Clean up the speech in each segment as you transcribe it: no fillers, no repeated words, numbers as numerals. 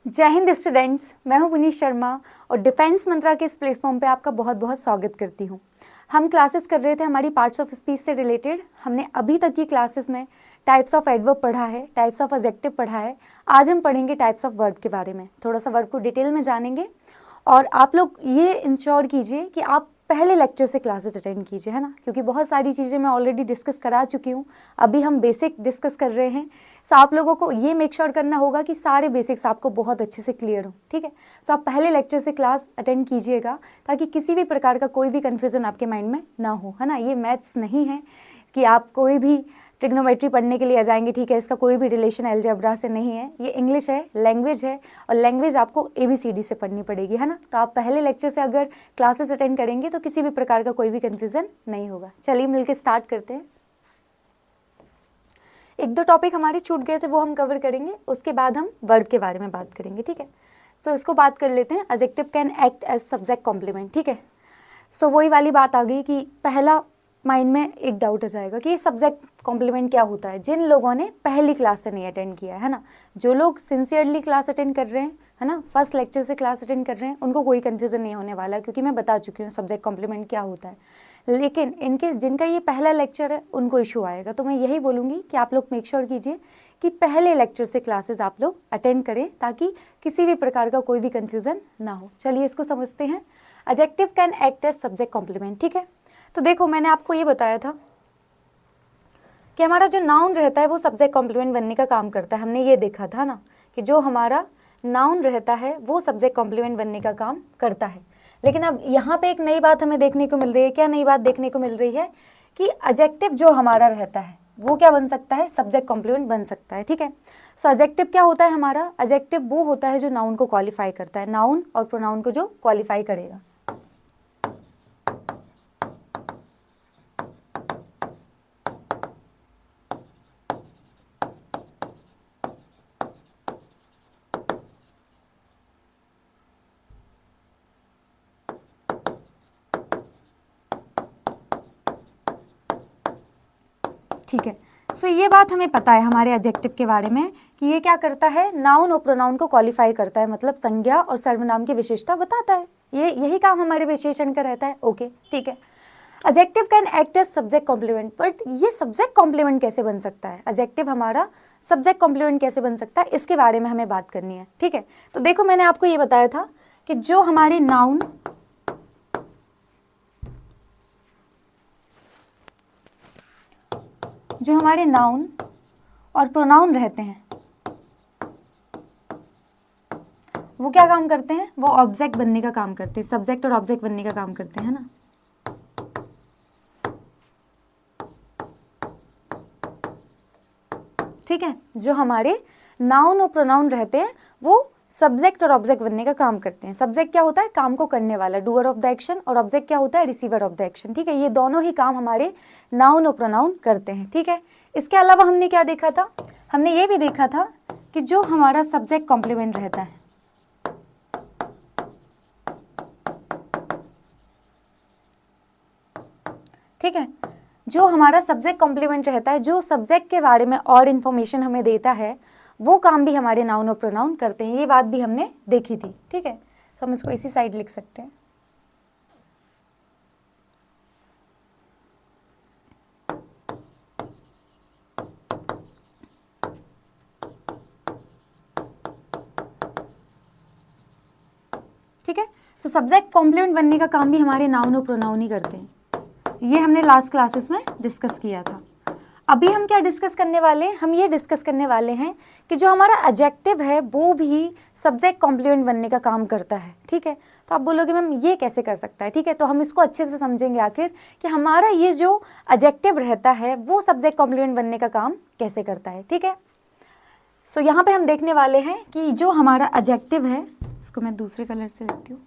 जय हिंद स्टूडेंट्स, मैं हूं पुनीत शर्मा और डिफेंस मंत्रा के इस प्लेटफॉर्म पे आपका बहुत बहुत स्वागत करती हूं। हम क्लासेस कर रहे थे हमारी पार्ट्स ऑफ स्पीच से रिलेटेड। हमने अभी तक की क्लासेस में टाइप्स ऑफ एडवर्ब पढ़ा है, टाइप्स ऑफ एडजेक्टिव पढ़ा है। आज हम पढ़ेंगे टाइप्स ऑफ वर्ब के बारे में, थोड़ा सा वर्ब को डिटेल में जानेंगे। और आप लोग ये इंश्योर कीजिए कि आप पहले लेक्चर से क्लासेस अटेंड कीजिए, है ना, क्योंकि बहुत सारी चीज़ें मैं ऑलरेडी डिस्कस करा चुकी हूँ। अभी हम बेसिक डिस्कस कर रहे हैं। सो आप लोगों को ये मेक श्योर करना होगा कि सारे बेसिक्स आपको बहुत अच्छे से क्लियर हो, ठीक है। सो आप पहले लेक्चर से क्लास अटेंड कीजिएगा ताकि किसी भी प्रकार का कोई भी कन्फ्यूज़न आपके माइंड में ना हो, है ना। ये मैथ्स नहीं है कि आप कोई भी ट्रिग्नोमेट्री पढ़ने के लिए आ जाएंगे, ठीक है। इसका कोई भी रिलेशन अलजेब्रा से नहीं है। ये इंग्लिश है, लैंग्वेज है, और लैंग्वेज आपको ABCD से पढ़नी पड़ेगी, है ना। तो आप पहले लेक्चर से अगर क्लासेस अटेंड करेंगे तो किसी भी प्रकार का कोई भी कन्फ्यूज़न नहीं होगा। चलिए मिलकर स्टार्ट करते हैं। एक दो टॉपिक हमारे छूट गए थे, वो हम कवर करेंगे। उसके बाद हम वर्ब के बारे में बात करेंगे, ठीक है। सो इसको बात कर लेते हैं। Adjective can act as subject complement, ठीक है। सो वही वाली बात आ गई कि पहला माइंड में एक डाउट आ जाएगा कि ये सब्जेक्ट कॉम्प्लीमेंट क्या होता है। जिन लोगों ने पहली क्लास से नहीं अटेंड किया है ना, जो लोग सिंसियरली क्लास अटेंड कर रहे हैं, है ना, फर्स्ट लेक्चर से क्लास अटेंड कर रहे हैं, उनको कोई कन्फ्यूज़न नहीं होने वाला, क्योंकि मैं बता चुकी हूँ सब्जेक्ट कॉम्प्लीमेंट क्या होता है। लेकिन इनकेस जिनका ये पहला लेक्चर है उनको इशू आएगा। तो मैं यही बोलूँगी कि आप लोग मेक श्योर कीजिए कि पहले लेक्चर से क्लासेस आप लोग अटेंड करें ताकि किसी भी प्रकार का कोई भी कन्फ्यूज़न ना हो। चलिए इसको समझते हैं। Adjective can act as subject complement, ठीक है। तो देखो, मैंने आपको ये बताया था कि हमारा जो नाउन रहता है वो सब्जेक्ट कॉम्प्लीमेंट बनने का काम करता है। हमने ये देखा था ना कि जो हमारा नाउन रहता है वो सब्जेक्ट कॉम्प्लीमेंट बनने का काम करता है। लेकिन अब यहाँ पे एक नई बात हमें देखने को मिल रही है। क्या नई बात देखने को मिल रही है? कि एडजेक्टिव जो हमारा रहता है वो क्या बन सकता है? सब्जेक्ट कॉम्प्लीमेंट बन सकता है, ठीक है। सो एडजेक्टिव क्या होता है हमारा? एडजेक्टिव वो होता है जो नाउन को क्वालिफाई करता है, नाउन और प्रोनाउन को जो क्वालिफाई करेगा। ठीक है। सो ये बात हमें पता है हमारे एडजेक्टिव के बारे में कि ये क्या करता है? नाउन और प्रोनाउन को क्वालिफाई करता है, मतलब संज्ञा और सर्वनाम की विशेषता बताता है। यही काम हमारे विशेषण का रहता है। ओके, ठीक है। Adjective can act as subject complement, but ये सब्जेक्ट कॉम्प्लीमेंट कैसे बन सकता है? एडजेक्टिव हमारा सब्जेक्ट कॉम्प्लीमेंट कैसे बन सकता है, इसके बारे में हमें बात करनी है, ठीक है। तो देखो, मैंने आपको ये बताया था कि जो हमारे नाउन और प्रोनाउन रहते हैं वो क्या काम करते हैं? वो ऑब्जेक्ट बनने का काम करते हैं, सब्जेक्ट और ऑब्जेक्ट बनने का काम करते हैं, है ना। ठीक है। जो हमारे नाउन और प्रोनाउन रहते हैं वो सब्जेक्ट और ऑब्जेक्ट बनने का काम करते हैं। सब्जेक्ट क्या होता है? काम को करने वाला, डूअर ऑफ द एक्शन, और ऑब्जेक्ट क्या होता है? रिसीवर ऑफ द एक्शन, ठीक है। ये दोनों ही काम हमारे नाउन और प्रोनाउन करते हैं, ठीक है। इसके अलावा हमने क्या देखा था? हमने ये भी देखा था कि जो हमारा सब्जेक्ट कॉम्प्लीमेंट रहता है, ठीक है, जो हमारा सब्जेक्ट कॉम्प्लीमेंट रहता है, जो सब्जेक्ट के बारे में और इन्फॉर्मेशन हमें देता है, वो काम भी हमारे नाउन और प्रोनाउन करते हैं। ये बात भी हमने देखी थी, ठीक है। सो हम इसको इसी साइड लिख सकते हैं। ठीक है। सो सब्जेक्ट कॉम्प्लीमेंट बनने का काम भी हमारे नाउन और प्रोनाउन ही करते हैं। ये हमने लास्ट क्लासेस में डिस्कस किया था। अभी हम क्या डिस्कस करने वाले हैं? हम ये डिस्कस करने वाले हैं कि जो हमारा एडजेक्टिव है वो भी सब्जेक्ट कॉम्प्लीमेंट बनने का काम करता है, ठीक है। तो आप बोलोगे मैम ये कैसे कर सकता है? ठीक है, तो हम इसको अच्छे से समझेंगे आखिर कि हमारा ये जो एडजेक्टिव रहता है वो सब्जेक्ट कॉम्प्लीमेंट बनने का काम कैसे करता है, ठीक है। सो यहाँ पे हम देखने वाले हैं कि जो हमारा एडजेक्टिव है, इसको मैं दूसरे कलर से लिखती हूँ।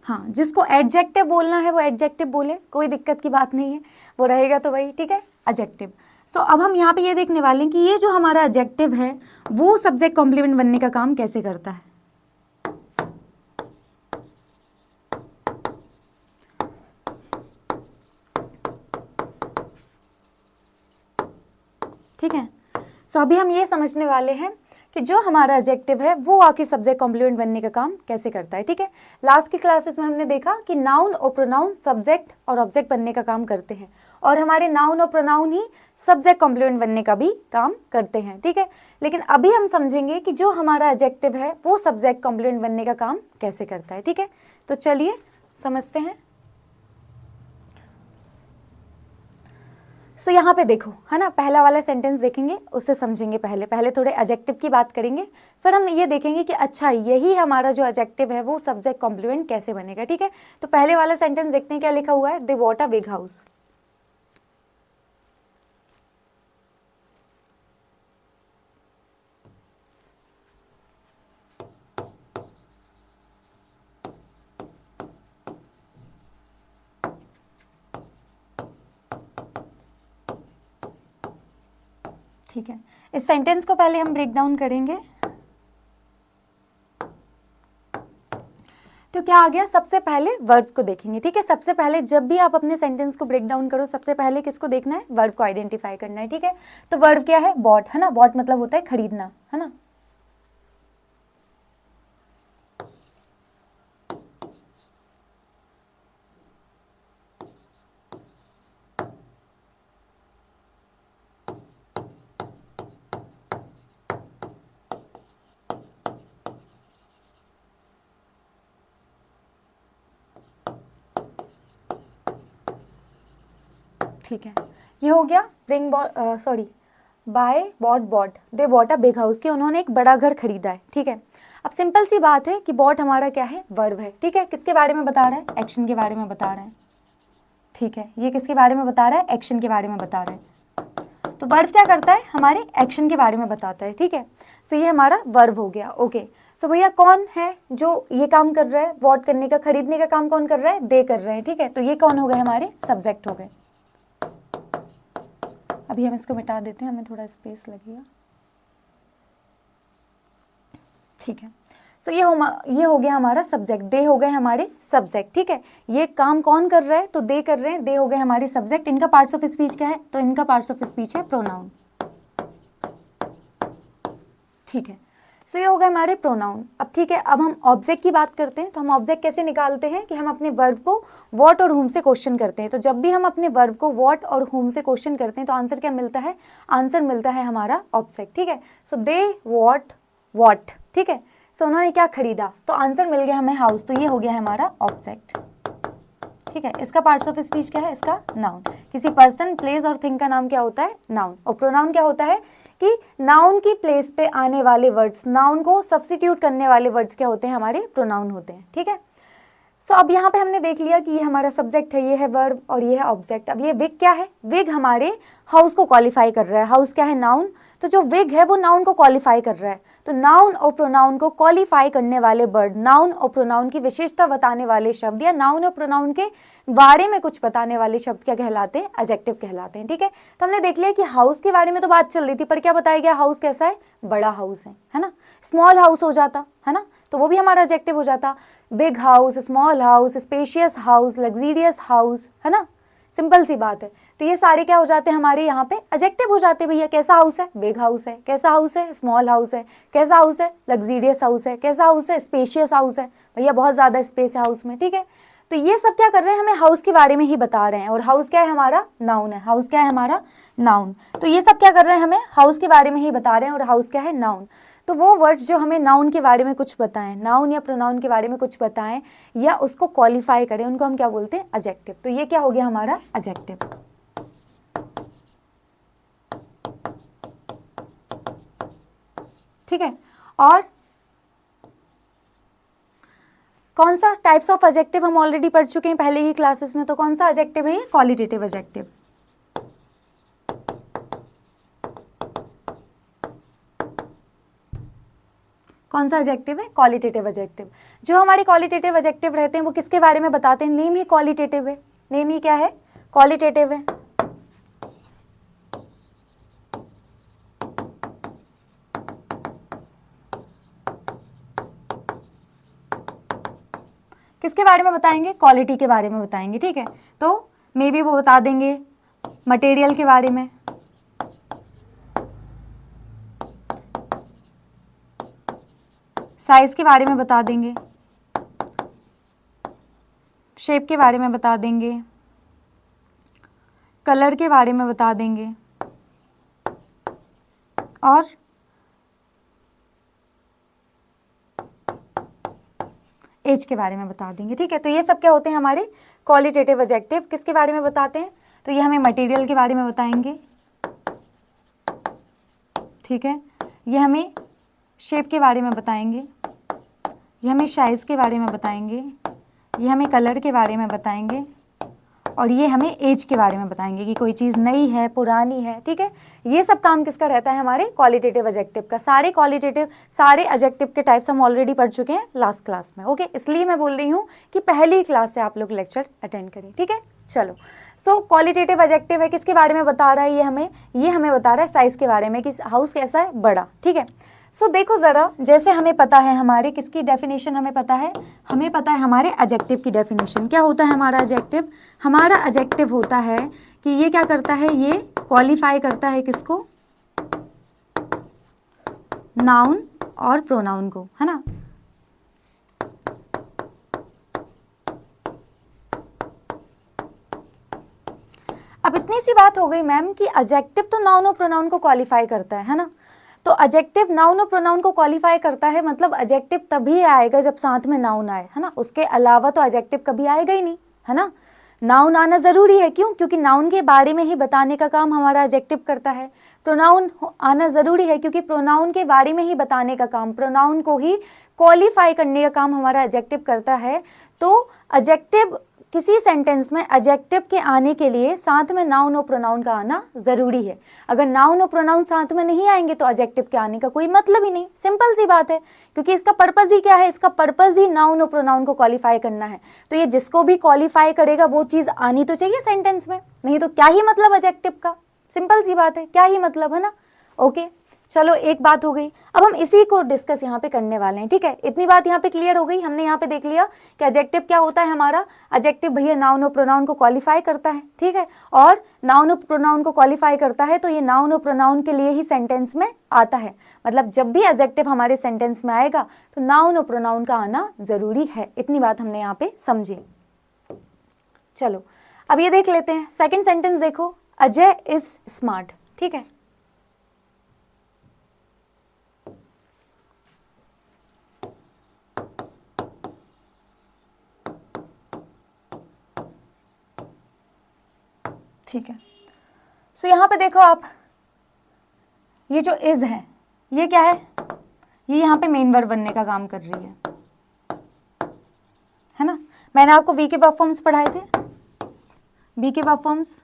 हाँ, जिसको एडजेक्टिव बोलना है वो एडजेक्टिव बोले, कोई दिक्कत की बात नहीं है, वो रहेगा तो वही, ठीक है, एडजेक्टिव। सो अब हम यहाँ पे ये देखने वाले हैं कि ये जो हमारा एडजेक्टिव है वो सब्जेक्ट कॉम्प्लीमेंट बनने का काम कैसे करता है। ठीक है। सो अभी हम ये समझने वाले हैं कि जो हमारा एडजेक्टिव है वो आखिर सब्जेक्ट कॉम्प्लीमेंट बनने का काम कैसे करता है। ठीक है, लास्ट की क्लासेस में हमने देखा कि नाउन और प्रोनाउन सब्जेक्ट और ऑब्जेक्ट बनने का काम करते हैं, और हमारे नाउन और प्रोनाउन ही सब्जेक्ट कॉम्प्लीमेंट बनने का भी काम करते हैं। ठीक है, लेकिन अभी हम समझेंगे कि जो हमारा एडजेक्टिव है वो सब्जेक्ट कॉम्प्लीमेंट बनने का काम कैसे करता है। ठीक है, तो चलिए समझते हैं। सो यहाँ पे देखो, है ना, पहला वाला सेंटेंस देखेंगे, उससे समझेंगे। पहले थोड़े एडजेक्टिव की बात करेंगे, फिर हम ये देखेंगे कि अच्छा यही हमारा जो एडजेक्टिव है वो सब्जेक्ट कॉम्प्लीमेंट कैसे बनेगा। ठीक है, तो पहले वाला सेंटेंस देखते हैं क्या लिखा हुआ है। दे बॉट अ बिग हाउस। ठीक है, इस सेंटेंस को पहले हम ब्रेक डाउन करेंगे। तो क्या आ गया, सबसे पहले वर्ब को देखेंगे। ठीक है, सबसे पहले जब भी आप अपने सेंटेंस को ब्रेक डाउन करो, सबसे पहले किसको देखना है, वर्ब को आइडेंटिफाई करना है। ठीक है, तो वर्ब क्या है, बॉट, है ना। बॉट मतलब होता है खरीदना, है ना। ठीक है, ये हो गया bring buy bought they bought a big house, कि उन्होंने एक बड़ा घर खरीदा है। ठीक है, अब सिंपल सी बात है कि बॉट हमारा क्या है, वर्ब है। ठीक है, किसके बारे में बता रहा है, एक्शन के बारे में बता रहा है। ठीक है, ये किसके बारे में बता रहा है, एक्शन के बारे में बता रहा है। तो वर्ब क्या करता है, हमारे एक्शन के बारे में बताता है। ठीक है, सो ये हमारा वर्ब हो गया। ओके, सो भैया कौन है जो ये काम कर रहा है, वॉट करने का, खरीदने का काम कौन कर रहा है, दे कर रहे हैं। ठीक है, तो ये कौन हो गए, हमारे सब्जेक्ट हो गए। अभी हम इसको मिटा देते हैं, हमें थोड़ा स्पेस लगेगा। ठीक है, सो ये हो गया हमारा सब्जेक्ट, दे हो गए हमारे सब्जेक्ट। ठीक है, ये काम कौन कर रहा है, तो दे कर रहे हैं, दे हो गए हमारे सब्जेक्ट। इनका पार्ट्स ऑफ स्पीच क्या है, तो इनका पार्ट्स ऑफ स्पीच है प्रोनाउन। ठीक है, सो ये हो गए हमारे प्रोनाउन। अब ठीक है, अब हम ऑब्जेक्ट की बात करते हैं। तो हम ऑब्जेक्ट कैसे निकालते हैं कि हम अपने वर्ब को व्हाट और हुम से क्वेश्चन करते हैं। तो जब भी हम अपने वर्ब को व्हाट और हुम से क्वेश्चन करते हैं तो आंसर क्या मिलता है, आंसर मिलता है हमारा ऑब्जेक्ट। ठीक है, सो दे व्हाट। ठीक है, सो उन्होंने क्या खरीदा, तो आंसर मिल गया हमें हाउस, तो ये हो गया हमारा ऑब्जेक्ट। ठीक है, इसका पार्ट्स ऑफ स्पीच क्या है, इसका नाउन। किसी पर्सन, प्लेस और थिंग का नाम क्या होता है, नाउन। और प्रोनाउन क्या होता है कि नाउन की प्लेस पे आने वाले वर्ड्स, नाउन को सब्स्टिट्यूट करने वाले वर्ड्स क्या होते हैं, हमारे प्रोनाउन होते हैं। ठीक है, सो अब यहाँ पे हमने देख लिया कि ये हमारा सब्जेक्ट है, ये है वर्ब और ये है ऑब्जेक्ट। अब ये विग क्या है, विग हमारे हाउस को क्वालिफाई कर रहा है। हाउस क्या है, नाउन, तो जो विग है वो नाउन को क्वालिफाई कर रहा है। तो नाउन और प्रोनाउन को क्वालिफाई करने वाले वर्ड, नाउन और प्रोनाउन की विशेषता बताने वाले शब्द, या नाउन और प्रोनाउन के बारे में कुछ बताने वाले शब्द क्या कहलाते हैं, एडजेक्टिव कहलाते हैं। ठीक है, तो हमने देख लिया कि हाउस के बारे में तो बात चल रही थी, पर क्या बताया गया, हाउस कैसा है, बड़ा हाउस है ना। स्मॉल हाउस हो जाता है ना, तो वो भी हमारा एडजेक्टिव हो जाता। Big house, small house, spacious house, luxurious house, है ना, सिंपल सी बात है। तो ये सारे क्या हो जाते हैं, हमारे यहाँ पे एडजेक्टिव हो जाते हैं। भैया कैसा हाउस है, बिग हाउस है। कैसा हाउस है, स्मॉल हाउस है। कैसा हाउस है, लग्जीरियस हाउस है। कैसा हाउस है, स्पेशियस हाउस है। भैया बहुत ज़्यादा स्पेस है हाउस में। ठीक है, तो ये सब क्या कर रहे हैं, हमें हाउस के बारे में ही बता रहे हैं। और हाउस क्या है, हमारा नाउन है। हाउस क्या है, हमारा नाउन। तो ये सब क्या कर रहे हैं, हमें हाउस के बारे में ही बता रहे हैं। और हाउस क्या है, नाउन। तो वो वर्ड्स जो हमें नाउन के बारे में कुछ बताएं, नाउन या प्रोनाउन के बारे में कुछ बताएं या उसको क्वालिफाई करें, उनको हम क्या बोलते हैं, एडजेक्टिव। तो ये क्या हो गया हमारा एडजेक्टिव। ठीक है, और कौन सा टाइप्स ऑफ एडजेक्टिव हम ऑलरेडी पढ़ चुके हैं पहले ही क्लासेस में। तो कौन सा एडजेक्टिव है ये, क्वालिटेटिव एडजेक्टिव। कौन सा एडजेक्टिव है, क्वालिटेटिव एडजेक्टिव। जो हमारे क्वालिटेटिव एडजेक्टिव रहते हैं वो किसके बारे में बताते हैं, नेम ही क्वालिटेटिव है। नेम ही क्या है, क्वालिटेटिव है। किसके बारे में बताएंगे, क्वालिटी के बारे में बताएंगे। ठीक है, तो मे बी वो बता देंगे मटेरियल के बारे में, साइज के बारे में बता देंगे, शेप के बारे में बता देंगे, कलर के बारे में बता देंगे और एज के बारे में बता देंगे। ठीक है, तो ये सब क्या होते हैं हमारे क्वालिटेटिव एडजेक्टिव। किसके बारे में बताते हैं? तो ये हमें मटेरियल के बारे में बताएंगे, ठीक है, ये हमें शेप के बारे में बताएंगे, ये हमें साइज़ के बारे में बताएंगे, ये हमें कलर के बारे में बताएंगे और ये हमें एज के बारे में बताएंगे कि कोई चीज़ नई है, पुरानी है। ठीक है, ये सब काम किसका रहता है? हमारे क्वालिटेटिव एडजेक्टिव का। सारे एडजेक्टिव के टाइप्स हम ऑलरेडी पढ़ चुके हैं लास्ट क्लास में। ओके, इसलिए मैं बोल रही हूँ कि पहली क्लास से आप लोग लेक्चर अटेंड करें। ठीक है, चलो। सो क्वालिटेटिव एडजेक्टिव है, किसके बारे में बता रहा है? ये हमें बता रहा है साइज़ के बारे में कि हाउस कैसा है, बड़ा। ठीक है, सो देखो ज़रा, जैसे हमें पता है हमारे किसकी डेफिनेशन हमें पता है हमारे एडजेक्टिव की डेफिनेशन। क्या होता है हमारा एडजेक्टिव? हमारा एडजेक्टिव होता है कि ये क्या करता है? ये क्वालिफाई करता है किसको? नाउन और प्रोनाउन को, है ना। अब इतनी सी बात हो गई मैम कि एडजेक्टिव तो नाउन और प्रोनाउन को क्वालिफाई करता है ना। तो एडजेक्टिव नाउन और प्रोनाउन को क्वालिफाई करता है, मतलब एडजेक्टिव तभी आएगा जब साथ में नाउन आए, है ना। उसके अलावा तो एडजेक्टिव कभी आएगा ही नहीं, है ना। नाउन आना ज़रूरी है, क्यों? क्योंकि नाउन के बारे में ही बताने का काम हमारा एडजेक्टिव करता है। प्रोनाउन आना ज़रूरी है क्योंकि प्रोनाउन के बारे में ही बताने का काम, प्रोनाउन को ही क्वालिफाई करने का काम हमारा एडजेक्टिव करता है। तो एडजेक्टिव, किसी सेंटेंस में एडजेक्टिव के आने के लिए साथ में नाउन और प्रोनाउन का आना ज़रूरी है। अगर नाउन और प्रोनाउन साथ में नहीं आएंगे तो एडजेक्टिव के आने का कोई मतलब ही नहीं। सिंपल सी बात है, क्योंकि इसका पर्पज़ ही क्या है? इसका पर्पज़ ही नाउन और प्रोनाउन को क्वालिफाई करना है। तो ये जिसको भी क्वालिफाई करेगा वो चीज़ आनी तो चाहिए सेंटेंस में, नहीं तो क्या ही मतलब एडजेक्टिव का? सिंपल सी बात है, क्या ही मतलब, है ना। ओके, चलो, एक बात हो गई। अब हम इसी को डिस्कस यहाँ पे करने वाले हैं। ठीक है, इतनी बात यहाँ पे क्लियर हो गई। हमने यहाँ पे देख लिया कि एडजेक्टिव क्या होता है हमारा। एडजेक्टिव भैया नाउन और प्रोनाउन को क्वालिफाई करता है, ठीक है, और नाउन और प्रोनाउन को क्वालिफाई करता है तो ये नाउन और प्रोनाउन के लिए ही सेंटेंस में आता है। मतलब जब भी एडजेक्टिव हमारे सेंटेंस में आएगा तो नाउन और प्रोनाउन का आना ज़रूरी है। इतनी बात हमने यहाँ पे समझी। चलो, अब ये देख लेते हैं सेकेंड सेंटेंस। देखो, अजय इज स्मार्ट। ठीक है, ठीक है। सो यहाँ पे देखो आप, ये जो इज है ये क्या है? ये यहाँ पे मेन वर्ब बनने का काम कर रही है ना। मैंने आपको वी के वर्ब फॉर्म्स पढ़ाए थे। वी के वर्ब फॉर्म्स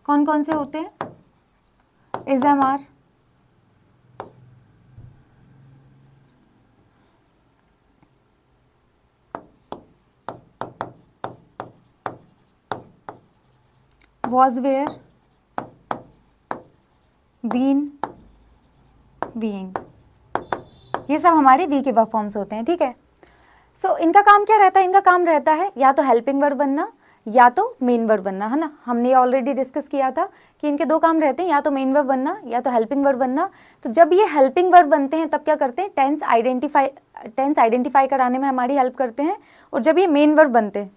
कौन कौन से होते हैं? Is, am, are, was, where, been, being, ये सब हमारे वी के वर्ब फॉर्म्स होते हैं। ठीक है, सो इनका काम क्या रहता है? इनका काम रहता है या तो हेल्पिंग वर्ब बनना या तो मेन वर्ब बनना, है ना। हमने ऑलरेडी डिस्कस किया था कि इनके दो काम रहते हैं, या तो मेन वर्ब बनना या तो हेल्पिंग वर्ब बनना। तो जब ये हेल्पिंग वर्ब बनते हैं तब क्या करते हैं? टेंस आइडेंटिफाई कराने में हमारी हेल्प करते हैं। और जब ये मेन वर्ब बनते हैं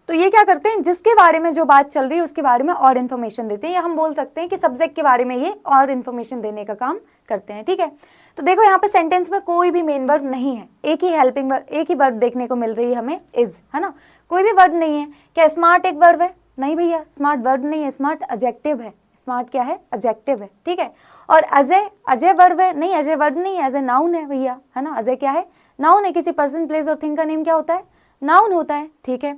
तो ये क्या करते हैं? जिसके बारे में जो बात चल रही है उसके बारे में और इन्फॉर्मेशन देते हैं, या हम बोल सकते हैं कि सब्जेक्ट के बारे में ये और इन्फॉर्मेशन देने का काम करते हैं। ठीक है, तो देखो यहाँ पे सेंटेंस में कोई भी मेन वर्ब नहीं है, एक ही वर्ब देखने को मिल रही है हमें, इज, है ना। कोई भी वर्ब नहीं है। क्या स्मार्ट एक वर्ब है? नहीं भैया, स्मार्ट वर्ब नहीं है, स्मार्ट एडजेक्टिव है। स्मार्ट क्या है? एडजेक्टिव है। ठीक है, और अजय वर्ब है? नहीं, अजय वर्ब नहीं है, अजय नाउन है भैया, है ना। अजय क्या है? नाउन है। किसी पर्सन, प्लेस और थिंग का नेम क्या होता है? नाउन होता है। ठीक है,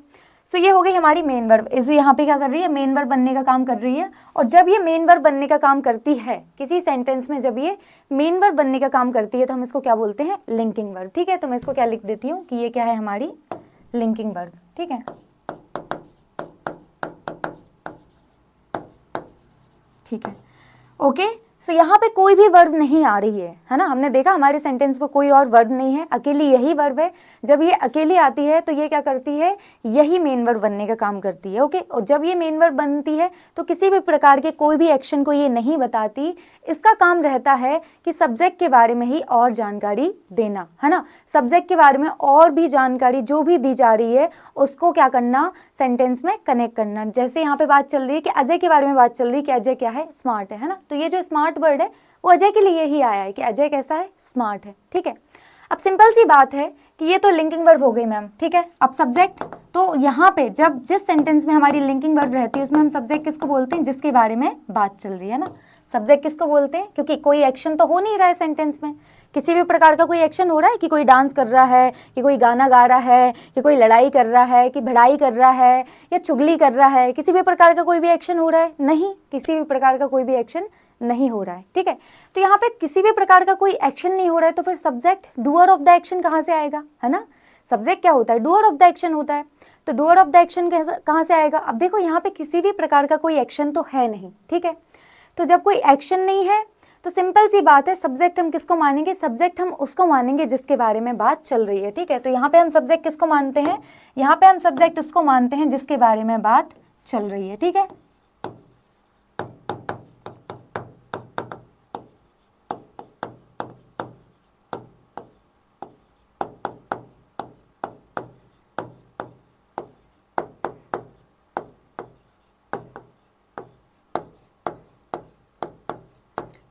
सो ये हो गई हमारी मेन वर्ब। इस यहाँ पे क्या कर रही है? मेन वर्ब बनने का काम कर रही है। और जब ये मेन वर्ब बनने का काम करती है किसी सेंटेंस में, जब ये मेन वर्ब बनने का काम करती है तो हम इसको क्या बोलते हैं? Linking verb. ठीक है, तो मैं इसको क्या लिख देती हूँ कि ये क्या है? हमारी लिंकिंग वर्ब। ठीक है, ठीक है, ओके। सो यहाँ पे कोई भी वर्ब नहीं आ रही है ना, हमने देखा हमारे सेंटेंस में कोई और वर्ब नहीं है, अकेली यही वर्ब है। जब ये अकेली आती है तो ये क्या करती है, यही मेन वर्ब बनने का काम करती है, ओके। और जब ये मेन वर्ब बनती है तो किसी भी प्रकार के कोई भी एक्शन को ये नहीं बताती, इसका काम रहता है कि सब्जेक्ट के बारे में ही और जानकारी देना, है ना। सब्जेक्ट के बारे में और भी जानकारी जो भी दी जा रही है उसको क्या करना, सेंटेंस में कनेक्ट करना। जैसे यहाँ पे बात चल रही है कि अजय के बारे में बात चल रही है कि अजय क्या है, स्मार्ट है ना। तो ये जो स्मार्ट वर्ड है वो अजय के लिए ही आया है कि अजय कैसा है, स्मार्ट है, ठीक है। अब सिंपल सी बात है कि ये तो लिंकिंग वर्ब हो गई मैम, ठीक है। अब सब्जेक्ट, तो यहाँ पे जब जिस सेंटेंस में हमारी लिंकिंग वर्ब रहती है उसमें हम सब्जेक्ट किसको बोलते हैं, जिसके बारे में बात चल रही है ना। सब्जेक्ट किसको बोलते हैं, क्योंकि कोई एक्शन तो हो नहीं रहा है सेंटेंस में, किसी भी प्रकार का कोई एक्शन हो रहा है कि कोई डांस कर रहा है, कि कोई गाना गा रहा है, कि कोई लड़ाई कर रहा है, कि भिड़ाई कर रहा है या चुगली कर रहा है, किसी भी प्रकार का कोई भी एक्शन हो रहा है, नहीं, किसी भी प्रकार का कोई भी एक्शन नहीं हो रहा है, ठीक है। तो यहाँ पे किसी भी प्रकार का कोई एक्शन नहीं हो रहा है तो फिर subject doer of the action कहाँ से आएगा, है ना। सब्जेक्ट क्या होता है, डूअर ऑफ द एक्शन होता है। तो डूअर ऑफ द एक्शन कहाँ से आएगा, अब देखो यहाँ पे किसी भी प्रकार का कोई एक्शन तो है नहीं, ठीक है। तो जब कोई एक्शन नहीं है तो सिंपल सी बात है, सब्जेक्ट हम किसको मानेंगे, सब्जेक्ट हम उसको मानेंगे जिसके बारे में बात चल रही है, ठीक है। तो यहाँ पे हम सब्जेक्ट किसको मानते हैं, यहाँ पे हम सब्जेक्ट उसको मानते हैं जिसके बारे में बात चल रही है, ठीक है।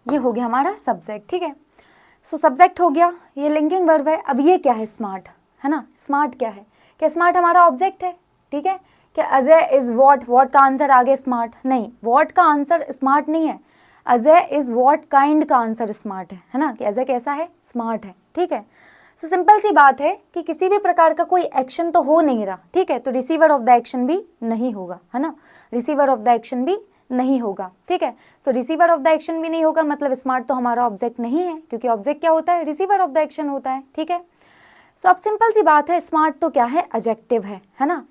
ये हो गया हमारा सब्जेक्ट, ठीक है। सो सब्जेक्ट हो गया, ये लिंकिंग वर्ब है। अब ये क्या है, स्मार्ट, है ना। स्मार्ट क्या है, क्या स्मार्ट हमारा ऑब्जेक्ट है, ठीक है। क्या अजय इज वॉट, वॉट का आंसर आगे स्मार्ट, नहीं, वॉट का आंसर स्मार्ट नहीं है, अजय इज वॉट काइंड का आंसर स्मार्ट है ना, कि अजय कैसा है, स्मार्ट है, ठीक है। सो सिंपल सी बात है कि किसी भी प्रकार का कोई एक्शन तो हो नहीं रहा, ठीक है, तो रिसीवर ऑफ द एक्शन भी नहीं होगा, है ना। रिसीवर ऑफ द एक्शन भी नहीं होगा, ठीक है। सो रिसीवर ऑफ द एक्शन भी नहीं होगा, मतलब स्मार्ट तो हमारा ऑब्जेक्ट नहीं है, क्योंकि ऑब्जेक्ट क्या होता है, रिसीवर ऑफ द एक्शन होता है, ठीक है। सो अब सिंपल सी बात है, स्मार्ट तो क्या है, एडजेक्टिव है ना।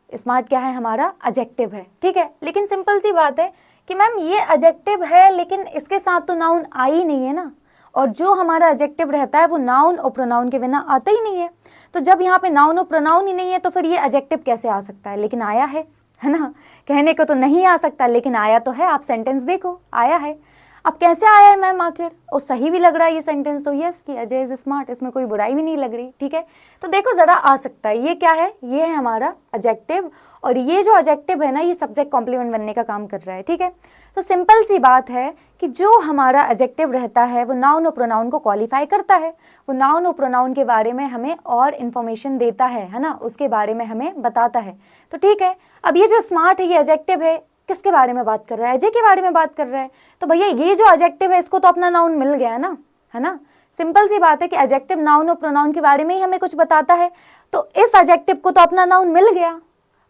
स्मार्ट क्या है हमारा, एडजेक्टिव है, ठीक है। लेकिन सिंपल सी बात है कि मैम ये एडजेक्टिव है लेकिन इसके साथ तो नाउन आ ही नहीं है ना, और जो हमारा एडजेक्टिव रहता है वो नाउन और प्रोनाउन के बिना आता ही नहीं है। तो जब यहाँ पे नाउन और प्रोनाउन ही नहीं है तो फिर ये एडजेक्टिव कैसे आ सकता है, लेकिन आया है ना। कहने को तो नहीं आ सकता लेकिन आया तो है, आप सेंटेंस देखो, आया है। अब कैसे आया है मैम आखिर, और सही भी लग रहा है ये सेंटेंस, तो यस कि अजय इज स्मार्ट, इसमें कोई बुराई भी नहीं लग रही, ठीक है। तो देखो जरा आ सकता है, ये क्या है, ये है हमारा एडजेक्टिव, और ये जो एडजेक्टिव है ना ये सब्जेक्ट कॉम्प्लीमेंट बनने का काम कर रहा है, ठीक है। तो सिंपल सी बात है कि जो हमारा एडजेक्टिव रहता है वो नाउन और प्रोनाउन को क्वालिफाई करता है, वो नाउन और प्रोनाउन के बारे में हमें और इन्फॉर्मेशन देता है ना, उसके बारे में हमें बताता है। तो ठीक है, अब ये जो स्मार्ट है ये एडजेक्टिव है, किसके बारे में बात कर रहा है, अजय के बारे में बात कर रहा है। तो भैया ये जो एडजेक्टिव है इसको तो अपना नाउन मिल गया ना, है ना। सिंपल सी बात है कि एडजेक्टिव नाउन और प्रोनाउन के बारे में ही हमें कुछ बताता है, तो इस एडजेक्टिव को तो अपना नाउन मिल गया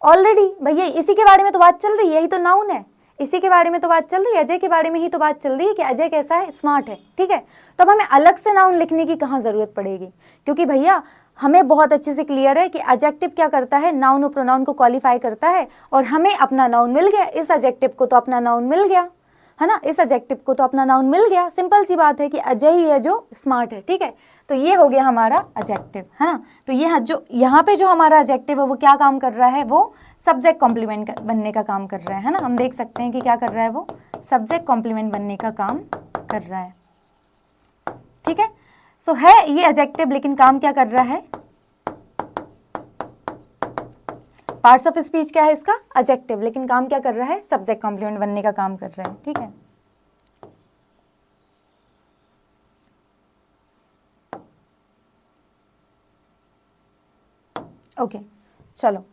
ऑलरेडी। भैया इसी के बारे में तो बात चल रही है, यही तो नाउन है, इसी के बारे में तो बात चल रही है, अजय के बारे में ही तो बात चल रही है कि अजय कैसा है, स्मार्ट है, ठीक है। तो अब हमें अलग से नाउन लिखने की कहाँ जरूरत पड़ेगी, क्योंकि भैया हमें बहुत अच्छे से क्लियर है कि एडजेक्टिव क्या करता है, नाउन और प्रोनाउन को क्वालिफाई करता है, और हमें अपना नाउन मिल गया, इस एडजेक्टिव को तो अपना नाउन मिल गया, है ना, इस एडजेक्टिव को तो अपना नाउन मिल गया। सिंपल सी बात है कि अजय ही है जो स्मार्ट है, ठीक है। तो ये हो गया हमारा एडजेक्टिव, है ना। तो ये जो यहाँ पे जो हमारा एडजेक्टिव है वो क्या काम कर रहा है, वो सब्जेक्ट कॉम्प्लीमेंट बनने का काम कर रहा है ना। हम देख सकते हैं कि क्या कर रहा है, वो सब्जेक्ट कॉम्प्लीमेंट बनने का काम कर रहा है, ठीक है। सो है ये एडजेक्टिव, लेकिन काम क्या कर रहा है, पार्ट्स ऑफ स्पीच क्या है इसका, एडजेक्टिव, लेकिन काम क्या कर रहा है, सब्जेक्ट कॉम्प्लीमेंट बनने का काम कर रहा है, ठीक है। ओके चलो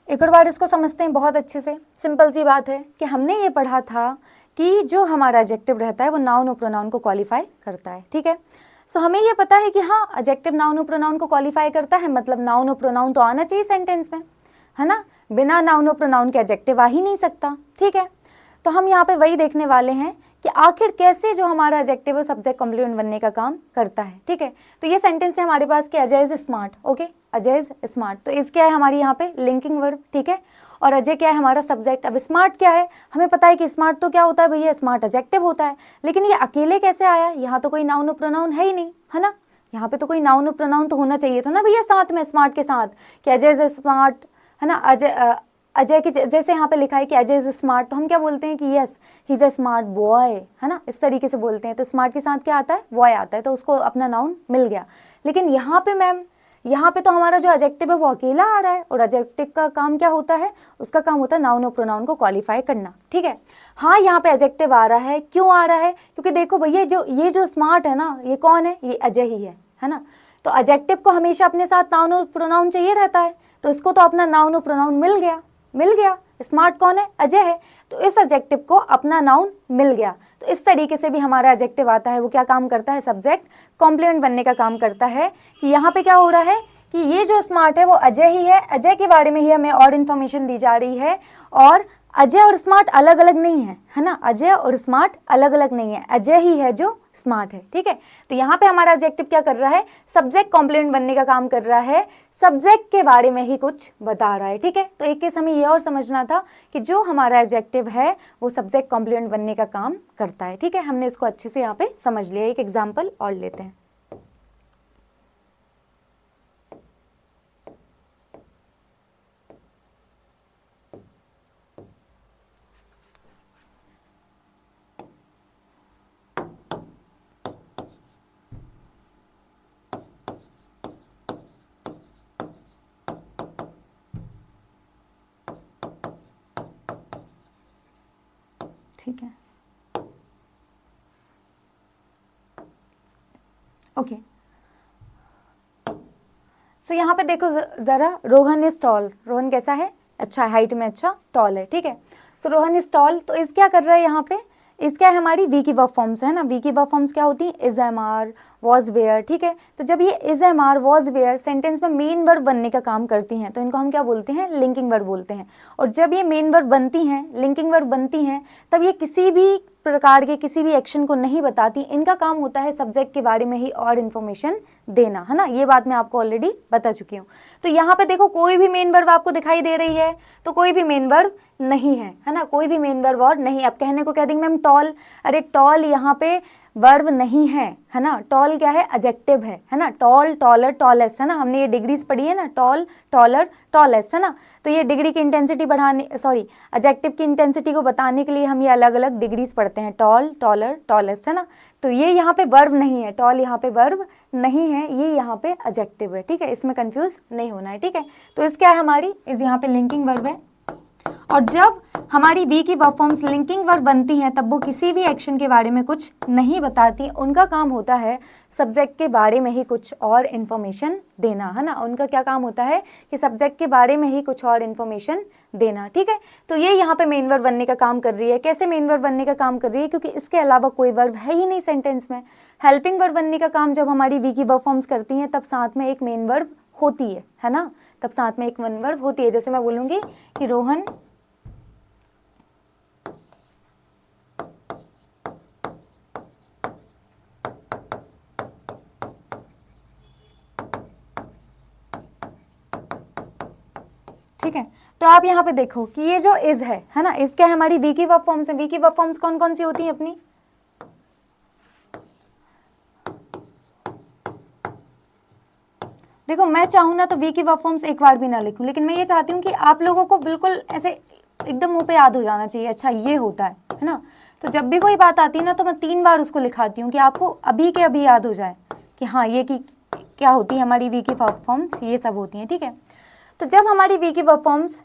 एक और बार इसको समझते हैं बहुत अच्छे से। सिंपल सी बात है कि हमने ये पढ़ा था कि जो हमारा एडजेक्टिव रहता है वो नाउन और प्रोनाउन को क्वालिफाई करता है, ठीक है। सो हमें ये पता है कि हाँ एडजेक्टिव नाउन और प्रोनाउन को क्वालिफाई करता है, मतलब नाउन और प्रोनाउन तो आना चाहिए सेंटेंस में, है ना। बिना नाउन और प्रोनाउन के एडजेक्टिव आ ही नहीं सकता, ठीक है। तो हम यहाँ पे वही देखने वाले हैं कि आखिर कैसे जो हमारा एडजेक्टिव है सब्जेक्ट कॉम्प्लीमेंट बनने का काम करता है, ठीक है। तो ये सेंटेंस है हमारे पास कि Ajay is smart, okay, Ajay is smart, तो इसके है हमारी यहाँ पे लिंकिंग वर्ब, ठीक है। और अजय क्या है हमारा सब्जेक्ट। अब स्मार्ट क्या है, हमें पता है कि स्मार्ट तो क्या होता है भैया, स्मार्ट एडजेक्टिव होता है, लेकिन ये अकेले कैसे आया, यहाँ तो कोई नाउन और प्रोनाउन है ही नहीं, है ना, यहाँ पे तो कोई नाउन और प्रोनाउन तो होना चाहिए था ना भैया साथ में स्मार्ट के साथ, कि अजय इज स्मार्ट, है ना, अजय की जैसे यहाँ पे लिखा है कि अजय इज स्मार्ट, तो हम क्या बोलते हैं कि yes he is a smart boy, है ना, इस तरीके से बोलते हैं। तो स्मार्ट के साथ क्या आता है, बॉय आता है, तो उसको अपना नाउन मिल गया। लेकिन यहाँ पे मैम, यहाँ पे तो हमारा जो एडजेक्टिव है वो अकेला आ रहा है, और एडजेक्टिव का काम क्या होता है, उसका काम होता है नाउन और प्रोनाउन को क्वालिफाई करना, ठीक है। हाँ यहाँ पे एडजेक्टिव आ रहा है, क्यों आ रहा है, क्योंकि देखो भैया ये जो स्मार्ट है ना, ये कौन है, ये अजय ही है ना। तो एडजेक्टिव को हमेशा अपने साथ नाउन और प्रोनाउन चाहिए रहता है, तो इसको तो अपना नाउन और प्रोनाउन मिल गया। स्मार्ट कौन है, अजय है, तो इस एडजेक्टिव को अपना नाउन मिल गया। तो इस तरीके से भी हमारा एडजेक्टिव आता है, वो क्या काम करता है, सब्जेक्ट कॉम्प्लीमेंट बनने का काम करता है। कि यहाँ पे क्या हो रहा है कि ये जो स्मार्ट है वो अजय ही है, अजय के बारे में ही हमें और इन्फॉर्मेशन दी जा रही है, और अजय और स्मार्ट अलग अलग नहीं है ना, अजय और स्मार्ट अलग अलग नहीं है, अजय ही है जो स्मार्ट है, ठीक है। तो यहाँ पे हमारा एडजेक्टिव क्या कर रहा है, सब्जेक्ट कॉम्प्लीमेंट बनने का काम कर रहा है, सब्जेक्ट के बारे में ही कुछ बता रहा है, ठीक है। तो एक केस हमें ये और समझना था कि जो हमारा एडजेक्टिव है वो सब्जेक्ट कॉम्प्लीमेंट बनने का काम करता है, ठीक है। हमने इसको अच्छे से यहाँ पे समझ लिया। एक एग्जाम्पल और लेते हैं। ठीक है, ओके। सो यहाँ पे देखो जरा, रोहन इज टॉल, रोहन कैसा है, अच्छा हाइट में, अच्छा टॉल है, ठीक है। सो रोहन इज टॉल, तो इस क्या कर रहा है यहाँ पे, इस क्या है हमारी वी की वर्ब फॉर्म्स है ना, वी की वर्ब फॉर्म्स क्या होती है, is am are was were, ठीक है। तो जब ये is am are was were sentence में मेन वर्ब बनने का काम करती हैं, तो इनको हम क्या बोलते हैं, लिंकिंग वर्ब बोलते हैं। और जब ये मेन वर्ब बनती हैं, लिंकिंग वर्ब बनती हैं, तब ये किसी भी प्रकार के किसी भी एक्शन को नहीं बताती, इनका काम होता है सब्जेक्ट के बारे में ही और इन्फॉर्मेशन देना, है ना। ये बात मैं आपको ऑलरेडी बता चुकी हूँ। तो यहाँ पे देखो कोई भी मेन वर्ब आपको दिखाई दे रही है, तो कोई भी मेन वर्ब नहीं है ना, कोई भी मेन वर्ब और नहीं। अब कहने को कह देंगे मैम टॉल, अरे टॉल यहाँ पे वर्ब नहीं है ना, टॉल क्या है, एडजेक्टिव है ना, टॉल, टॉलर, टॉलेस्ट, है ना, हमने ये डिग्रीज पढ़ी है ना, टॉल, टॉलर, टॉलेस्ट, है ना। तो ये डिग्री की इंटेंसिटी बढ़ाने, सॉरी एडजेक्टिव की इंटेंसिटी को बताने के लिए हम ये अलग अलग डिग्रीज पढ़ते हैं, टॉल, टॉलर, टॉलेस्ट, है ना। तो ये यहाँ पे वर्ब नहीं है, टॉल यहाँ पे वर्ब नहीं है, ये यहाँ पे एडजेक्टिव है, ठीक है, इसमें कंफ्यूज नहीं होना है, ठीक है। तो इस क्या है हमारी, इस यहाँ पे लिंकिंग वर्ब है, और जब हमारी वी की वर्ब फॉर्म्स लिंकिंग वर्ब बनती हैं तब वो किसी भी एक्शन के बारे में कुछ नहीं बताती, उनका काम होता है सब्जेक्ट के बारे में ही कुछ और इन्फॉर्मेशन देना, है ना। उनका क्या काम होता है कि सब्जेक्ट के बारे में ही कुछ और इन्फॉर्मेशन देना, ठीक है। तो ये यहाँ पे मेन वर्ब बनने का काम कर रही है। कैसे मेन वर्ब बनने का काम कर रही है, क्योंकि इसके अलावा कोई वर्ब है ही नहीं सेंटेंस में। हेल्पिंग वर्ब बनने का काम जब हमारी वी की वर्ब फॉर्म्स करती हैं तब साथ में एक मेन वर्ब होती है ना, तब साथ में एक मेन वर्ब होती है। जैसे मैं बोलूँगी कि रोहन ठीक है। तो आप यहाँ पे देखो कि ये जो इज है ना, इस क्या है हमारी वी की वर्ब फॉर्म्स है। वी की वर्ब फॉर्म्स कौन कौन सी होती हैं अपनी, देखो मैं चाहूँ ना तो वी की वर्ब फॉर्म्स एक बार भी ना लिखूं, लेकिन मैं ये चाहती हूँ कि आप लोगों को बिल्कुल ऐसे एकदम मुंह पे याद हो जाना चाहिए, अच्छा ये होता है ना। तो जब भी कोई बात आती है ना तो मैं 3 बार उसको लिखाती हूँ कि आपको अभी के अभी याद हो जाए कि हाँ ये की क्या होती है हमारी वी की वर्ब फॉर्म्स, ये सब होती हैं, ठीक है। तो जब हमारी वी की वर्ब फॉर्म्स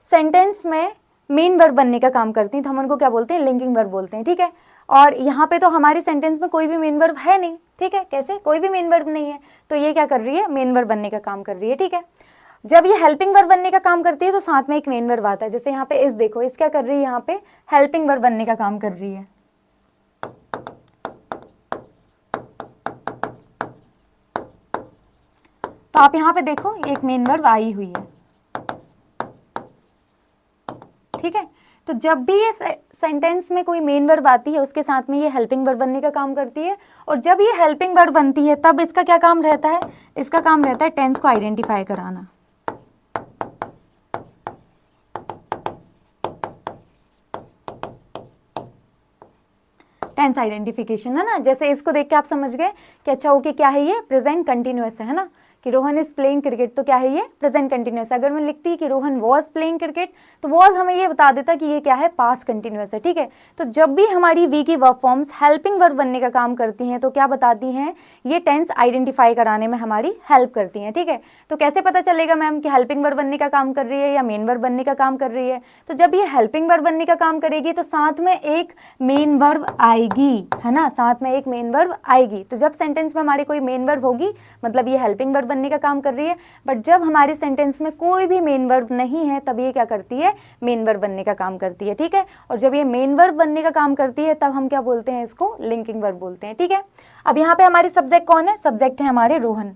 सेंटेंस में मेन वर्ब बनने का काम करती हैं तो हम उनको क्या बोलते हैं, लिंकिंग वर्ब बोलते हैं, ठीक है। और यहाँ पे तो हमारी सेंटेंस में कोई भी मेन वर्ब है नहीं, ठीक है, कैसे कोई भी मेन वर्ब नहीं है, तो ये क्या कर रही है, मेन वर्ब बनने का काम कर रही है, ठीक है। जब ये हेल्पिंग वर्ब बनने का काम करती है तो साथ में एक मेन वर्ब आता है। जैसे यहाँ पे इस देखो, इस क्या कर रही है, यहाँ पे हेल्पिंग वर्ब बनने का काम कर रही है। तो आप यहाँ पे देखो एक मेन वर्ब आई हुई है, ठीक है। तो जब भी ये सेंटेंस में कोई मेन वर्ब आती है उसके साथ में ये हेल्पिंग वर्ब बनने का काम करती है, और जब ये हेल्पिंग वर्ब बनती है तब इसका क्या काम रहता है, इसका काम रहता है टेंस को आइडेंटिफाई कराना। टेंस आइडेंटिफिकेशन, है ना। जैसे इसको देख के आप समझ गए कि अच्छा ओके क्या है ये, प्रेजेंट कंटिन्यूअस है ना, कि रोहन इज प्लेइंग क्रिकेट, तो क्या है ये, प्रेजेंट कंटिन्यूअस। अगर मैं लिखती कि रोहन वॉज प्लेइंग क्रिकेट, तो वॉज हमें ये बता देता कि ये क्या है, पास्ट कंटिन्यूअस है, ठीक है। तो जब भी हमारी वी की वर्ब फॉर्म्स हेल्पिंग वर्ब बनने का काम करती हैं तो क्या बताती हैं, ये टेंस आइडेंटिफाई कराने में हमारी हेल्प करती हैं, ठीक है। तो कैसे पता चलेगा मैम कि हेल्पिंग वर्ब बनने का काम कर रही है या मेन वर्ब बनने का काम कर रही है, तो जब ये हेल्पिंग वर्ब बनने का काम करेगी तो साथ में एक मेन वर्ब आएगी, है ना, साथ में एक मेन वर्ब आएगी। तो जब सेंटेंस में हमारी कोई मेन वर्ब होगी मतलब ये हेल्पिंग वर्ब बनने का काम कर रही है, बट जब हमारे सेंटेंस में कोई भी मेन वर्ब नहीं है तब ये क्या करती है, मेन वर्ब बनने का काम करती है, ठीक है। और जब ये मेन वर्ब बनने का काम करती है तब हम क्या बोलते हैं, इसको लिंकिंग वर्ब बोलते हैं, ठीक है। अब यहाँ पे हमारे सब्जेक्ट कौन है, सब्जेक्ट है हमारे रोहन।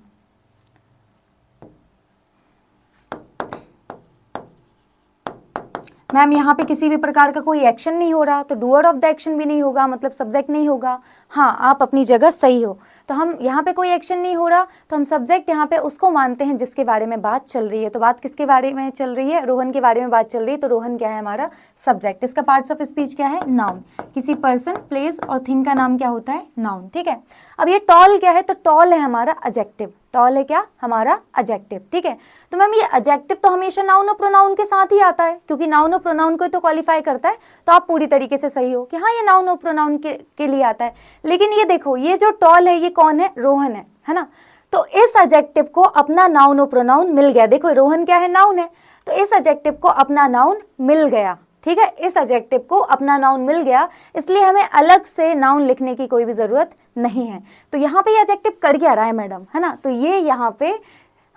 मैम यहाँ पे किसी भी प्रकार का कोई एक्शन नहीं हो रहा तो डूअर ऑफ द एक्शन भी नहीं होगा, मतलब सब्जेक्ट नहीं होगा। हाँ, आप अपनी जगह सही हो। तो हम यहाँ पे कोई एक्शन नहीं हो रहा तो हम सब्जेक्ट यहाँ पे उसको मानते हैं जिसके बारे में बात चल रही है। तो बात किसके बारे में चल रही है, रोहन के बारे में बात चल रही है, तो रोहन क्या है हमारा सब्जेक्ट। इसका पार्ट्स ऑफ स्पीच क्या है, नाउन। किसी पर्सन, प्लेस और थिंग का नाम क्या होता है, नाउन, ठीक है। अब ये टॉल क्या है, तो टॉल है हमारा एडजेक्टिव, टॉल है क्या, हमारा एडजेक्टिव, ठीक है। तो मैम ये एडजेक्टिव तो हमेशा नाउन और प्रोनाउन के साथ ही आता है, क्योंकि नाउन और प्रोनाउन को तो क्वालिफाई करता है। तो आप पूरी तरीके से सही हो कि हाँ ये नाउन और प्रोनाउन के लिए आता है। लेकिन ये देखो, ये जो टॉल है ये कौन है, रोहन है ना। तो इस एडजेक्टिव को अपना नाउन और प्रोनाउन मिल गया। देखो रोहन क्या है, नाउन है, तो इस एडजेक्टिव को अपना नाउन मिल गया, ठीक है। इस एडजेक्टिव को अपना नाउन मिल गया, इसलिए हमें अलग से नाउन लिखने की कोई भी जरूरत नहीं है। तो यहाँ पे एडजेक्टिव कर क्या रहा है मैडम, है ना, तो ये यहाँ पे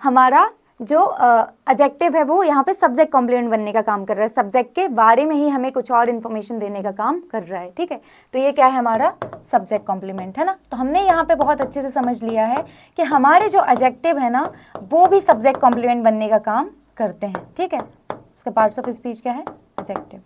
हमारा जो एडजेक्टिव है वो यहाँ पे सब्जेक्ट कॉम्प्लीमेंट बनने का काम कर रहा है, सब्जेक्ट के बारे में ही हमें कुछ और इन्फॉर्मेशन देने का काम कर रहा है, ठीक है। तो ये क्या है, हमारा सब्जेक्ट कॉम्प्लीमेंट, है ना। तो हमने यहाँ पे बहुत अच्छे से समझ लिया है कि हमारे जो एडजेक्टिव है ना वो भी सब्जेक्ट कॉम्प्लीमेंट बनने का काम करते हैं, ठीक है। इसका पार्ट्स ऑफ स्पीच क्या है, एडजेक्टिव,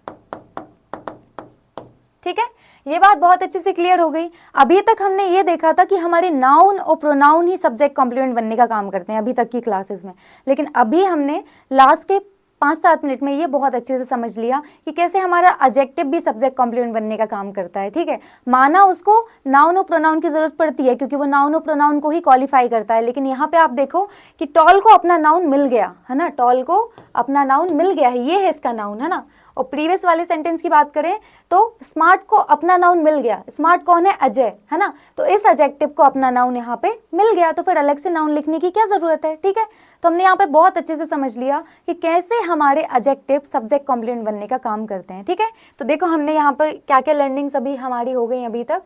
ठीक है। ये बात बहुत अच्छे से क्लियर हो गई। अभी तक हमने ये देखा था कि हमारे नाउन और प्रोनाउन ही सब्जेक्ट कॉम्प्लीमेंट बनने का काम करते हैं अभी तक की क्लासेस में, लेकिन अभी हमने लास्ट के 5-7 मिनट में ये बहुत अच्छे से समझ लिया कि कैसे हमारा एडजेक्टिव भी सब्जेक्ट कॉम्प्लीमेंट बनने का काम करता है, ठीक है। माना उसको नाउन और प्रोनाउन की जरूरत पड़ती है क्योंकि वो नाउन और प्रोनाउन को ही क्वालिफाई करता है, लेकिन यहाँ पे आप देखो कि टॉल को अपना नाउन मिल गया, है ना, टॉल को अपना नाउन मिल गया है, ये है इसका नाउन, है ना। और प्रीवियस वाले सेंटेंस की बात करें तो स्मार्ट को अपना नाउन मिल गया, स्मार्ट कौन है, अजय, है ना। तो इस एडजेक्टिव को अपना नाउन यहाँ पे मिल गया, तो फिर अलग से नाउन लिखने की क्या जरूरत है, ठीक है। तो हमने यहाँ पे बहुत अच्छे से समझ लिया कि कैसे हमारे एडजेक्टिव सब्जेक्ट कॉम्प्लीमेंट बनने का काम करते हैं, ठीक है। तो देखो हमने यहाँ पर क्या क्या लर्निंग्स अभी हमारी हो गई अभी तक,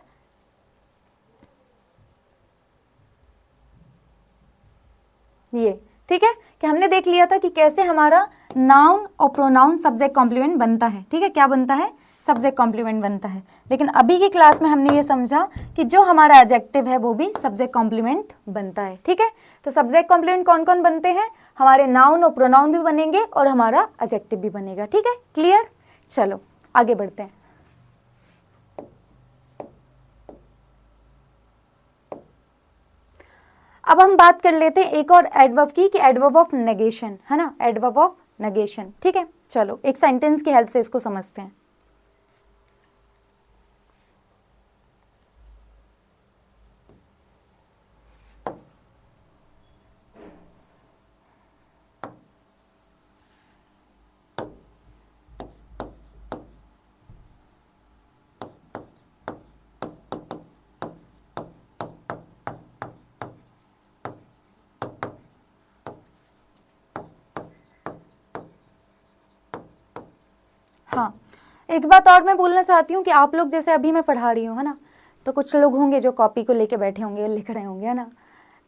ये ठीक है, कि हमने देख लिया था कि कैसे हमारा नाउन और प्रोनाउन सब्जेक्ट कॉम्प्लीमेंट बनता है, ठीक है। क्या बनता है, सब्जेक्ट कॉम्प्लीमेंट बनता है। लेकिन अभी की क्लास में हमने ये समझा कि जो हमारा एडजेक्टिव है वो भी सब्जेक्ट कॉम्प्लीमेंट बनता है, ठीक है। तो सब्जेक्ट कॉम्प्लीमेंट कौन कौन बनते हैं, हमारे नाउन और प्रोनाउन भी बनेंगे और हमारा एडजेक्टिव भी बनेगा, ठीक है, क्लियर। चलो आगे बढ़ते हैं। अब हम बात कर लेते हैं एक और एडवर्ब की, कि एडवर्ब ऑफ नेगेशन, है ना, एडवर्ब ऑफ नेगेशन, ठीक है। चलो एक सेंटेंस की हेल्प से इसको समझते हैं। हाँ, एक बात और मैं बोलना चाहती हूँ कि आप लोग जैसे अभी मैं पढ़ा रही हूँ, है ना, तो कुछ लोग होंगे जो कॉपी को लेके बैठे होंगे, लिख रहे होंगे, है ना।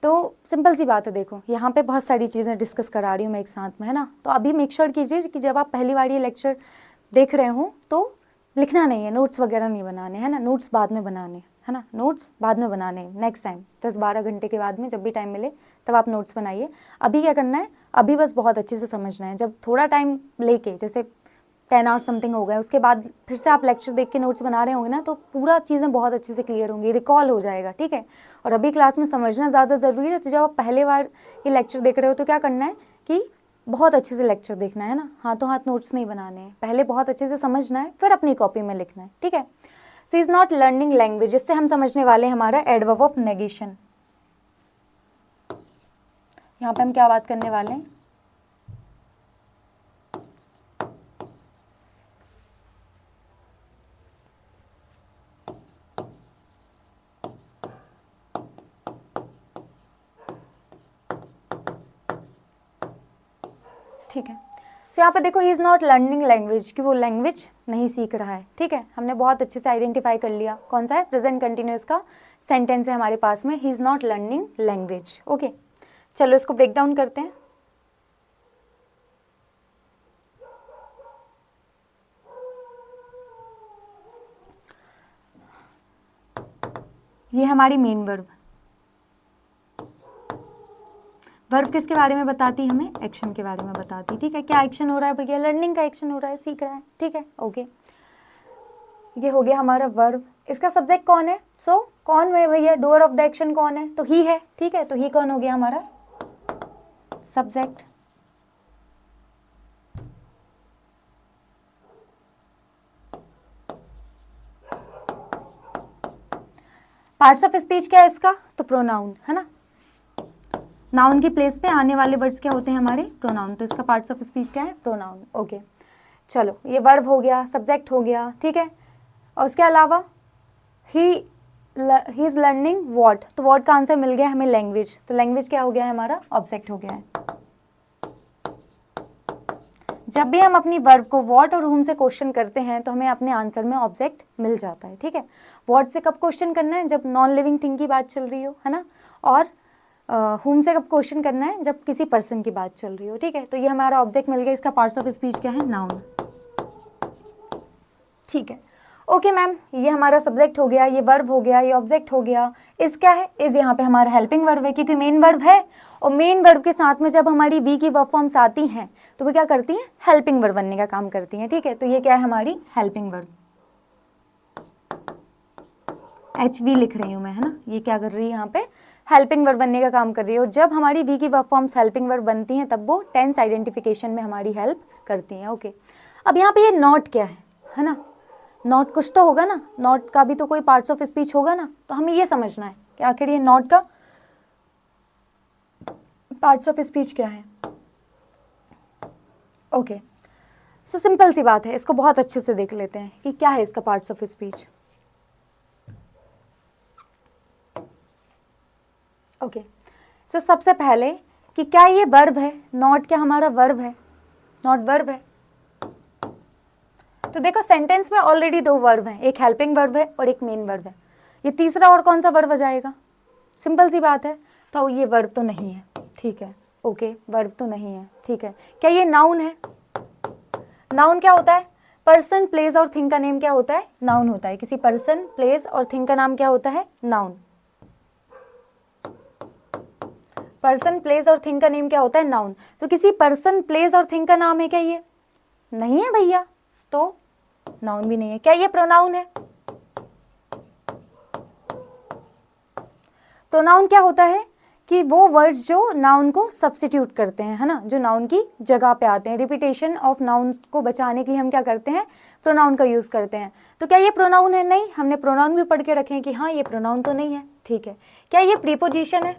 तो सिंपल सी बात है, देखो यहाँ पे बहुत सारी चीज़ें डिस्कस करा रही हूँ मैं एक साथ में, है ना। तो अभी मेक श्योर कीजिए कि जब आप पहली बार ये लेक्चर देख रहे हो तो लिखना नहीं है, नोट्स वगैरह नहीं बनाने, है ना, नोट्स बाद में बनाने, है ना, नोट्स बाद में बनाने, नेक्स्ट टाइम 10-12 घंटे के बाद में जब भी टाइम मिले तब आप नोट्स बनाइए। अभी क्या करना है, अभी बस बहुत अच्छे से समझना है। जब थोड़ा टाइम लेके, जैसे 10 आवर समथिंग हो गया, उसके बाद फिर से आप लेक्चर देख के नोट्स बना रहे होंगे ना, तो पूरा चीज़ें बहुत अच्छे से क्लियर होंगी, रिकॉल हो जाएगा, ठीक है। और अभी क्लास में समझना ज़्यादा ज़रूरी है। तो जब आप पहले बार ये लेक्चर देख रहे हो तो क्या करना है कि बहुत अच्छे से लेक्चर देखना है ना, हाथों हाथ नोट्स नहीं बनाने हैं, पहले बहुत अच्छे से समझना है, फिर अपनी कॉपी में लिखना है, ठीक है। So is not learning language, इससे हम समझने वाले हैं हमारा एडवर्ब ऑफ नेगेशन। यहाँ पे हम क्या बात करने वाले हैं, ठीक है। सो यहाँ पे देखो he is not learning language, कि वो लैंग्वेज नहीं सीख रहा है, ठीक है। हमने बहुत अच्छे से आइडेंटिफाई कर लिया कौन सा है, प्रेजेंट कंटिन्यूअस का सेंटेंस है हमारे पास में, he is not learning language. Okay, चलो इसको ब्रेक डाउन करते हैं। ये हमारी मेन वर्ब, वर्ब किसके बारे में बताती है हमें, एक्शन के बारे में बताती, ठीक है। क्या एक्शन हो रहा है भैया, लर्निंग का एक्शन हो रहा है, सीख रहा है, ठीक है। ओके, ये हो गया हमारा वर्ब। इसका सब्जेक्ट कौन है, सो कौन है भैया, डूअर ऑफ द एक्शन कौन है, तो ही है, ठीक है। तो ही कौन हो गया हमारा सब्जेक्ट। पार्ट्स ऑफ स्पीच क्या है इसका, तो प्रोनाउन है ना, नाउन की प्लेस पे आने वाले वर्ड्स क्या होते हैं हमारे, प्रोनाउन। तो इसका पार्ट्स ऑफ स्पीच क्या है, प्रोनाउन। ओके, चलो ये वर्ब हो गया, सब्जेक्ट हो गया, ठीक है। और उसके अलावा ही इज लर्निंग वॉट, तो वॉट का आंसर मिल गया हमें लैंग्वेज, तो लैंग्वेज क्या हो गया है हमारा, ऑब्जेक्ट हो गया है। जब भी हम अपनी वर्ब को वॉट और हुम से क्वेश्चन करते हैं तो हमें अपने आंसर में ऑब्जेक्ट मिल जाता है, ठीक है। वॉट से कब क्वेश्चन करना है, जब नॉन लिविंग थिंग की बात चल रही हो, है ना। और हुम से कब क्वेश्चन करना है, जब किसी पर्सन की बात चल रही हो, ठीक है। तो ये हमारा ऑब्जेक्ट मिल गया, इसका पार्ट्स ऑफ स्पीच क्या है, नाउन, ठीक है। ओके मैम, ये हमारा सब्जेक्ट हो गया, ये वर्ब हो गया, ये ऑब्जेक्ट हो गया। इस क्या है, इस यहाँ पे हमारा हेल्पिंग वर्ब है, क्योंकि मेन वर्ब है, और मेन वर्ब के साथ में जब हमारी वी की वर्ब फॉर्म्स आती हैं तो वो क्या करती हैं, हेल्पिंग वर्ब बनने का काम करती हैं, ठीक है। तो ये क्या है हमारी हेल्पिंग वर्ब, HV लिख रही हूँ मैं, है ना। ये क्या कर रही है यहाँ पे, हेल्पिंग वर्ब बनने का काम कर रही है। और जब हमारी वी की वर्ब फॉर्म्स हेल्पिंग वर्ब बनती हैं तब वो टेंस आइडेंटिफिकेशन में हमारी हेल्प करती हैं। ओके, अब यहाँ पे ये नॉट क्या है ना, नॉट कुछ तो होगा ना, नॉट का भी तो कोई पार्ट्स ऑफ स्पीच होगा ना, तो हमें ये समझना है कि आखिर ये नॉट का पार्ट्स ऑफ स्पीच क्या है। ओके, सो सिंपल सी बात है, इसको बहुत अच्छे से देख लेते हैं कि क्या है इसका पार्ट्स ऑफ स्पीच। ओके, सो सबसे पहले कि क्या ये वर्ब है, नॉट क्या हमारा वर्ब है, नॉट वर्ब है। तो देखो सेंटेंस में ऑलरेडी दो वर्ब हैं, एक हेल्पिंग वर्ब है और एक मेन वर्ब है। ये तीसरा और कौन सा वर्ब आ जाएगा, सिंपल सी बात है, तो ये वर्ब तो नहीं है, ठीक है। ओके, वर्ब तो नहीं है, ठीक है। क्या ये नाउन है, नाउन क्या होता है, पर्सन प्लेस और थिंग का नेम क्या होता है, नाउन होता है। किसी पर्सन प्लेस और थिंग का नाम क्या होता है, नाउन। पर्सन प्लेस और थिंग का नेम क्या होता है, नाउन। तो किसी पर्सन प्लेस और थिंग का नाम है क्या ये, नहीं है भैया, तो नाउन भी नहीं है। क्या ये प्रोनाउन है, प्रोनाउन क्या होता है कि वो वर्ड्स जो नाउन को सब्स्टिट्यूट करते हैं, है ना, जो नाउन की जगह पे आते हैं। रिपीटेशन ऑफ नाउन को बचाने के लिए हम क्या करते हैं, प्रोनाउन का यूज़ करते हैं। तो क्या ये प्रोनाउन है, नहीं, हमने प्रोनाउन भी पढ़ के रखे हैं कि हाँ ये प्रोनाउन तो नहीं है, ठीक है। क्या ये प्रीपोजिशन है,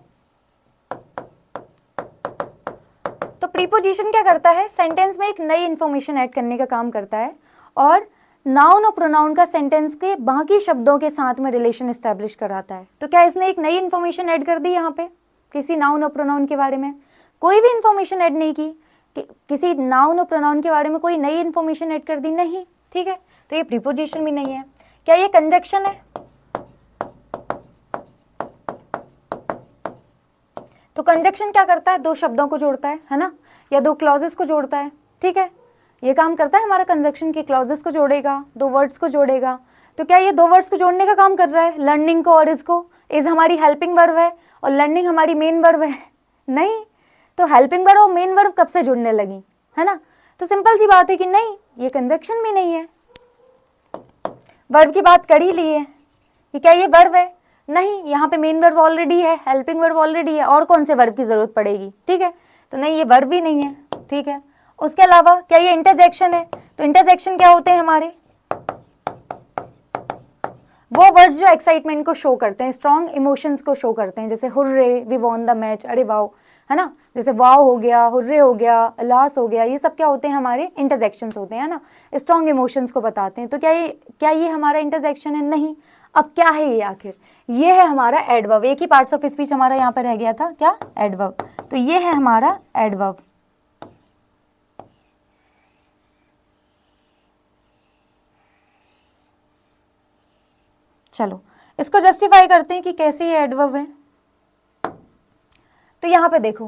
तो प्रीपोजिशन क्या करता है, सेंटेंस में एक नई इंफॉर्मेशन ऐड करने का काम करता है और नाउन और प्रोनाउन का सेंटेंस के बाकी शब्दों के साथ में रिलेशन एस्टैब्लिश कराता है। तो क्या इसने एक नई इंफॉर्मेशन ऐड कर दी यहाँ पे किसी नाउन और प्रोनाउन के बारे में, कोई भी इंफॉर्मेशन ऐड नहीं की, किसी नाउन और प्रोनाउन के बारे में कोई नई इंफॉर्मेशन ऐड कर दी, नहीं, ठीक है। तो ये प्रीपोजिशन भी नहीं है। क्या ये कंजक्शन है, तो कंजक्शन क्या करता है, दो शब्दों को जोड़ता है ना, या दो क्लॉजेस को जोड़ता है, ठीक है। ये काम करता है हमारा कंजक्शन, की क्लॉजेस को जोड़ेगा, दो वर्ड्स को जोड़ेगा। तो क्या ये दो वर्ड्स को जोड़ने का काम कर रहा है, लर्निंग को और इसको। इज हमारी हेल्पिंग वर्ब है और लर्निंग हमारी मेन वर्ब है, नहीं। तो हेल्पिंग वर्ब और मेन वर्ब कब से जुड़ने लगी, है ना। तो सिंपल सी बात है कि नहीं, ये कंजक्शन भी नहीं है। वर्ब की बात कर ही ली है कि क्या ये वर्ब है, नहीं, यहाँ पे मेन वर्ब ऑलरेडी है, हेल्पिंग वर्ब ऑलरेडी है, और कौन से वर्ब की जरूरत पड़ेगी, ठीक है। तो नहीं, ये वर्ब भी नहीं है, ठीक है। उसके अलावा क्या ये इंटरजेक्शन है, तो इंटरजेक्शन क्या होते हैं हमारे, वो वर्ड्स जो एक्साइटमेंट को शो करते हैं, स्ट्रॉन्ग इमोशंस को शो करते हैं, जैसे hurray, we won the match, अरे वाओ, है ना, जैसे वाओ हो गया, हुर्रे हो गया, अलास हो गया, ये सब क्या होते हैं, हमारे इंटरजेक्शंस होते हैं, है ना, स्ट्रॉन्ग इमोशंस को बताते हैं। तो क्या ये हमारा इंटरजेक्शन है? नहीं। अब क्या है ये आखिर? ये है हमारा एडवर्ब। एक ही पार्ट्स ऑफ स्पीच हमारा यहाँ पर रह गया था, क्या? एडवर्ब। तो ये है हमारा एडवर्ब। चलो इसको जस्टिफाई करते हैं कि कैसे ये एडवर्ब है। तो यहाँ पे देखो,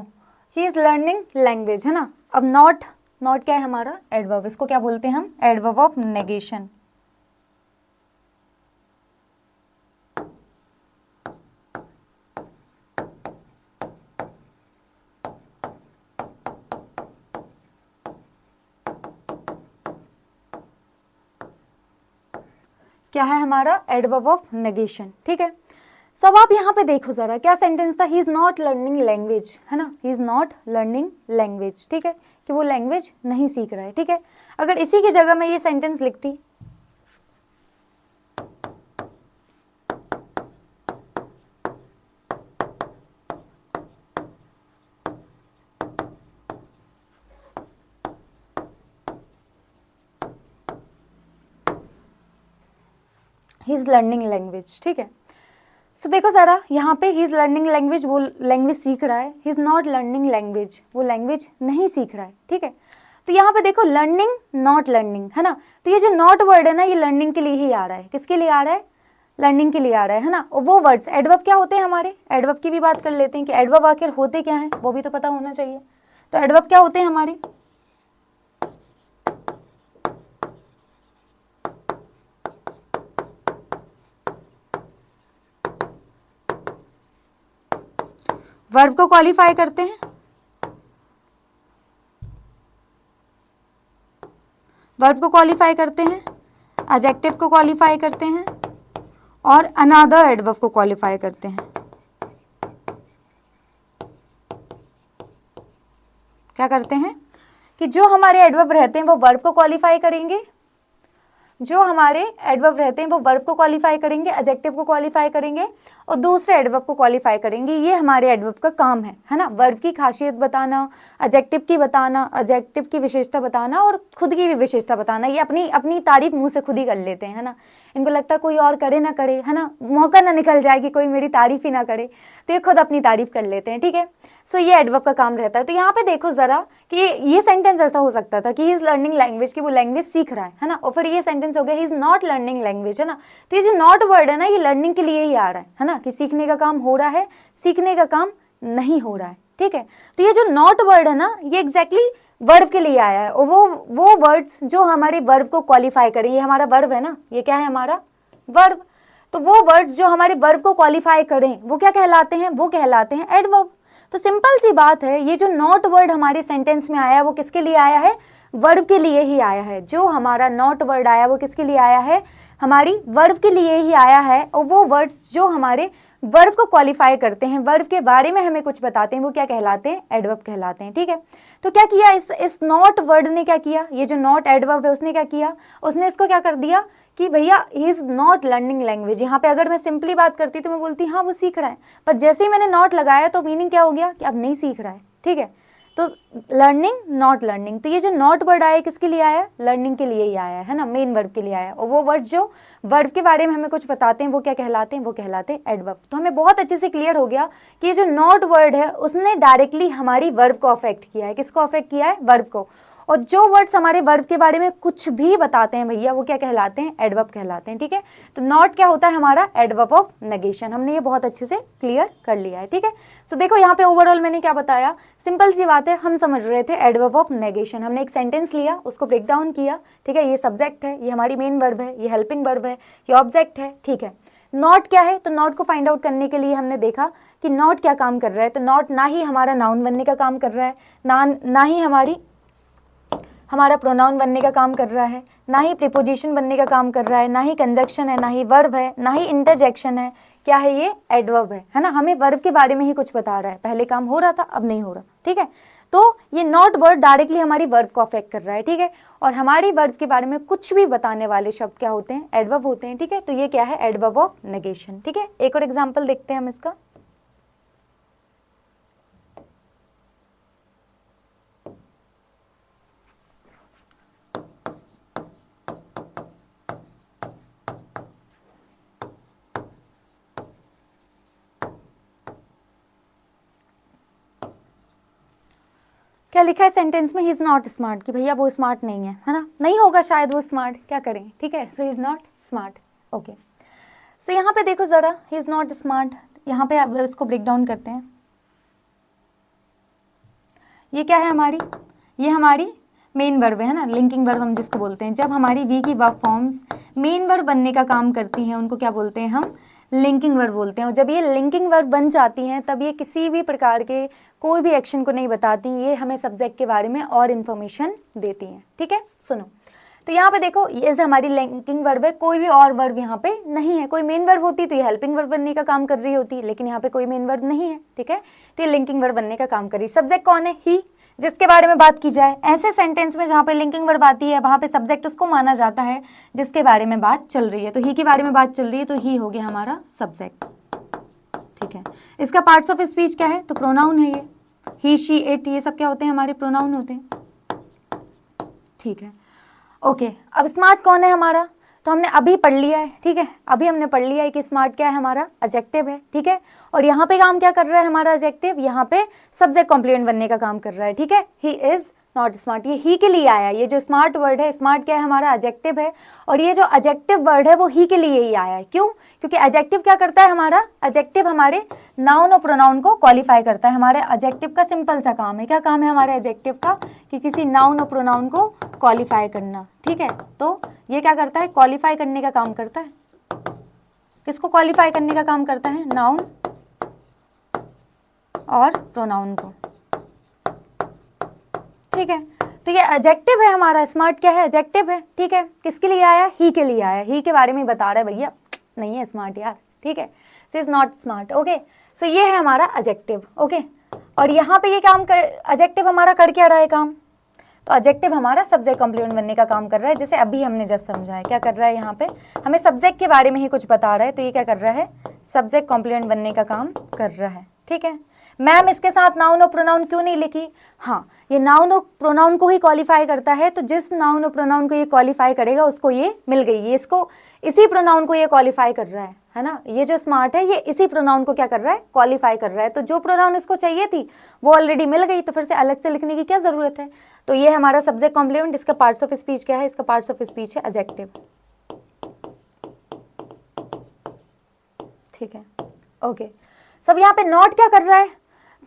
ही इज लर्निंग लैंग्वेज, है ना। अब नॉट क्या है हमारा? एडवर्ब। इसको क्या बोलते हैं हम? Adverb of negation. क्या है हमारा? एडवर्ब ऑफ नेगेशन, ठीक है। सब आप यहाँ पे देखो जरा, क्या सेंटेंस था? ही इज नॉट लर्निंग लैंग्वेज, है ना, ही इज नॉट लर्निंग लैंग्वेज, ठीक है, कि वो लैंग्वेज नहीं सीख रहा है, ठीक है। अगर इसी की जगह मैं ये सेंटेंस लिखती, ही इज लर्निंग लैंग्वेज, ठीक है। सो देखो जरा यहाँ पे, ही इज लर्निंग लैंग्वेज, वो लैंग्वेज सीख रहा है। ही इज नॉट लर्निंग लैंग्वेज, वो लैंग्वेज नहीं सीख रहा है, ठीक है। तो यहाँ पे देखो, लर्निंग, नॉट लर्निंग, है ना। तो ये जो नॉट वर्ड है ना, ये लर्निंग के लिए ही आ रहा है। किसके लिए आ रहा है? लर्निंग के लिए आ रहा है ना। और वो वर्ड्स एडवर्ब क्या होते हैं हमारे? एडवर्ब की भी बात कर लेते हैं कि एडवर्ब आखिर होते क्या हैं, वो भी तो पता होना चाहिए। तो एडवर्ब क्या होते हैं हमारे? वर्ब को क्वालिफाई करते हैं, वर्ब को क्वालिफाई करते हैं, एडजेक्टिव को क्वालिफाई करते हैं, और अनदर एडवर्ब को क्वालिफाई करते हैं। क्या करते हैं कि जो हमारे एडवर्ब रहते हैं वो वर्ब को क्वालिफाई करेंगे, जो हमारे एडवर्ब रहते हैं वो वर्ब को क्वालिफाई करेंगे, एडजेक्टिव को क्वालिफाई करेंगे, और दूसरे एडवर्ब को क्वालिफाई करेंगे। ये हमारे एडवर्ब का काम है ना। वर्ब की खासियत बताना, एडजेक्टिव की बताना, एडजेक्टिव की विशेषता बताना, और खुद की भी विशेषता बताना। ये अपनी अपनी तारीफ मुंह से खुद ही कर लेते हैं, है ना। इनको लगता है कोई और करे ना करे, है ना, मौका ना निकल जाए कि कोई मेरी तारीफ ही ना करे, तो ये खुद अपनी तारीफ कर लेते हैं, ठीक है। सो ये एडवर्ब का काम रहता है। तो यहाँ पे देखो जरा कि ये सेंटेंस ऐसा हो सकता था कि ही इज लर्निंग लैंग्वेज, की वो लैंग्वेज सीख रहा है ना। और फिर ये सेंटेंस हो गया ही इज नॉट लर्निंग लैंग्वेज, है ना। तो ये जो नॉट वर्ड है ना, ये लर्निंग के लिए ही आ रहा है ना, कि सीखने का काम हो रहा है, सीखने का काम नहीं हो रहा है, ठीक है। तो ये जो नॉट वर्ड है ना, ये एग्जैक्टली वर्ब के लिए आया है, और वो वर्ड्स जो हमारे वर्ब को क्वालिफाई करें, ये हमारा वर्ब है ना, ये क्या है हमारा? वर्ब। तो वो वर्ड्स जो हमारे वर्ब को क्वालिफाई करें वो क्या कहलाते हैं? वो कहलाते हैं एडवर्ब। तो सिंपल सी बात है, ये जो नॉट वर्ड हमारे सेंटेंस में आया है वो किसके लिए आया है? वर्ब के लिए ही आया है। जो हमारा नॉट वर्ड आया वो किसके लिए आया है? हमारी वर्ब के लिए ही आया है। और वो वर्ड्स जो हमारे वर्ब को क्वालिफाई करते हैं, वर्ब के बारे में हमें कुछ बताते हैं, वो क्या कहलाते हैं? एडवर्ब कहलाते हैं, ठीक है। तो क्या किया इस नॉट वर्ड ने? क्या किया? ये जो नॉट एडवर्ब है उसने क्या किया? उसने इसको क्या कर दिया कि भैया ही इज नॉट लर्निंग लैंग्वेज। यहाँ पे अगर मैं सिंपली बात करती तो मैं बोलती हाँ वो सीख रहा है, पर जैसे ही मैंने नॉट लगाया तो मीनिंग क्या हो गया कि अब नहीं सीख रहा है, ठीक है। तो लर्निंग, नॉट लर्निंग, तो ये जो नॉट वर्ड आया किसके लिए आया? लर्निंग के लिए ही आया है ना, मेन वर्ब के लिए आया। और वो वर्ड जो वर्ब के बारे में हमें कुछ बताते हैं वो क्या कहलाते हैं? वो कहलाते हैं एडवर्ब। तो हमें बहुत अच्छे से क्लियर हो गया कि ये जो नॉट वर्ड है उसने डायरेक्टली हमारी वर्ब को अफेक्ट किया है। किसको अफेक्ट किया है? वर्ब को। और जो वर्ड्स हमारे वर्ब के बारे में कुछ भी बताते हैं भैया, वो क्या कहलाते हैं? एडवर्ब कहलाते हैं, ठीक है। तो नॉट क्या होता है हमारा? Adverb of negation. हमने ये बहुत अच्छे से क्लियर कर लिया है, ठीक है। सो देखो यहाँ पे ओवरऑल मैंने क्या बताया, सिंपल सी बात है, हम समझ रहे थे एडवर्ब ऑफ नेगेशन। हमने एक सेंटेंस लिया, उसको ब्रेक डाउन किया, ठीक है। ये सब्जेक्ट है, ये हमारी मेन वर्ब है, ये हेल्पिंग वर्ब है, ये ऑब्जेक्ट है, ठीक है। नॉट क्या है? तो नॉट को फाइंड आउट करने के लिए हमने देखा कि नॉट क्या काम कर रहा है। तो नॉट ना ही हमारा नाउन बनने का काम कर रहा है, ना ही हमारा प्रोनाउन बनने का काम कर रहा है, ना ही प्रीपोजिशन बनने का काम कर रहा है, ना ही कंजक्शन है, ना ही वर्ब है, ना ही इंटरजेक्शन है। क्या है ये? एडवर्ब है ना। हमें वर्ब के बारे में ही कुछ बता रहा है, पहले काम हो रहा था अब नहीं हो रहा, ठीक है। तो ये नॉट वर्ड डायरेक्टली हमारी वर्ब को अफेक्ट कर रहा है, ठीक है। और हमारी वर्ब के बारे में कुछ भी बताने वाले शब्द क्या होते हैं, एडवर्ब होते हैं, ठीक है। तो ये क्या है, एडवर्ब ऑफ नेगेशन, ठीक है। एक और एग्जांपल देखते हैं हम इसका। क्या लिखा है सेंटेंस में, ही इज नॉट स्मार्ट, कि भैया वो स्मार्ट नहीं है ना, नहीं होगा शायद वो स्मार्ट, क्या करें, ठीक है। So he is not smart, okay. So यहाँ पे देखो जरा, ही इज नॉट स्मार्ट, यहाँ पे अब इसको ब्रेक डाउन करते हैं। ये क्या है हमारी, ये हमारी मेन वर्ब है ना, लिंकिंग वर्ब हम जिसको बोलते हैं। जब हमारी वी की वर्ब फॉर्म्स मेन वर्ब बनने का काम करती हैं उनको क्या बोलते हैं हम, लिंकिंग वर्ब बोलते हैं। और जब ये लिंकिंग वर्ब बन जाती हैं तब ये किसी भी प्रकार के कोई भी एक्शन को नहीं बताती, ये हमें सब्जेक्ट के बारे में और इन्फॉर्मेशन देती हैं, ठीक है। सुनो, तो यहाँ पे देखो ये हमारी लिंकिंग वर्ब है, कोई भी और वर्ब यहाँ पे नहीं है। कोई मेन वर्ब होती तो ये हेल्पिंग वर्ब बनने का काम कर रही होती, लेकिन यहाँ पे कोई मेन वर्ब नहीं है, ठीक है। तो ये लिंकिंग वर्ब बनने का काम कर रही। सब्जेक्ट कौन है, ही, जिसके बारे में बात की जाए। ऐसे सेंटेंस में जहाँ पे लिंकिंग वर्ब आती है वहाँ पे सब्जेक्ट उसको माना जाता है जिसके बारे में बात चल रही है। तो ही के बारे में बात चल रही है तो ही हो गया हमारा सब्जेक्ट, ठीक है। इसका पार्ट्स ऑफ स्पीच क्या है, तो प्रोनाउन है ये, ही, शी, इट, ये सब क्या होते हैं, हमारे प्रोनाउन होते हैं, ठीक है, ओके। अब स्मार्ट कौन है हमारा, तो हमने अभी पढ़ लिया है, ठीक है। अभी हमने पढ़ लिया है कि स्मार्ट क्या है, हमारा एडजेक्टिव है, ठीक है। और यहाँ पे काम क्या कर रहा है हमारा एडजेक्टिव, यहाँ पे सब्जेक्ट कॉम्प्लीमेंट बनने का काम कर रहा है, ठीक है। ही इज नॉट स्मार्ट, ये ही के लिए आया। ये जो स्मार्ट वर्ड है, स्मार्ट क्या है हमारा एडजेक्टिव है, और ये जो एडजेक्टिव वर्ड है वो ही के लिए ही आया है। क्यों, क्योंकि एडजेक्टिव क्या करता है हमारा, एडजेक्टिव हमारे नाउन और प्रोनाउन को क्वालिफाई करता है। हमारे एडजेक्टिव का सिंपल सा काम है, क्या काम है हमारे एडजेक्टिव का, कि किसी नाउन और प्रोनाउन को क्वालिफाई करना, ठीक है। तो ये क्या करता है, क्वालिफाई करने का काम करता है। किसको क्वालिफाई करने का काम करता है, नाउन और प्रोनाउन को, ठीक है। तो ये एडजेक्टिव है हमारा, स्मार्ट क्या है, एडजेक्टिव है, ठीक है। किसके लिए आया, ही के लिए आया, ही के बारे में बता रहा है भैया नहीं है स्मार्ट यार, ठीक है। So is not smart, okay. So ये है हमारा एडजेक्टिव, ओके। और यहाँ पे ये काम कर, एडजेक्टिव हमारा कर क्या रहा है काम, तो एडजेक्टिव हमारा सब्जेक्ट कॉम्प्लीमेंट बनने का काम कर रहा है। जैसे अभी हमने जस्ट समझा है, क्या कर रहा है, यहाँ पे हमें सब्जेक्ट के बारे में ही कुछ बता रहा है, तो ये क्या कर रहा है, सब्जेक्ट कॉम्प्लीमेंट बनने का काम कर रहा है, ठीक है। मैम इसके साथ नाउन और प्रोनाउन क्यों नहीं लिखी, हाँ, ये नाउन और प्रोनाउन को ही क्वालिफाई करता है, तो जिस नाउन और प्रोनाउन को ये क्वालिफाई करेगा उसको ये मिल गई, ये इसको इसी प्रोनाउन को ये क्वालिफाई कर रहा है ना। ये जो स्मार्ट है ये इसी प्रोनाउन को क्या कर रहा है, क्वालिफाई कर रहा है। तो जो प्रोनाउन इसको चाहिए थी वो ऑलरेडी मिल गई, तो फिर से अलग से लिखने की क्या जरूरत है। तो ये हमारा सब्जेक्ट कॉम्प्लीमेंट। इसका पार्ट्स ऑफ स्पीच क्या है, इसका पार्ट्स ऑफ स्पीच है एडजेक्टिव, ठीक है, ओके। सब यहाँ पे नॉट क्या कर रहा है,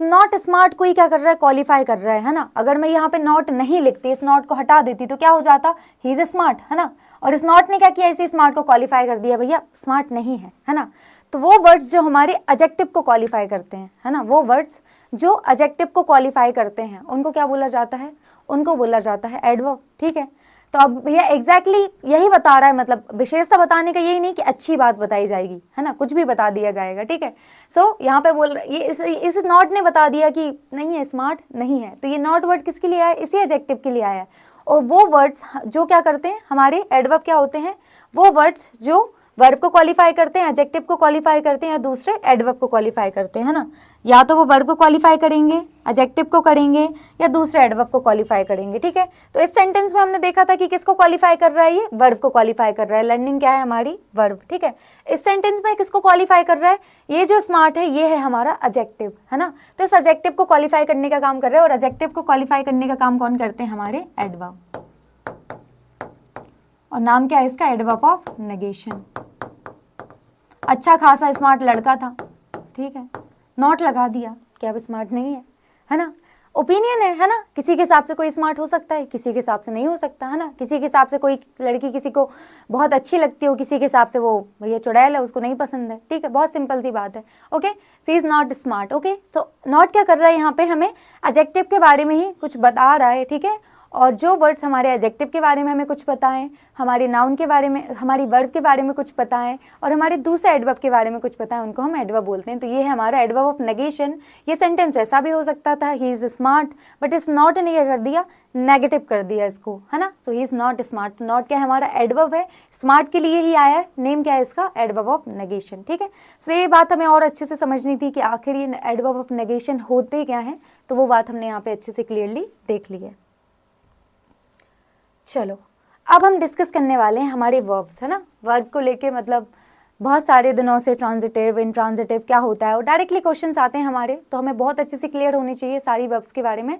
नॉट स्मार्ट को ही क्या कर रहा है, क्वालिफाई कर रहा है ना। अगर मैं यहाँ पे नॉट नहीं लिखती, इस नॉट को हटा देती तो क्या हो जाता, ही इज स्मार्ट, है ना। और इस नॉट ने क्या किया, इसी स्मार्ट को क्वालिफाई कर दिया, भैया स्मार्ट नहीं है ना। तो वो वर्ड्स जो हमारे एडजेक्टिव को क्वालिफाई करते हैं, है ना, वो वर्ड्स जो एडजेक्टिव को क्वालिफाई करते हैं उनको क्या बोला जाता है, उनको बोला जाता है एडवर्ब, ठीक है। तो अब भैया एग्जैक्टली यही बता रहा है, मतलब विशेषता बताने का यही नहीं कि अच्छी बात बताई जाएगी, है ना, कुछ भी बता दिया जाएगा, ठीक है। सो यहाँ पे बोल ये इस नॉट ने बता दिया कि नहीं है, स्मार्ट नहीं है, तो ये नॉट वर्ड किसके लिए आया, इसी एडजेक्टिव के लिए आया है। और वो वर्ड्स जो क्या करते हैं, हमारे एडवर्ब क्या होते हैं, वो वर्ड्स जो वर्ब को क्वालिफाई करते हैं, एडजेक्टिव को क्वालिफाई करते हैं, या दूसरे एडवर्ब को क्वालिफाई करते हैं, है ना। या तो वो वर्ब को क्वालिफाई करेंगे, एडजेक्टिव को करेंगे, या दूसरे एडवर्ब को क्वालिफाई करेंगे, ठीक है। तो इस सेंटेंस में हमने देखा था कि किसको क्वालिफाई कर रहा है, ये वर्ब को क्वालिफाई कर रहा है। लर्निंग क्या है हमारी, वर्ब, ठीक है। इस सेंटेंस में किसको क्वालिफाई कर रहा है, ये जो स्मार्ट है ये है हमारा एडजेक्टिव, है ना। तो इस एडजेक्टिव को क्वालिफाई करने का काम कर रहा है, और एडजेक्टिव को क्वालिफाई करने का काम कौन करते हैं, हमारे एडवर्ब। और नाम क्या है इसका, एडवर्ब ऑफ नेगेशन। अच्छा खासा स्मार्ट लड़का था, ठीक है, नॉट लगा दिया, क्या अब स्मार्ट नहीं है ना। ओपिनियन है ना, किसी के हिसाब से कोई स्मार्ट हो सकता है, किसी के हिसाब से नहीं हो सकता, है ना। किसी के हिसाब से कोई लड़की किसी को बहुत अच्छी लगती हो, किसी के हिसाब से वो भैया चुड़ैल है, उसको नहीं पसंद है, ठीक है, बहुत सिंपल सी बात है, okay. So is not smart, okay. तो नॉट क्या कर रहा है यहाँ पे, हमें एडजेक्टिव के बारे में ही कुछ बता रहा है, ठीक है। और जो वर्ड्स हमारे एडजेक्टिव के बारे में हमें कुछ पता है, हमारे नाउन के बारे में, हमारी वर्ब के बारे में कुछ पता है और हमारे दूसरे एडवर्ब के बारे में कुछ पता है, उनको हम एडवर्ब बोलते हैं। तो ये है हमारा एडवर्ब ऑफ नेगेशन। ये सेंटेंस ऐसा भी हो सकता था, ही इज़ स्मार्ट, बट इस नॉट ने क्या कर दिया, नेगेटिव कर दिया इसको, है ना। तो ही इज़ नॉट स्मार्ट, तो नॉट क्या है, हमारा एडवर्ब है, स्मार्ट के लिए ही आया है, नेम क्या है इसका, एडवर्ब ऑफ नेगेशन। ठीक है, तो ये बात हमें और अच्छे से समझनी थी कि आखिर ये एडवर्ब ऑफ नेगेशन होते क्या हैं, तो वो बात हमने यहाँ पे अच्छे से क्लियरली देख ली है। चलो अब हम डिस्कस करने वाले हैं हमारे वर्ब्स, है ना। वर्ब को लेके मतलब बहुत सारे दिनों से ट्रांजिटिव, इंट्रांजिटिव क्या होता है और डायरेक्टली क्वेश्चंस आते हैं हमारे, तो हमें बहुत अच्छे से क्लियर होनी चाहिए सारी वर्ब्स के बारे में।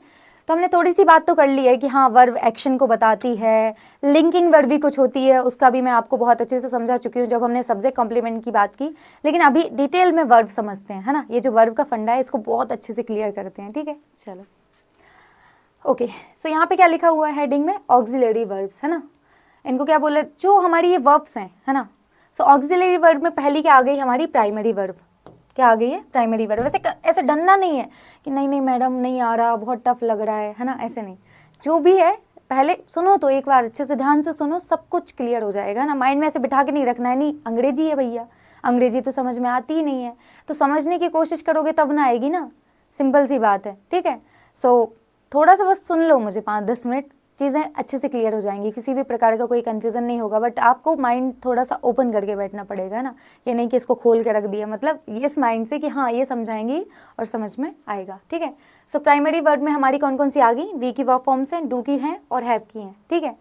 तो हमने थोड़ी सी बात तो कर ली है कि हाँ वर्ब एक्शन को बताती है, लिंकिंग वर्ब भी कुछ होती है, उसका भी मैं आपको बहुत अच्छे से समझा चुकी हूँ जब हमने सब्जेक्ट कॉम्प्लीमेंट की बात की। लेकिन अभी डिटेल में वर्ब समझते हैं, है ना। ये जो वर्ब का फंडा है इसको बहुत अच्छे से क्लियर करते हैं, ठीक है। चलो ओके, सो यहाँ पे क्या लिखा हुआ है हेडिंग में, ऑक्सिलरी वर्ब्स, है ना। इनको क्या बोले, जो हमारी ये वर्ब्स हैं, है ना। सो ऑक्सिलरी वर्ब में पहली क्या आ गई, हमारी प्राइमरी वर्ब। क्या आ गई है, प्राइमरी वर्ब। वैसे ऐसे डरना नहीं है कि नहीं नहीं मैडम नहीं आ रहा, बहुत टफ लग रहा है ना, ऐसे नहीं। जो भी है पहले सुनो, तो एक बार अच्छे से ध्यान से सुनो, सब कुछ क्लियर हो जाएगा ना। माइंड में ऐसे बिठा के नहीं रखना है, नहीं अंग्रेजी है भैया, अंग्रेजी तो समझ में आती ही नहीं है, तो समझने की कोशिश करोगे तब ना आएगी ना, सिंपल सी बात है, ठीक है। सो थोड़ा सा बस सुन लो मुझे 5-10 मिनट, चीज़ें अच्छे से क्लियर हो जाएंगी, किसी भी प्रकार का कोई कन्फ्यूज़न नहीं होगा। बट आपको माइंड थोड़ा सा ओपन करके बैठना पड़ेगा ना, ये नहीं कि इसको खोल के रख दिया, मतलब इस माइंड से कि हाँ ये समझाएंगी और समझ में आएगा, ठीक है। सो प्राइमरी वर्ब में हमारी कौन कौन सी आ गई, वी की वर्ब फॉर्म्स हैं, डू की हैं और हैव की हैं, ठीक है।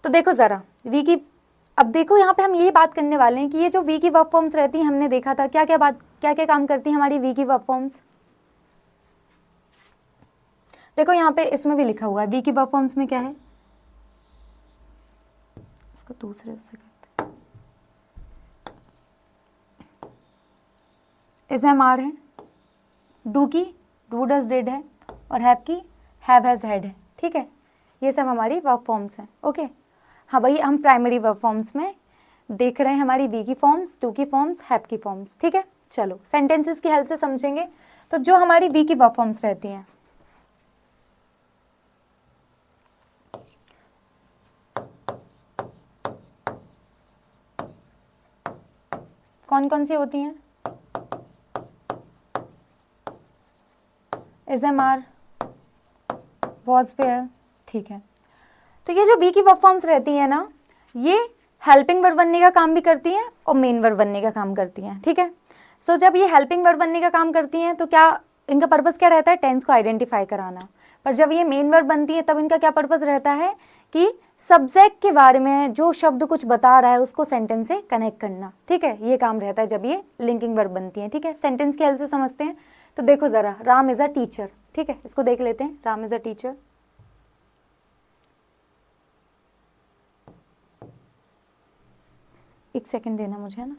तो देखो ज़रा वी की, अब देखो यहाँ पे हम यही बात करने वाले हैं कि ये जो वी की वर्ब फॉर्म्स रहती हैं, हमने देखा था क्या क्या काम करती हैं हमारी वी की वर्ब फॉर्म्स। देखो यहाँ पे इसमें भी लिखा हुआ है वी की वर्ब फॉर्म्स में क्या है, इसको दूसरे उससे कहते हैं, इज एम आर है, डू की डू डज डिड है और हैव की हैव हैज हैड है, ठीक है। ये सब हमारी वर्ब फॉर्म्स हैं, ओके। हाँ भाई, हम प्राइमरी वर्ब फॉर्म्स में देख रहे हैं हमारी वी की फॉर्म्स, डू की फॉर्म्स, हैव की फॉर्म्स, ठीक है। चलो सेंटेंसेस की हेल्प से समझेंगे। तो जो हमारी वी की वर्ब फॉर्म्स रहती हैं, कौन कौन सी होती हैं, is am are, was were, ठीक है। तो ये जो वी की वर्ब फॉर्म्स रहती हैं ना, ये हेल्पिंग वर्ब बनने का काम भी करती हैं और मेन वर्ब बनने का काम करती हैं, ठीक है। सो जब ये हेल्पिंग वर्ब बनने का काम करती हैं तो क्या इनका पर्पस क्या रहता है, टेंस को आइडेंटिफाई कराना। पर जब ये मेन वर्ब बनती है तब इनका क्या पर्पस रहता है कि सब्जेक्ट के बारे में जो शब्द कुछ बता रहा है उसको सेंटेंस से कनेक्ट करना, ठीक है। ये काम रहता है जब ये लिंकिंग वर्ब बनती है, ठीक है। सेंटेंस की हेल्प से समझते हैं। तो देखो ज़रा, राम इज़ अ टीचर, ठीक है, इसको देख लेते हैं, राम इज़ अ टीचर। एक सेकंड देना मुझे, है ना।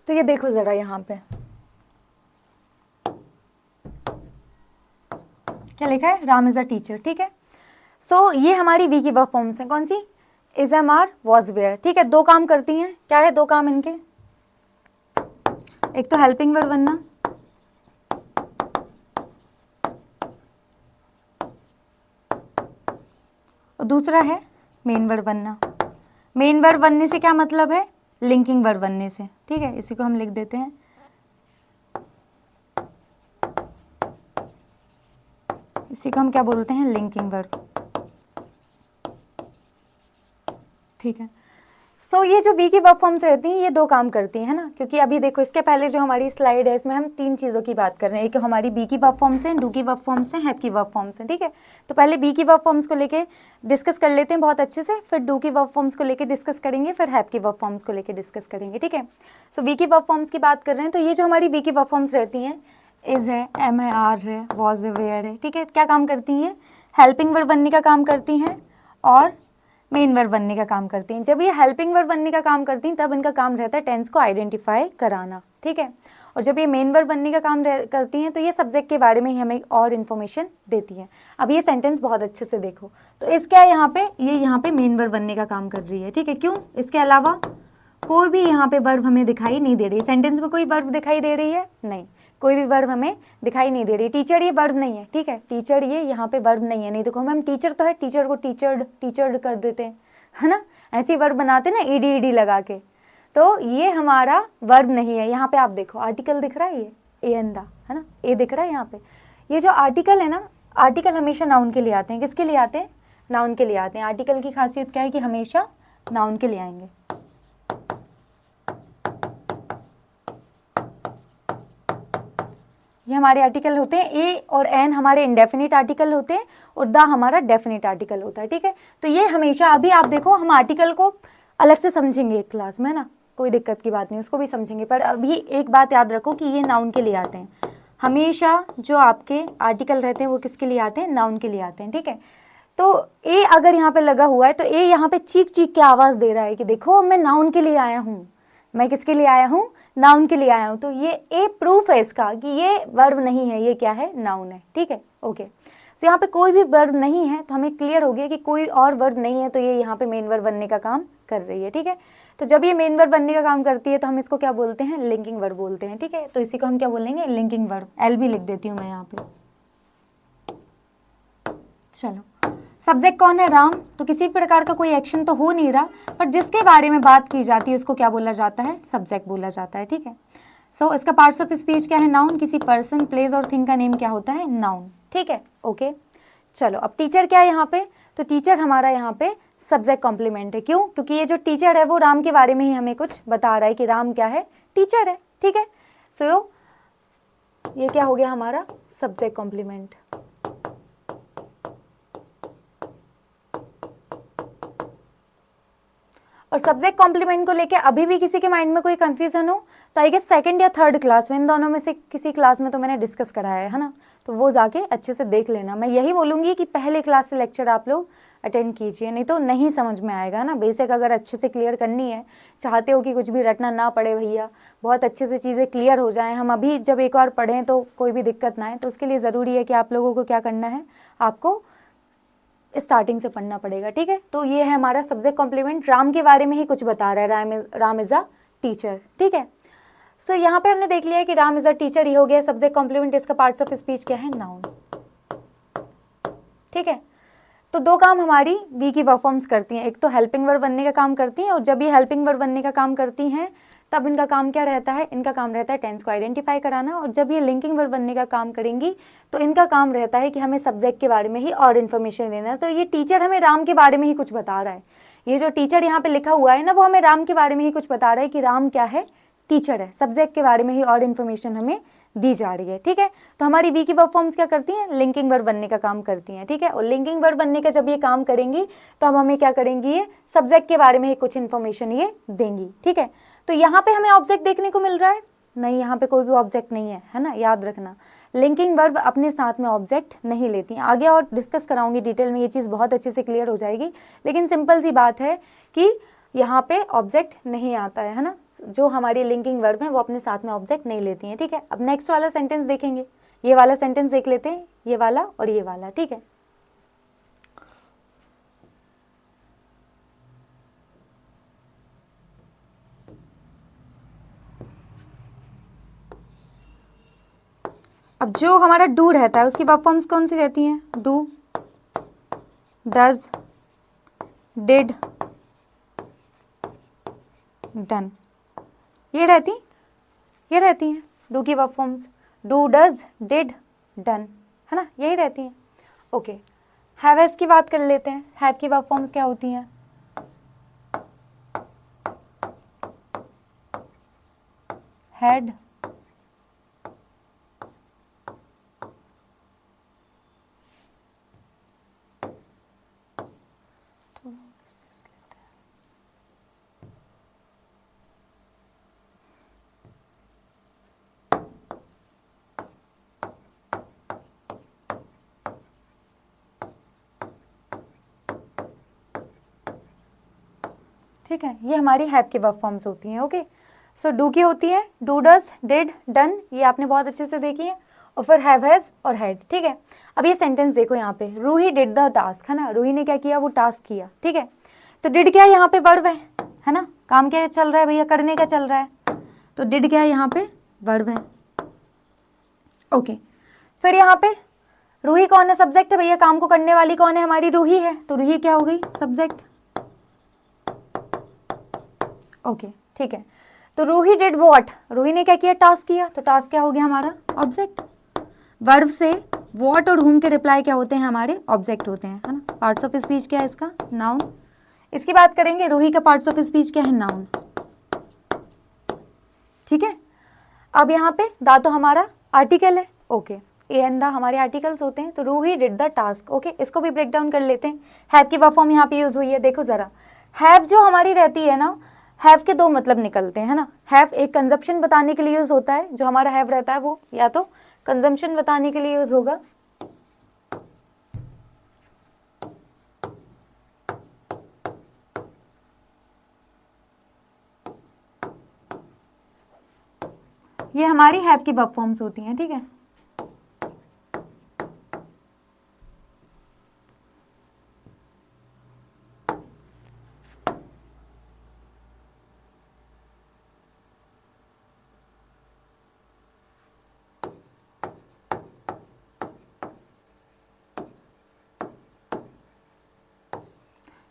तो ये देखो ज़रा यहाँ पे क्या लिखा है, राम इज़ अ टीचर, ठीक है। सो ये हमारी वी की वर्ब फॉर्म्स हैं, कौन सी, is am are, was were, ठीक है। दो काम करती हैं, क्या है दो काम इनके, एक तो हेल्पिंग वर्ब बनना और दूसरा है मेन वर्ब बनना। मेन वर्ब बनने से क्या मतलब है, लिंकिंग वर्ब बनने से, ठीक है। इसी को हम लिख देते हैं, इसी को हम क्या बोलते हैं, लिंकिंग वर्ब, ठीक है। सो ये जो वी की वर्ब फॉर्म्स रहती हैं ये दो काम करती हैं, है ना। क्योंकि अभी देखो इसके पहले जो हमारी स्लाइड है इसमें हम तीन चीज़ों की बात कर रहे हैं, एक हमारी बी की वर्ब फॉर्म्स हैं, डू की वर्ब फॉर्म्स हैं, हैव की वर्ब फॉर्म्स हैं, ठीक है। तो पहले बी की वर्ब फॉर्म्स को लेके डिस्कस कर लेते हैं बहुत अच्छे से, फिर डू की वर्ब फॉर्म्स को लेके डिस्कस करेंगे, फिर हैव की वर्ब फॉर्म्स को लेके डिस्कस करेंगे, ठीक है। सो वी की वर्ब फॉर्म्स की बात कर रहे हैं, तो ये जो हमारी वी की वर्ब फॉर्म्स रहती हैं, इज है, एम है, आर है, वॉज है, वेयर है, ठीक है। क्या काम करती हैं, हेल्पिंग वर्ब बनने का काम करती हैं और मेन वर्ब बनने का काम करती हैं। जब ये हेल्पिंग वर्ब बनने का काम करती हैं तब इनका काम रहता है टेंस को आइडेंटिफाई कराना, ठीक है। और जब ये मेन वर्ब बनने का काम करती हैं तो ये सब्जेक्ट के बारे में ही हमें और इन्फॉर्मेशन देती हैं। अब ये सेंटेंस बहुत अच्छे से देखो, तो इसका यहाँ पे ये यहाँ पे मेन वर्ब बनने का काम कर रही है, ठीक है। क्यों? इसके अलावा कोई भी यहाँ पे वर्ब हमें दिखाई नहीं दे रही। सेंटेंस में कोई वर्ब दिखाई दे रही है? नहीं, कोई भी वर्ब हमें दिखाई नहीं दे रही। टीचर ये वर्ब नहीं है, ठीक है, टीचर ये यहाँ पे वर्ब नहीं है। नहीं देखो मैम टीचर तो है, टीचर को टीचर्ड कर देते हैं, है ना, ऐसी वर्ब बनाते ना ईडी लगा के, तो ये हमारा वर्ब नहीं है। यहाँ पे आप देखो आर्टिकल दिख रहा है, ये ए अंदा, है ना, ए दिख रहा है यहाँ पे। ये जो आर्टिकल है ना, आर्टिकल हमेशा नाउन के लिए आते हैं। किसके लिए आते हैं? नाउन के लिए आते हैं। आर्टिकल की खासियत क्या है कि हमेशा नाउन के लिए आएंगे। ये हमारे आर्टिकल होते हैं, ए और एन हमारे इंडेफिनिट आर्टिकल होते हैं और द हमारा डेफिनिट आर्टिकल होता है, ठीक है। तो ये हमेशा, अभी आप देखो हम आर्टिकल को अलग से समझेंगे एक क्लास में, है ना, कोई दिक्कत की बात नहीं, उसको भी समझेंगे। पर अभी एक बात याद रखो कि ये नाउन के लिए आते हैं। हमेशा जो आपके आर्टिकल रहते हैं वो किसके लिए आते हैं? नाउन के लिए आते हैं, ठीक है। तो ए अगर यहाँ पे लगा हुआ है तो ए यहाँ पे चीख के आवाज़ दे रहा है कि देखो मैं नाउन के लिए आया हूँ। मैं किसके लिए आया हूँ? नाउन के लिए आया हूँ। तो ये ए प्रूफ है इसका कि ये वर्ब नहीं है, ये क्या है? नाउन है, ठीक है, ओके। सो यहाँ पे कोई भी वर्ब नहीं है, तो हमें क्लियर हो गया कि कोई और वर्ब नहीं है, तो ये यहाँ पे मेन वर्ब बनने का काम कर रही है, ठीक है। तो जब ये मेन वर्ब बनने का काम करती है तो हम इसको क्या बोलते हैं? लिंकिंग वर्ब बोलते हैं, ठीक है। तो इसी को हम क्या बोलेंगे? Linking verb. एल भी लिख देती हूँ मैं यहाँ पे। चलो, सब्जेक्ट कौन है? राम। तो किसी प्रकार का कोई एक्शन तो हो नहीं रहा, पर जिसके बारे में बात की जाती है उसको क्या बोला जाता है? सब्जेक्ट बोला जाता है, ठीक है। सो इसका पार्ट्स ऑफ स्पीच क्या है? नाउन। किसी पर्सन, प्लेस और थिंग का नेम क्या होता है? नाउन, ठीक है, ओके। चलो, अब टीचर क्या है यहाँ पे? तो टीचर हमारा यहाँ पे सब्जेक्ट कॉम्प्लीमेंट है। क्यों? क्योंकि ये जो टीचर है वो राम के बारे में ही हमें कुछ बता रहा है कि राम क्या है? टीचर है, ठीक है। सो ये क्या हो गया हमारा? Subject complement. और सब्जेक्ट कॉम्प्लीमेंट को लेके अभी भी किसी के माइंड में कोई कंफ्यूजन हो तो आई गेस सेकंड या थर्ड क्लास में, इन दोनों में से किसी क्लास में तो मैंने डिस्कस कराया है ना, तो वो जाके अच्छे से देख लेना। मैं यही बोलूँगी कि पहले क्लास से लेक्चर आप लोग अटेंड कीजिए, नहीं तो नहीं समझ में आएगा ना। बेसिक अगर अच्छे से क्लियर करनी है, चाहते हो कि कुछ भी रटना ना पड़े भैया, बहुत अच्छे से चीज़ें क्लियर हो जाएँ, हम अभी जब एक और पढ़ें तो कोई भी दिक्कत ना आए, तो उसके लिए ज़रूरी है कि आप लोगों को क्या करना है? आपको स्टार्टिंग से पढ़ना पड़ेगा, ठीक है। तो ये है हमारा सब्जेक्ट कॉम्प्लीमेंट। राम के बारे में ही कुछ बता रहा है, राम इज़ अ टीचर, ठीक है। सो यहाँ पे हमने देख लिया है कि राम इज़ अ टीचर, ये हो गया सब्जेक्ट कॉम्प्लीमेंट। इसका पार्ट्स ऑफ स्पीच क्या है? नाउन, ठीक है। तो दो काम हमारी वी की परफॉर्म्स करती हैं, एक तो हेल्पिंग वर्ब बनने का काम करती हैं, और जब ये हेल्पिंग वर्ब बनने का काम करती हैं तब इनका काम क्या रहता है? इनका काम रहता है टेंस को आइडेंटिफाई कराना। और जब ये लिंकिंग वर्ब बनने का काम करेंगी तो इनका काम रहता है कि हमें सब्जेक्ट के बारे में ही और इन्फॉर्मेशन देना है। तो ये टीचर हमें राम के बारे में ही कुछ बता रहा है। ये जो टीचर यहाँ पे लिखा हुआ है ना, वो हमें राम के बारे में ही कुछ बता रहा है कि राम क्या है? टीचर है। सब्जेक्ट के बारे में ही और इन्फॉर्मेशन हमें दी जा रही है, ठीक है। तो हमारी वी की वर्ब फॉर्म्स क्या करती हैं? लिंकिंग वर्ब बनने का काम करती हैं, ठीक है। और लिंकिंग वर्ब बनने का जब ये काम करेंगी तो हम हमें क्या करेंगी? ये सब्जेक्ट के बारे में ही कुछ इन्फॉर्मेशन ये देंगी, ठीक है। तो यहाँ पे हमें ऑब्जेक्ट देखने को मिल रहा है? नहीं, यहाँ पे कोई भी ऑब्जेक्ट नहीं है ना, याद रखना। लिंकिंग वर्ब अपने साथ में ऑब्जेक्ट नहीं लेती। आगे और डिस्कस कराऊंगी डिटेल में, ये चीज़ बहुत अच्छे से क्लियर हो जाएगी। लेकिन सिंपल सी बात है कि यहाँ पे ऑब्जेक्ट नहीं आता है ना। जो हमारी लिंकिंग वर्ब है वो अपने साथ में ऑब्जेक्ट नहीं लेती हैं, ठीक है। अब नेक्स्ट वाला सेंटेंस देखेंगे, ये वाला सेंटेंस देख लेते हैं, ये वाला और ये वाला, ठीक है। अब जो हमारा डू रहता है उसकी वर्ब फॉर्म्स कौन सी रहती हैं? डू, डज, डिड, डन, ये रहती हैं डू की verb forms. Do, does, did, done, है ना, यही रहती हैं, ओके। हैव हैज की बात कर लेते हैं। हैव की वर्ब फॉर्म्स क्या होती हैं? हैड, ठीक है, ये हमारी हैव की वर्ब फॉर्म्स होती हैं। ओके, सो डू की होती है डू, डज, डिड, डन, ये आपने बहुत अच्छे से देखी है, और फिर हैव, हैज और हैड। ठीक है, अब ये सेंटेंस देखो यहाँ पे, रूही डिड द टास्क, है ना, रूही ने क्या किया, वो टास्क किया। ठीक है, तो डिड क्या है यहाँ पे, वर्ब है ना, काम क्या चल रहा है भैया, करने का चल रहा है, तो डिड क्या है यहाँ पे, वर्ब है। ओके, फिर यहाँ पे रूही कौन है, सब्जेक्ट है भैया, काम को करने वाली कौन है, हमारी रूही है, तो रूही क्या हो गई, सब्जेक्ट। ओके, ठीक है, तो रूही डिड व्हाट, रूही ने क्या किया, टास्क किया, तो टास्क क्या हो गया हमारा, ऑब्जेक्ट। वर्ब से व्हाट और हुम के रिप्लाई क्या होते हैं, हमारे ऑब्जेक्ट होते हैं, है ना। पार्ट्स ऑफ स्पीच क्या है इसका, नाउन। इसकी बात करेंगे, रूही का पार्ट्स ऑफ स्पीच क्या है, नाउन। ठीक है, अब यहाँ पे दा तो हमारा आर्टिकल है। ओके, ए एंड दा हमारे आर्टिकल्स होते हैं, तो Ruhi did the task. Okay, इसको भी ब्रेक डाउन कर लेते हैं। हैव की वर्ब फॉर्म यहाँ पे यूज हुई है, देखो जरा, हैव जो हमारी रहती है ना, हैव के दो मतलब निकलते हैं, है ना। हैव एक कंजप्शन बताने के लिए यूज होता है, जो हमारा हैव रहता है वो या तो कंजम्पशन बताने के लिए यूज होगा, ये हमारी हैव की वर्ब फॉर्म्स होती हैं। ठीक है,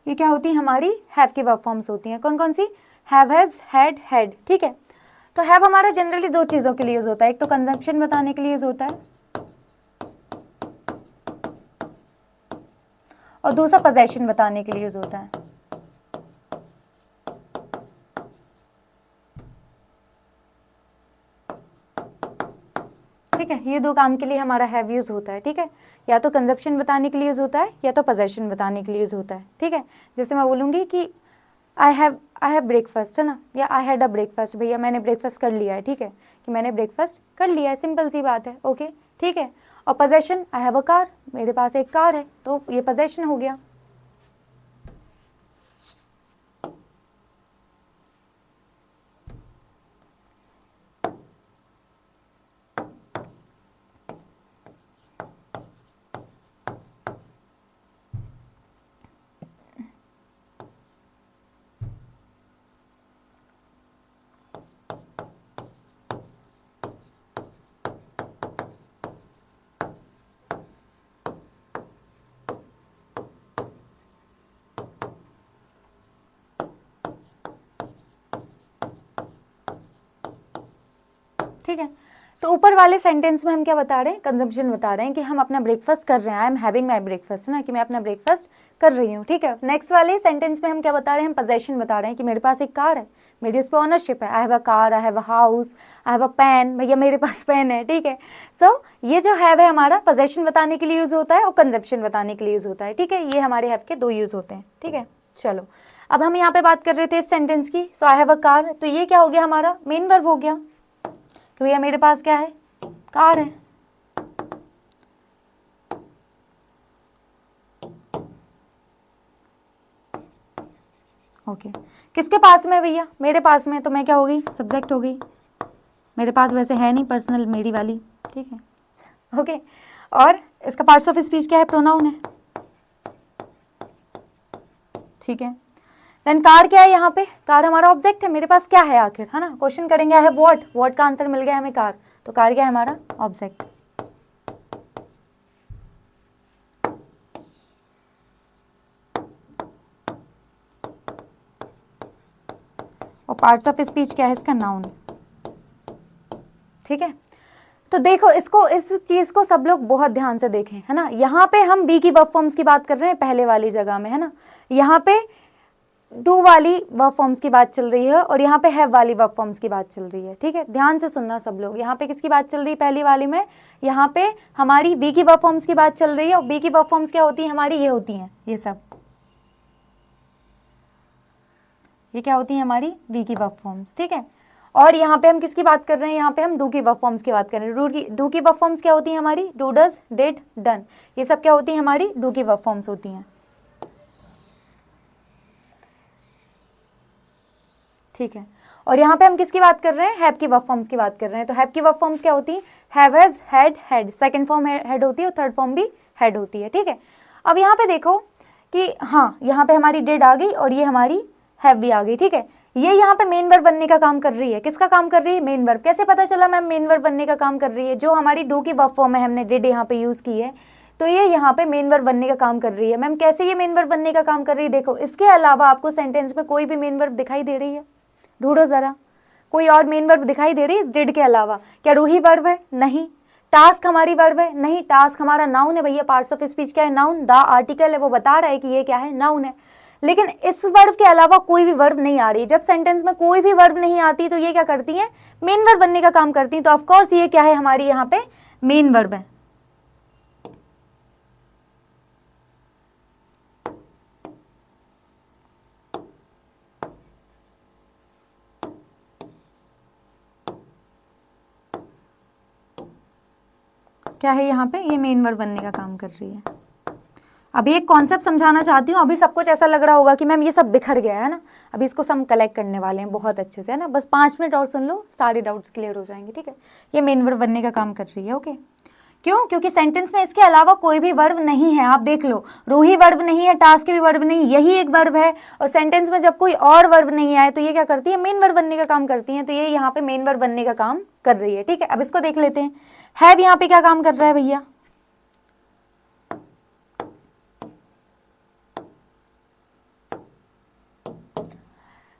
ये क्या होती है, हमारी हैव की वर्ब फॉर्म्स होती हैं। कौन कौन सी, हैव, हैज, हैड, हैड। ठीक है, तो हैव हमारा जनरली दो चीज़ों के लिए यूज होता है, एक तो कंजम्पशन बताने के लिए यूज होता है, और दूसरा पोजेशन बताने के लिए यूज होता है। ठीक है, ये दो काम के लिए हमारा हैव यूज होता है। ठीक है, या तो कंजप्शन बताने के लिए यूज होता है, या तो पोजेशन बताने के लिए यूज होता है। ठीक है, जैसे मैं बोलूँगी कि आई हैव ब्रेकफास्ट, है ना, या आई हैड अ ब्रेकफास्ट, भैया मैंने ब्रेकफास्ट कर लिया है। ठीक है, कि मैंने ब्रेकफास्ट कर लिया है, सिंपल सी बात है। ओके, ठीक है, और possession, I have a car, मेरे पास एक कार है, तो ये पोजेशन हो गया। ठीक है, तो ऊपर वाले सेंटेंस में हम क्या बता रहे हैं, कंजम्पशन बता रहे हैं कि हम अपना ब्रेकफास्ट कर रहे हैं, I am having my breakfast, है ना, कि मैं अपना ब्रेकफास्ट कर रही हूँ। ठीक है, नेक्स्ट वाले सेंटेंस में हम क्या बता रहे हैं, हम पोजेशन बता रहे हैं कि मेरे पास एक कार है, मेरी उस पर ऑनरशिप है, I have a car, I have a house, I have a pen, भैया मेरे पास पेन है। ठीक है, सो ये जो हैव है हमारा पोजेशन बताने के लिए यूज होता है और कंजम्पशन बताने के लिए यूज होता है। ठीक है, ये हमारे हैव के दो यूज होते हैं। ठीक है, चलो अब हम यहाँ पे बात कर रहे थे इस सेंटेंस की, सो आई हैव अ कार, तो ये क्या हो गया, हमारा मेन वर्ब हो गया कि भैया मेरे पास क्या है, कार है। ओके, किसके पास में भैया, मेरे पास में, तो मैं क्या हो गई, सब्जेक्ट हो गई। मेरे पास वैसे है नहीं पर्सनल, मेरी वाली। ठीक है, ओके, और इसका पार्ट्स ऑफ स्पीच क्या है, प्रोनाउन है। ठीक है, देन कार क्या है, यहाँ पे कार हमारा ऑब्जेक्ट है, मेरे पास क्या है आखिर, है ना। क्वेश्चन करेंगे आई हैव व्हाट, व्हाट का आंसर मिल गया हमें कार, तो कार क्या है हमारा ऑब्जेक्ट। और पार्ट्स ऑफ स्पीच क्या है इसका, नाउन। ठीक है, तो देखो इसको, इस चीज को सब लोग बहुत ध्यान से देखें, है ना। यहाँ पे हम बी की वर्ब फॉर्म्स की बात कर रहे हैं पहले वाली जगह में, है ना। यहाँ पे डू वाली वर्ब फॉर्म्स की बात चल रही है और यहाँ पे हैव वाली वर्ब फॉर्म्स की बात चल रही है। ठीक है, ध्यान से सुनना सब लोग, यहाँ पे किसकी बात चल रही है, पहली वाली में यहाँ पे हमारी बी की वर्ब फॉर्म्स की बात चल रही है, और बी की वर्ब फॉर्म्स क्या होती है हमारी, ये होती हैं, ये सब, ये क्या होती है हमारी बी की वर्ब फॉर्म्स। ठीक है, और यहाँ पे हम किसकी बात कर रहे हैं, यहाँ पे हम डू की वर्ब फॉर्म्स की बात कर रहे हैं। डू की वर्ब फॉर्म्स क्या होती है हमारी, डू, डज, डिड, डन, ये सब क्या होती है हमारी डू की वर्ब फॉर्म्स होती हैं। ठीक है। और यहाँ पे हम किसकी बात कर रहे हैं, हैव की वर्ब फॉर्म्स की बात कर रहे हैं। तो हैव की वर्ब फॉर्म्स क्या होती है, have, has, had, had, second form had होती है और थर्ड फॉर्म भी हैड होती है, ठीक है। अब यहाँ पे देखो कि हाँ, यहाँ पे हमारी डिड आ गई और ये हमारी हैव भी आ गई, ठीक है। ये यहाँ पे मेन वर्ब बनने का काम कर रही है। किसका काम कर रही है, मेन वर्ब। कैसे पता चला मैम मेन वर्ब बनने का काम कर रही है, जो हमारी डू की वर्ब फॉर्म है, हमने डिड यहाँ पे यूज की है, तो ये यहाँ पे मेन वर्ब बनने का काम कर रही है। मैम कैसे ये मेन वर्ब बनने का काम कर रही है, देखो इसके अलावा आपको सेंटेंस में कोई भी मेन वर्ब दिखाई दे रही है, ढूंढो जरा, कोई और मेन वर्ब दिखाई दे रही है इस डिड के अलावा। क्या रूही वर्ब है, नहीं। टास्क हमारी वर्ब है, नहीं। टास्क हमारा नाउन है भैया, पार्ट्स ऑफ स्पीच क्या है, नाउन। द आर्टिकल है, वो बता रहा है कि ये क्या है, नाउन है। लेकिन इस वर्ब के अलावा कोई भी वर्ब नहीं आ रही। जब सेंटेंस में कोई भी वर्ब नहीं आती तो ये क्या करती है, मेन वर्ब बनने का काम करती है। तो ऑफकोर्स ये क्या है, हमारी यहाँ पे मेन वर्ब है। क्या है यहाँ पे, ये मेन वर्ब बनने का काम कर रही है। अभी एक कॉन्सेप्ट समझाना चाहती हूँ। अभी सब कुछ ऐसा लग रहा होगा कि मैम ये सब बिखर गया है ना, अभी इसको हम कलेक्ट करने वाले हैं बहुत अच्छे से, है ना। बस 5 मिनट और सुन लो, सारे डाउट्स क्लियर हो जाएंगे, ठीक है। ये मेन वर्ब बनने का काम कर रही है, ओके। क्यों, क्योंकि सेंटेंस में इसके अलावा कोई भी वर्ब नहीं है। आप देख लो, रूही वर्ब नहीं है, टास्क भी वर्ब नहीं, यही एक वर्ब है। और सेंटेंस में जब कोई और वर्ब नहीं आए तो ये क्या करती है, मेन वर्ब बनने का काम करती है। तो ये यहाँ पे मेन वर्ब बनने का काम कर रही है, ठीक है। अब इसको देख लेते हैं, हैव यहाँ पे क्या काम कर रहा है भैया,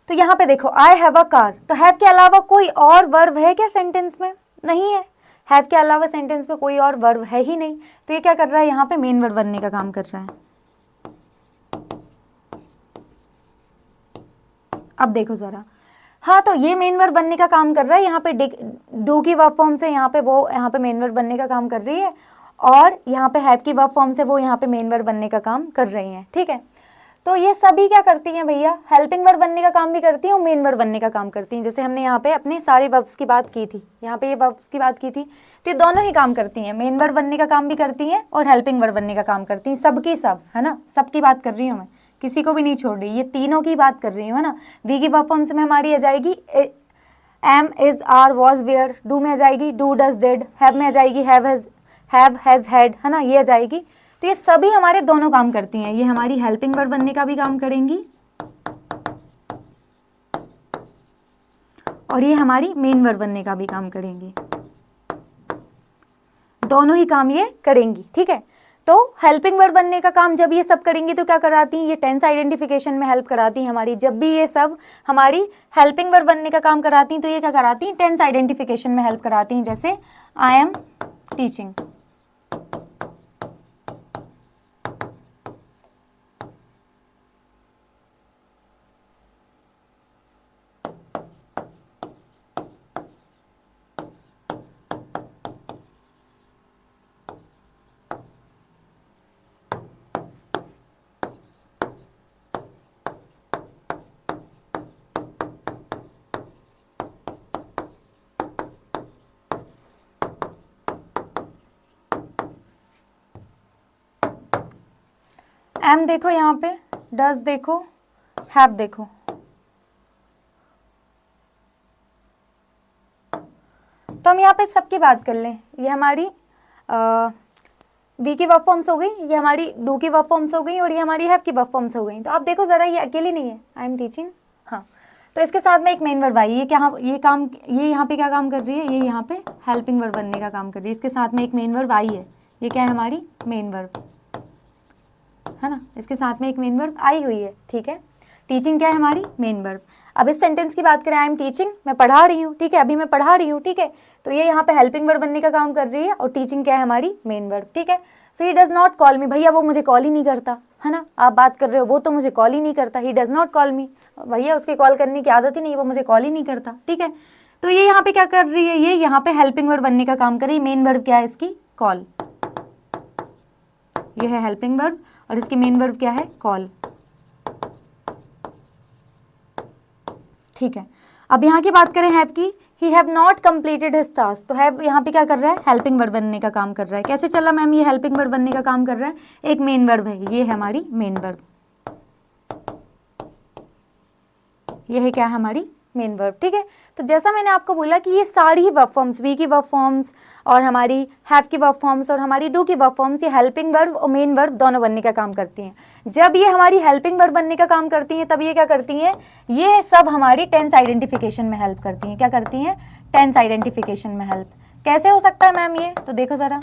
तो यहाँ पे देखो आई हैव अ कार। तो हैव के अलावा कोई और वर्ब है क्या सेंटेंस में, नहीं है। हैव के अलावा सेंटेंस में कोई और वर्ब है ही नहीं। तो ये क्या कर रहा है, यहाँ पे मेन वर्ब बनने का काम कर रहा है। अब देखो जरा, हाँ, तो ये मेन वर्ब बनने का काम कर रहा है। यहाँ पे डू की वर्ब फॉर्म से यहाँ पे वो यहाँ पे मेन वर्ब बनने का काम कर रही है, और यहाँ पे हैव की वर्ब फॉर्म से वो यहाँ पे मेन वर्ब बनने का काम कर रही है, ठीक है। तो ये सभी क्या करती हैं भैया, हेल्पिंग वर्ब बनने का काम भी करती हैं और मेन वर्ब बनने का काम करती हैं। जैसे हमने यहाँ पे अपने सारे वर्ब्स की बात की थी, यहाँ पे ये वर्ब्स की बात की थी, तो ये दोनों ही काम करती हैं, मेन वर्ब बनने का काम भी करती हैं और हेल्पिंग वर्ब बनने का काम करती हैं। सबकी सब, है ना, सबकी बात कर रही हूँ मैं, किसी को भी नहीं छोड़ रही, ये तीनों की बात कर रही हूँ, है ना। वी की वर्ब फॉर्म्स में हमारी आ जाएगी am, is, are, was, were. Do में आ जाएगी डू, डज, डिड। हैव में आ जाएगी हैव, हैज, हैड, है ना, ये आ जाएगी। तो ये सभी हमारे दोनों काम करती हैं। ये हमारी हेल्पिंग वर्ब बनने का भी काम करेंगी और ये हमारी मेन वर्ब बनने का भी काम करेंगी, दोनों ही काम ये करेंगी, ठीक है। तो हेल्पिंग वर्ब बनने का काम जब ये सब करेंगी तो क्या कराती हैं, ये टेंस आइडेंटिफिकेशन में हेल्प कराती हैं हमारी। जब भी ये सब हमारी हेल्पिंग वर्ब बनने का काम कराती हैं तो ये क्या कराती हैं, टेंस आइडेंटिफिकेशन में हेल्प कराती हैं। जैसे आई एम टीचिंग, एम देखो यहाँ पे, डज देखो, हैव देखो। तो हम यहाँ पे सबकी बात कर लें, ये हमारी वी की वर्ब फॉर्म्स हो गई, ये हमारी डू की वर्ब फॉर्म्स हो गई और ये हमारी हैव की वर्ब फॉर्म्स हो गई। तो आप देखो जरा, ये अकेली नहीं है, आई एम टीचिंग, हाँ। तो इसके साथ में एक मेन वर्ब आई, ये क्या, ये काम, ये यहाँ पे क्या काम कर रही है, ये यहाँ पे हेल्पिंग वर्ब बनने का काम कर रही है। इसके साथ में एक मेन वर्ब आई है, ये क्या है, हमारी मेन वर्ब, है ना। इसके साथ में एक मेन वर्ब आई हुई है, ठीक है। टीचिंग क्या है, हमारी मेन वर्ब। अब इस सेंटेंस की बात करें, आई एम टीचिंग, मैं पढ़ा रही हूँ, ठीक है, अभी मैं पढ़ा रही हूँ, ठीक है। तो ये यहाँ पे हेल्पिंग वर्ब बनने का काम कर रही है और टीचिंग क्या है, हमारी मेन वर्ब, ठीक है। So he does not call me, भैया वो मुझे कॉल ही नहीं करता, है ना। आप बात कर रहे हो, वो तो मुझे कॉल ही नहीं करता, ही डज नॉट कॉल मी, भैया उसके कॉल करने की आदत ही नहीं, वो मुझे कॉल ही नहीं करता, ठीक है। तो ये यहाँ पे क्या कर रही है, ये यहाँ पे हेल्पिंग वर्ब बनने का काम कर रही है। मेन वर्ब क्या है इसकी, कॉल, ये है हेल्पिंग वर्ब और इसकी मेन वर्ब क्या है, कॉल, ठीक है। अब यहाँ की बात करें हैव की, he have not completed his task. तो हैव यहाँ पे क्या कर रहा है, हेल्पिंग वर्ब बनने का काम कर रहा है। कैसे चला मैम, ये हेल्पिंग वर्ब बनने का काम कर रहा है, एक मेन वर्ब है, ये है हमारी मेन वर्ब, ये है क्या, हमारी मेन वर्ब, ठीक है। तो जैसा मैंने आपको बोला कि ये सारी वर्ब फॉर्म्स, बी की वर्ब फॉर्म्स और हमारी हैव की वर्ब फॉर्म्स और हमारी डू की वर्ब फॉर्म्स, ये हेल्पिंग वर्ब और मेन वर्ब दोनों बनने का काम करती हैं। जब ये हमारी हेल्पिंग वर्ब बनने का काम करती हैं, तब ये क्या करती हैं, ये सब हमारी टेंस आइडेंटिफिकेशन में हेल्प करती हैं। क्या करती हैं? टेंस आइडेंटिफिकेशन में हेल्प। कैसे हो सकता है मैम ये? तो देखो ज़रा,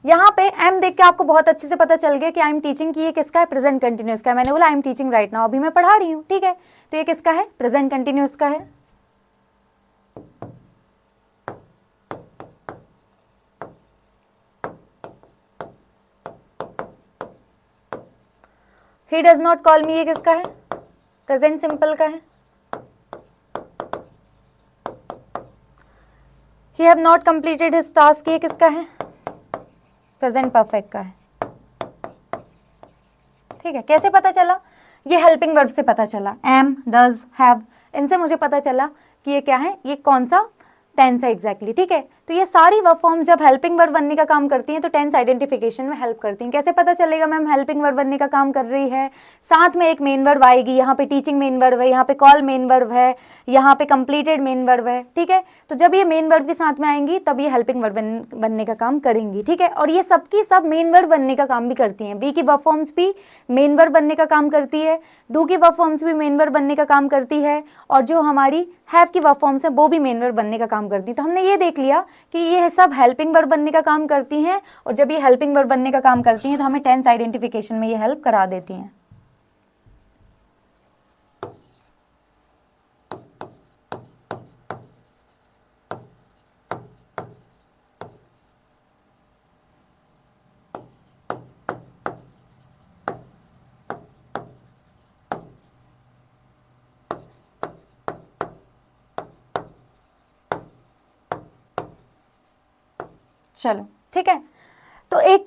यहाँ पे एम देख के आपको बहुत अच्छे से पता चल गया कि आई एम टीचिंग की ये किसका है? प्रेजेंट कंटिन्यूअस का है। मैंने बोला I am teaching right now, अभी मैं पढ़ा रही हूँ, ठीक है। तो ये किसका है? प्रेजेंट कंटिन्यूअस का है। ही डज नॉट कॉल मी, ये किसका है? प्रेजेंट सिंपल का है। He have not completed his task, ये किसका है? प्रेजेंट परफेक्ट का है, ठीक है। कैसे पता चला? ये हेल्पिंग वर्ब से पता चला। एम, डज, हैव, इनसे मुझे पता चला कि ये क्या है, ये कौन सा टेंस है एग्जैक्टली, ठीक है। तो ये सारी वर्ब फॉर्म जब हेल्पिंग वर्ब बनने का काम करती हैं तो टेंस आइडेंटिफिकेशन में हेल्प करती हैं। कैसे पता चलेगा मैम हेल्पिंग वर्ब बनने का काम कर रही है? साथ में एक मेन वर्ब आएगी, यहाँ पे टीचिंग मेन वर्ब है, यहाँ पे कॉल मेन वर्ब है, यहाँ पे कंप्लीटेड मेन वर्ब है, ठीक है। तो जब ये मेन वर्ब के साथ में आएंगी तब ये हेल्पिंग वर्ब बनने का काम करेंगी, ठीक है। और ये सबकी सब मेन वर्ब बनने का काम भी करती हैं। बी की वर्ब फॉर्म्स भी मेन वर्ब बनने का काम करती है, डू की वर्ब फॉर्म्स भी मेन वर्ब बनने का काम करती है, और जो हमारी हैव की वर्ब फॉर्म्स है वो भी मेन वर्ब बनने का काम करती है। तो हमने ये देख लिया कि ये सब हेल्पिंग वर्ब बनने का काम करती हैं, और जब ये हेल्पिंग वर्ब बनने का काम करती हैं तो हमें टेंस आइडेंटिफिकेशन में ये हेल्प करा देती हैं। चलो ठीक है, तो एक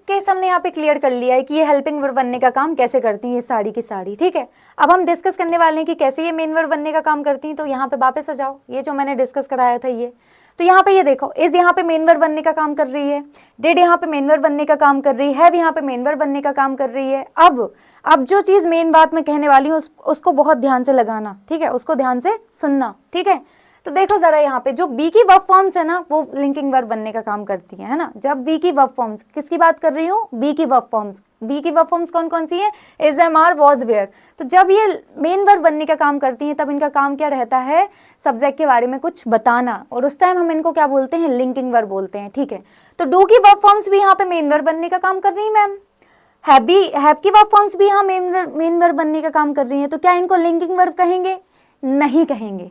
केस हमने यहाँ पे क्लियर कर लिया है कि ये हेल्पिंग वर्ब बनने का काम कैसे करती हैं ये सारी की सारी, ठीक है। अब हम डिस्कस करने वाले हैं कि कैसे ये मेन वर्ब बनने का काम करती हैं। तो यहाँ पे वापस आ जाओ, ये जो मैंने डिस्कस कराया था ये, तो यहाँ पे ये देखो, इज यहाँ पे मेन वर्ब बनने का काम कर रही है, डिड यहाँ पे मेन वर्ब बनने का काम कर रही है, हैव यहाँ पे मेन वर्ब बनने का काम कर रही है। अब जो चीज़ मेन बात मैं कहने वाली हूँ उसको बहुत ध्यान से लगाना, ठीक है, उसको ध्यान से सुनना, ठीक है। तो देखो जरा यहाँ पे जो बी की वर्ब फॉर्म्स है ना वो लिंकिंग वर्ब बनने का काम करती है ना। जब बी की वर्ब फॉर्म्स, किसकी बात कर रही हूँ? बी की वर्ब फॉर्म्स। बी की वर्ब फॉर्म्स कौन कौन सी है? Is, am, are, was, were. तो जब ये मेन वर्ब बनने का काम करती हैं तब इनका काम क्या रहता है? सब्जेक्ट के बारे में कुछ बताना, और उस टाइम हम इनको क्या बोलते हैं? लिंकिंग वर्ब बोलते हैं, ठीक है। तो डू की वर्ब फॉर्म्स भी यहाँ पे मेन वर्ब बनने का काम कर रही है मैम। हैव की वर्ब फॉर्म्स भी यहाँ मेन वर्ब बनने का काम कर रही है। तो क्या इनको लिंकिंग वर्ब कहेंगे? नहीं कहेंगे।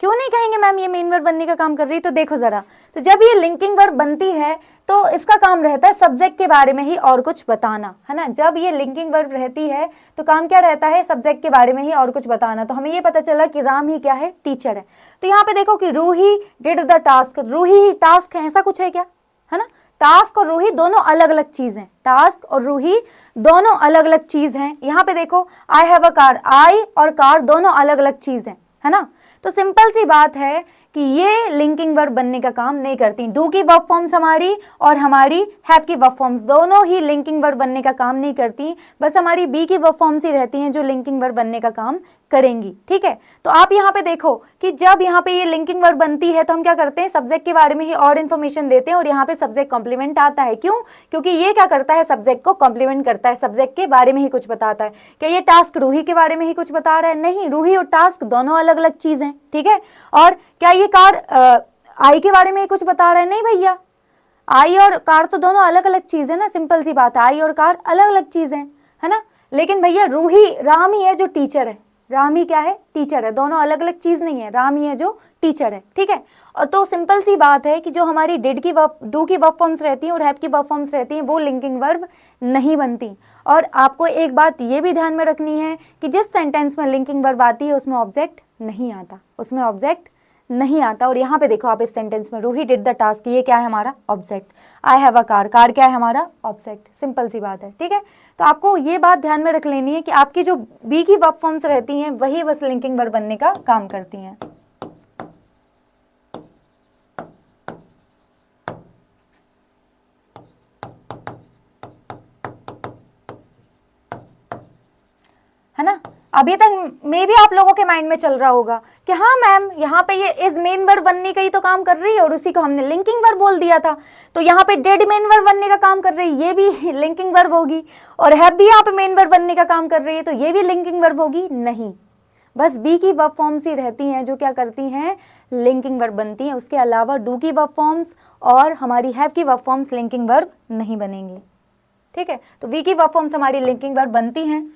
क्यों नहीं कहेंगे मैम ये मेन वर्ब बनने का काम कर रही है? तो देखो जरा, तो जब ये लिंकिंग वर्ब बनती है तो इसका काम रहता है सब्जेक्ट के बारे में ही और कुछ बताना, है ना। जब ये लिंकिंग वर्ब रहती है तो काम क्या रहता है? सब्जेक्ट के बारे में ही और कुछ बताना। तो हमें ये पता चला कि राम ही क्या है? टीचर है। तो यहाँ पे देखो कि Ruhi did the task, Ruhi ही टास्क है, ऐसा कुछ है क्या? है ना, टास्क और रूही दोनों अलग अलग चीज हैं। टास्क और रूही दोनों अलग अलग चीज हैं। यहाँ पे देखो आई हैव अ कार, आई और कार दोनों अलग अलग चीज हैं, है ना। तो सिंपल सी बात है कि ये लिंकिंग वर्ब बनने का काम नहीं करती। डू की वर्ब फॉर्म्स हमारी और हमारी हैव की वर्ब फॉर्म्स दोनों ही लिंकिंग वर्ब बनने का काम नहीं करती, बस हमारी बी की वर्ब फॉर्म्स ही रहती हैं जो लिंकिंग वर्ब बनने का काम करेंगी, ठीक है। तो आप यहाँ पे देखो कि जब यहाँ पे ये लिंकिंग वर्ब बनती है तो हम क्या करते हैं? सब्जेक्ट के बारे में ही और इन्फॉर्मेशन देते हैं, और यहाँ पे सब्जेक्ट कॉम्प्लीमेंट आता है। क्यों? क्योंकि ये क्या करता है? सब्जेक्ट को कॉम्प्लीमेंट करता है, सब्जेक्ट के बारे में ही कुछ बताता है। क्या ये टास्क रूही के बारे में ही कुछ बता रहा है? नहीं, रूही और टास्क दोनों अलग अलग चीज है, ठीक है। और क्या ये कार आई के बारे में कुछ बता रहा है? नहीं भैया, आई और कार तो दोनों अलग अलग चीज है ना, सिंपल सी बात है, आई और कार अलग अलग चीज है ना। लेकिन भैया रूही, राम ही है जो टीचर है, राम ही क्या है? टीचर है। दोनों अलग अलग चीज नहीं है, राम ही है जो टीचर है, ठीक है। और तो सिंपल सी बात है कि जो हमारी डिड की वर्ब, डू की वर्ब फॉर्म्स रहती हैं और हैव की वर्ब फॉर्म्स रहती हैं वो लिंकिंग वर्ब नहीं बनती। और आपको एक बात ये भी ध्यान में रखनी है कि जिस सेंटेंस में लिंकिंग वर्ब आती है उसमें ऑब्जेक्ट नहीं आता, उसमें ऑब्जेक्ट नहीं आता। और यहाँ पे देखो आप इस सेंटेंस में रूही डिड द टास्क, ये क्या है? हमारा object. I have a car, car क्या है? हमारा ऑब्जेक्ट। सिंपल सी बात है, ठीक है। तो आपको ये बात ध्यान में रख लेनी है कि आपकी जो बी की वर्ब फॉर्म्स रहती हैं वही बस लिंकिंग वर्ब बनने का काम करती हैं। है ना। अभी तक मे भी आप लोगों के माइंड में चल रहा होगा कि हाँ मैम यहाँ पे ये इज मेन वर्ब बनने का ही तो काम कर रही है और उसी को हमने लिंकिंग वर्ब बोल दिया था, तो यहाँ पे डेड मेन वर्ब बनने का काम कर रही है, ये भी लिंकिंग वर्ब होगी, और हैव भी यहाँ पे मेन वर्ब बनने का काम कर रही है, तो ये भी लिंकिंग वर्ब होगी। नहीं, बस बी की वर्ब फॉर्म्स ही रहती हैं जो क्या करती हैं, लिंकिंग वर्ब बनती हैं। उसके अलावा डू की वर्ब फॉर्म्स और हमारी हैव की वर्ब फॉर्म्स लिंकिंग वर्ब नहीं बनेंगी। ठीक है, तो वी की वर्ब फॉर्म्स हमारी लिंकिंग वर्ब बनती हैं।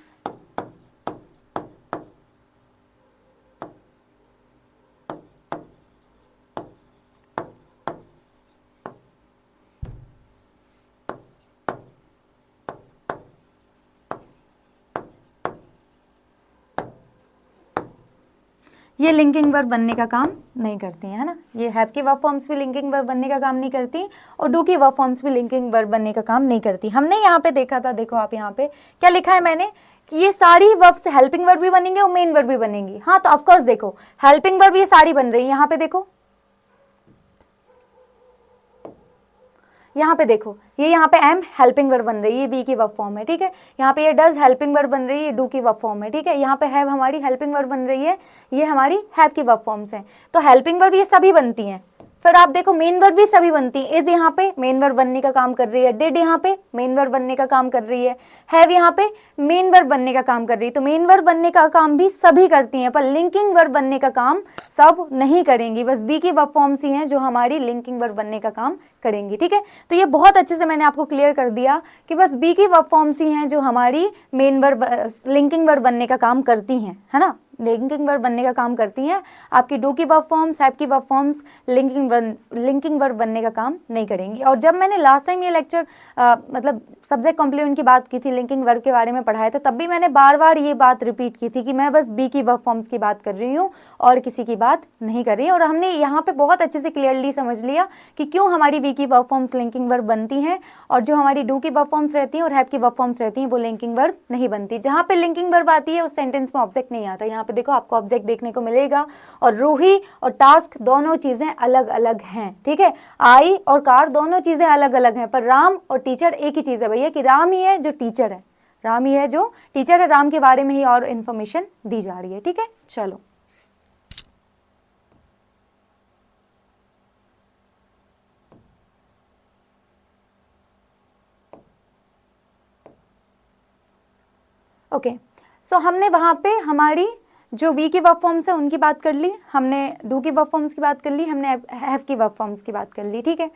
ये लिंकिंग वर्ब बनने का काम नहीं करती हैं, है ना। ये हैव की वर्ब फॉर्म्स भी लिंकिंग वर्ब बनने का काम नहीं करती और डू की वर्ब फॉर्म्स भी लिंकिंग वर्ब बनने का काम नहीं करती। हमने यहाँ पे देखा था, देखो आप यहाँ पे क्या लिखा है मैंने, कि ये सारी वर्ब से हेल्पिंग वर्ब भी बनेंगे और मेन वर्ब भी बनेंगी। हाँ, तो ऑफकोर्स देखो हेल्पिंग वर्ब ये सारी बन रही है। यहाँ पे देखो, यहाँ पे देखो, ये यहाँ पे एम हेल्पिंग वर्ब बन रही है, बी की वर्ब फॉर्म है। ठीक है, यहाँ पे ये डज हेल्पिंग वर्ब बन रही है, डू की वर्ब फॉर्म है। ठीक है, यहाँ पे हैव हमारी हेल्पिंग वर्ब बन रही है, ये हमारी हैव की वर्ब फॉर्म्स हैं। तो हेल्पिंग वर्ब ये सभी बनती हैं। फिर आप देखो मेन वर्ब भी सभी बनती है। इज यहाँ पे मेन वर्ब बनने का काम कर रही है, डिड यहाँ पे मेन वर्ब बनने का काम कर रही है, हैव यहाँ पे मेन वर्ब बनने का काम कर रही है। तो मेन वर्ब बनने का काम भी सभी करती हैं, पर लिंकिंग वर्ब बनने का काम सब नहीं करेंगी। बस बी की वर्ब फॉर्म्स ही हैं जो हमारी लिंकिंग वर्ब बनने का काम करेंगी। ठीक है, तो ये बहुत अच्छे से मैंने आपको क्लियर कर दिया कि बस बी की वर्ब फॉर्म्स ही हैं जो हमारी मेन वर्ब लिंकिंग वर्ब बनने का काम करती हैं, है ना, लिंकिंग वर्ब बनने का काम करती हैं। आपकी डू की वर्ब फॉर्म्स, हैव की वर्ब फॉर्म्स लिंकिंग वर्ब बनने का काम नहीं करेंगी। और जब मैंने लास्ट टाइम ये लेक्चर मतलब सब्जेक्ट कॉम्प्लीमेंट की बात की थी, लिंकिंग वर्ब के बारे में पढ़ाया था, तब भी मैंने बार बार ये बात रिपीट की थी कि मैं बस बी की वर्ब फॉर्म्स की बात कर रही हूँ और किसी की बात नहीं कर रही हूँ। और हमने यहाँ पे बहुत अच्छे से क्लियरली समझ लिया कि क्यों हमारी वी की वर्ब फॉर्म्स लिंकिंग वर्ब बनती हैं और जो हमारी डू की वर्ब फॉर्म्स रहती हैं और हैव की वर्ब फॉर्म्स रहती हैं वो लिंकिंग वर्ब नहीं बनती। जहाँ पे लिंकिंग वर्ब आती है उस सेंटेंस में ऑब्जेक्ट नहीं आता। यहाँ पे देखो आपको ऑब्जेक्ट देखने को मिलेगा, और रूही और टास्क दोनों चीजें अलग अलग हैं। ठीक है, आई और कार दोनों चीजें अलग अलग हैं, पर राम और टीचर एक ही चीज है भैया, कि राम ही है जो टीचर है, राम ही है जो टीचर है, राम के बारे में ही और इन्फॉर्मेशन दी जा रही है। ठीक है, चलो ओके। सो हमने वहाँ पे हमारी जो वी की वर्ब फॉर्म्स है उनकी बात कर ली, हमने डू की वर्ब फॉर्म्स की बात कर ली, हमने हैव की वर्ब फॉर्म्स की बात कर ली। ठीक है,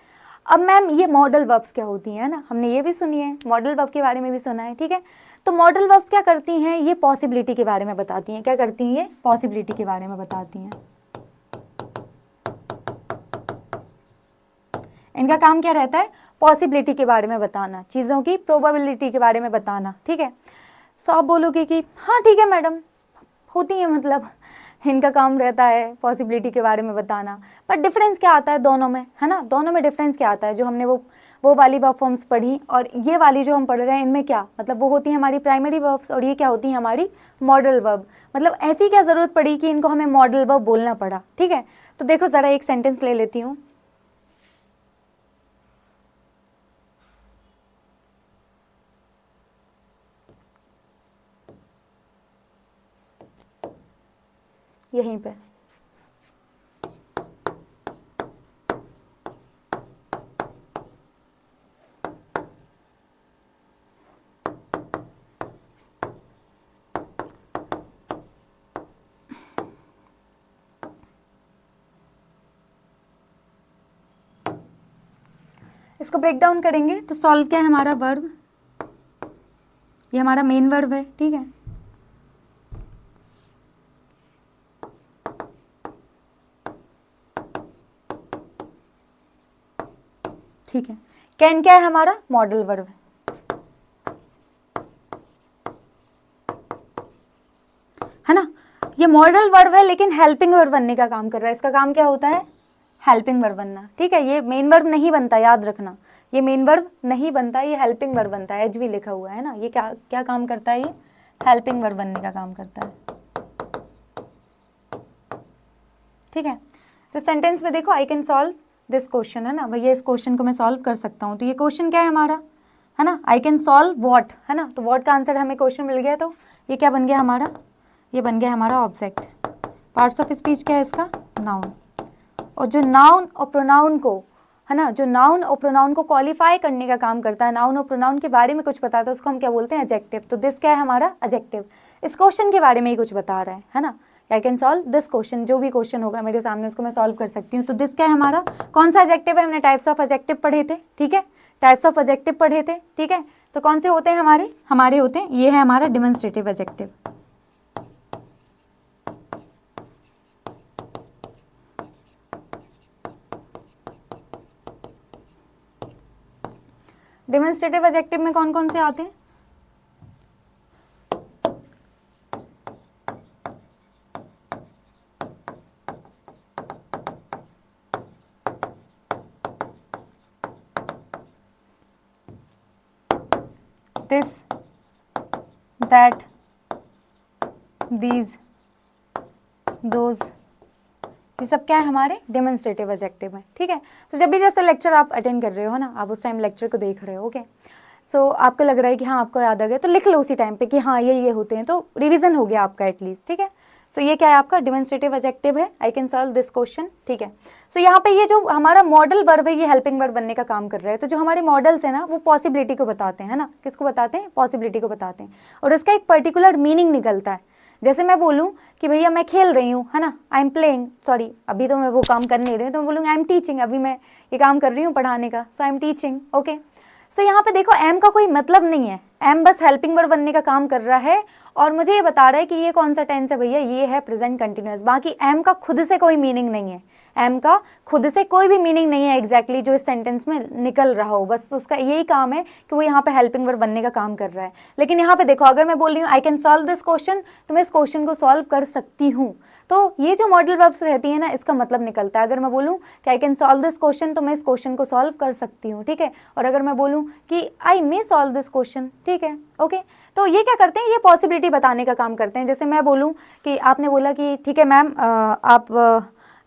अब मैम ये मॉडल वर्ब्स क्या होती हैं ना, हमने ये भी सुनी है, मॉडल वर्ब के बारे में भी सुना है। ठीक है, तो मॉडल वर्ब्स क्या करती हैं, ये पॉसिबिलिटी के बारे में बताती हैं। क्या करती हैं, ये पॉसिबिलिटी के बारे में बताती हैं। इनका काम क्या रहता है, पॉसिबिलिटी के बारे में बताना, चीज़ों की प्रोबेबिलिटी के बारे में बताना। ठीक है, सो आप बोलोगे कि हाँ ठीक है मैडम, होती है, मतलब इनका काम रहता है पॉसिबिलिटी के बारे में बताना, पर डिफरेंस क्या आता है दोनों में, है ना, दोनों में डिफरेंस क्या आता है। जो हमने वो वाली वर्ब फॉर्म्स पढ़ी और ये वाली जो हम पढ़ रहे हैं, इनमें क्या मतलब, वो होती है हमारी प्राइमरी वर्ब्स और ये क्या होती है हमारी मॉडल वर्ब। मतलब ऐसी क्या ज़रूरत पड़ी कि इनको हमें मॉडल वर्ब बोलना पड़ा। ठीक है, तो देखो ज़रा एक सेंटेंस ले लेती हूँ। यहीं पे इसको ब्रेक डाउन करेंगे तो सॉल्व क्या है हमारा वर्ब, ये हमारा मेन वर्ब है। ठीक है, ठीक है, कैन क्या है हमारा मॉडल वर्ब है ना, ये मॉडल वर्ब है लेकिन हेल्पिंग वर्ब बनने का काम कर रहा है। इसका काम क्या होता है, हेल्पिंग वर्ब बनना। ठीक है, ये मेन वर्ब नहीं बनता, याद रखना, ये मेन वर्ब नहीं बनता, ये हेल्पिंग वर्ब बनता है। एच भी लिखा हुआ है ना, ये क्या क्या काम करता है, ये हेल्पिंग वर्ब बनने का काम करता है। ठीक है, तो सेंटेंस में देखो I can solve this question, है ना भैया, इस क्वेश्चन को मैं सॉल्व कर सकता हूँ। तो ये क्वेश्चन क्या है हमारा, है ना, आई कैन सॉल्व व्हाट, है ना, तो व्हाट का आंसर हमें क्वेश्चन मिल गया, तो ये क्या बन गया हमारा ये बन गया हमारा ऑब्जेक्ट। पार्ट्स ऑफ स्पीच क्या है इसका? नाउन। और जो नाउन और प्रोनाउन को, है ना, जो नाउन और प्रोनाउन को क्वालिफाई करने का काम करता है, नाउन और प्रोनाउन के बारे में कुछ बताता है, उसको हम क्या बोलते हैं? एडजेक्टिव। तो दिस क्या है हमारा? एडजेक्टिव। इस क्वेश्चन के बारे में ही कुछ बता रहा है ना। I can solve this question, जो भी क्वेश्चन होगा मेरे सामने उसको मैं सॉल्व कर सकती हूँ। तो दिस क्या है हमारा? कौन सा एडजेक्टिव है? हमने टाइप्स ऑफ एडजेक्टिव पढ़े थे, ठीक है, टाइप्स ऑफ एडजेक्टिव पढ़े थे, ठीक है। तो कौन से होते हैं हमारे होते हैं, ये है हमारा डिमॉन्स्ट्रेटिव एडजेक्टिव। डेमोन्स्ट्रेटिव एडजेक्टिव में कौन कौन से आते हैं? दिस, दैट, दीज, दोज, ये सब क्या है हमारे? डेमोन्स्ट्रेटिव एडजेक्टिव है, ठीक है। तो जब भी जैसे लेक्चर आप अटेंड कर रहे हो ना, आप उस टाइम लेक्चर को देख रहे हो, ओके, सो आपको लग रहा है कि हाँ आपको याद आ गया, तो लिख लो उसी टाइम पे कि हाँ ये होते हैं, तो रिवीजन हो गया आपका एटलीस्ट, ठीक है। सो ये क्या है आपका? डेमोन्स्ट्रेटिव एडजेक्टिव है। I can solve this question, ठीक है। सो यहाँ पे ये जो हमारा मॉडल वर्ब है, ये हेल्पिंग वर्ब बनने का काम कर रहा है। तो जो हमारे मॉडल्स है ना, वो पॉसिबिलिटी को बताते हैं, है ना। किसको बताते हैं? पॉसिबिलिटी को बताते हैं, और इसका एक पर्टिकुलर मीनिंग निकलता है। जैसे मैं बोलूँ कि भैया मैं खेल रही हूँ, है ना, आई एम प्लेइंग, सॉरी अभी तो मैं वो काम कर नहीं रही हूँ, तो मैं बोलूँगी आई एम टीचिंग, अभी मैं ये काम कर रही हूँ पढ़ाने का, सो I am teaching, okay. So यहाँ पे देखो एम का कोई मतलब नहीं है, एम बस हेल्पिंग वर्ब बनने का काम कर रहा है, और मुझे ये बता रहा है कि ये कौन सा टेंस है भैया, ये है प्रेजेंट कंटिन्यूअस। बाकी एम का खुद से कोई मीनिंग नहीं है, एम का खुद से कोई भी मीनिंग नहीं है एग्जैक्टली जो इस सेंटेंस में निकल रहा हो, बस उसका यही काम है कि वो यहाँ पे हेल्पिंग वर्ब बनने का काम कर रहा है। लेकिन यहाँ पे देखो, अगर मैं बोल रही हूँ I can solve this question, तो मैं इस क्वेश्चन को सॉल्व कर सकती हूँ। तो ये जो मॉडल वर्ब्स रहती है ना, इसका मतलब निकलता है। अगर मैं बोलूँ कि I can solve this question, तो मैं इस क्वेश्चन को सॉल्व कर सकती हूँ, ठीक है। और अगर मैं बोलूँ कि आई मे सॉल्व दिस क्वेश्चन, ठीक है, ओके। तो ये क्या करते हैं? ये पॉसिबिलिटी बताने का काम करते हैं। जैसे मैं बोलूँ कि आपने बोला कि ठीक है मैम, आप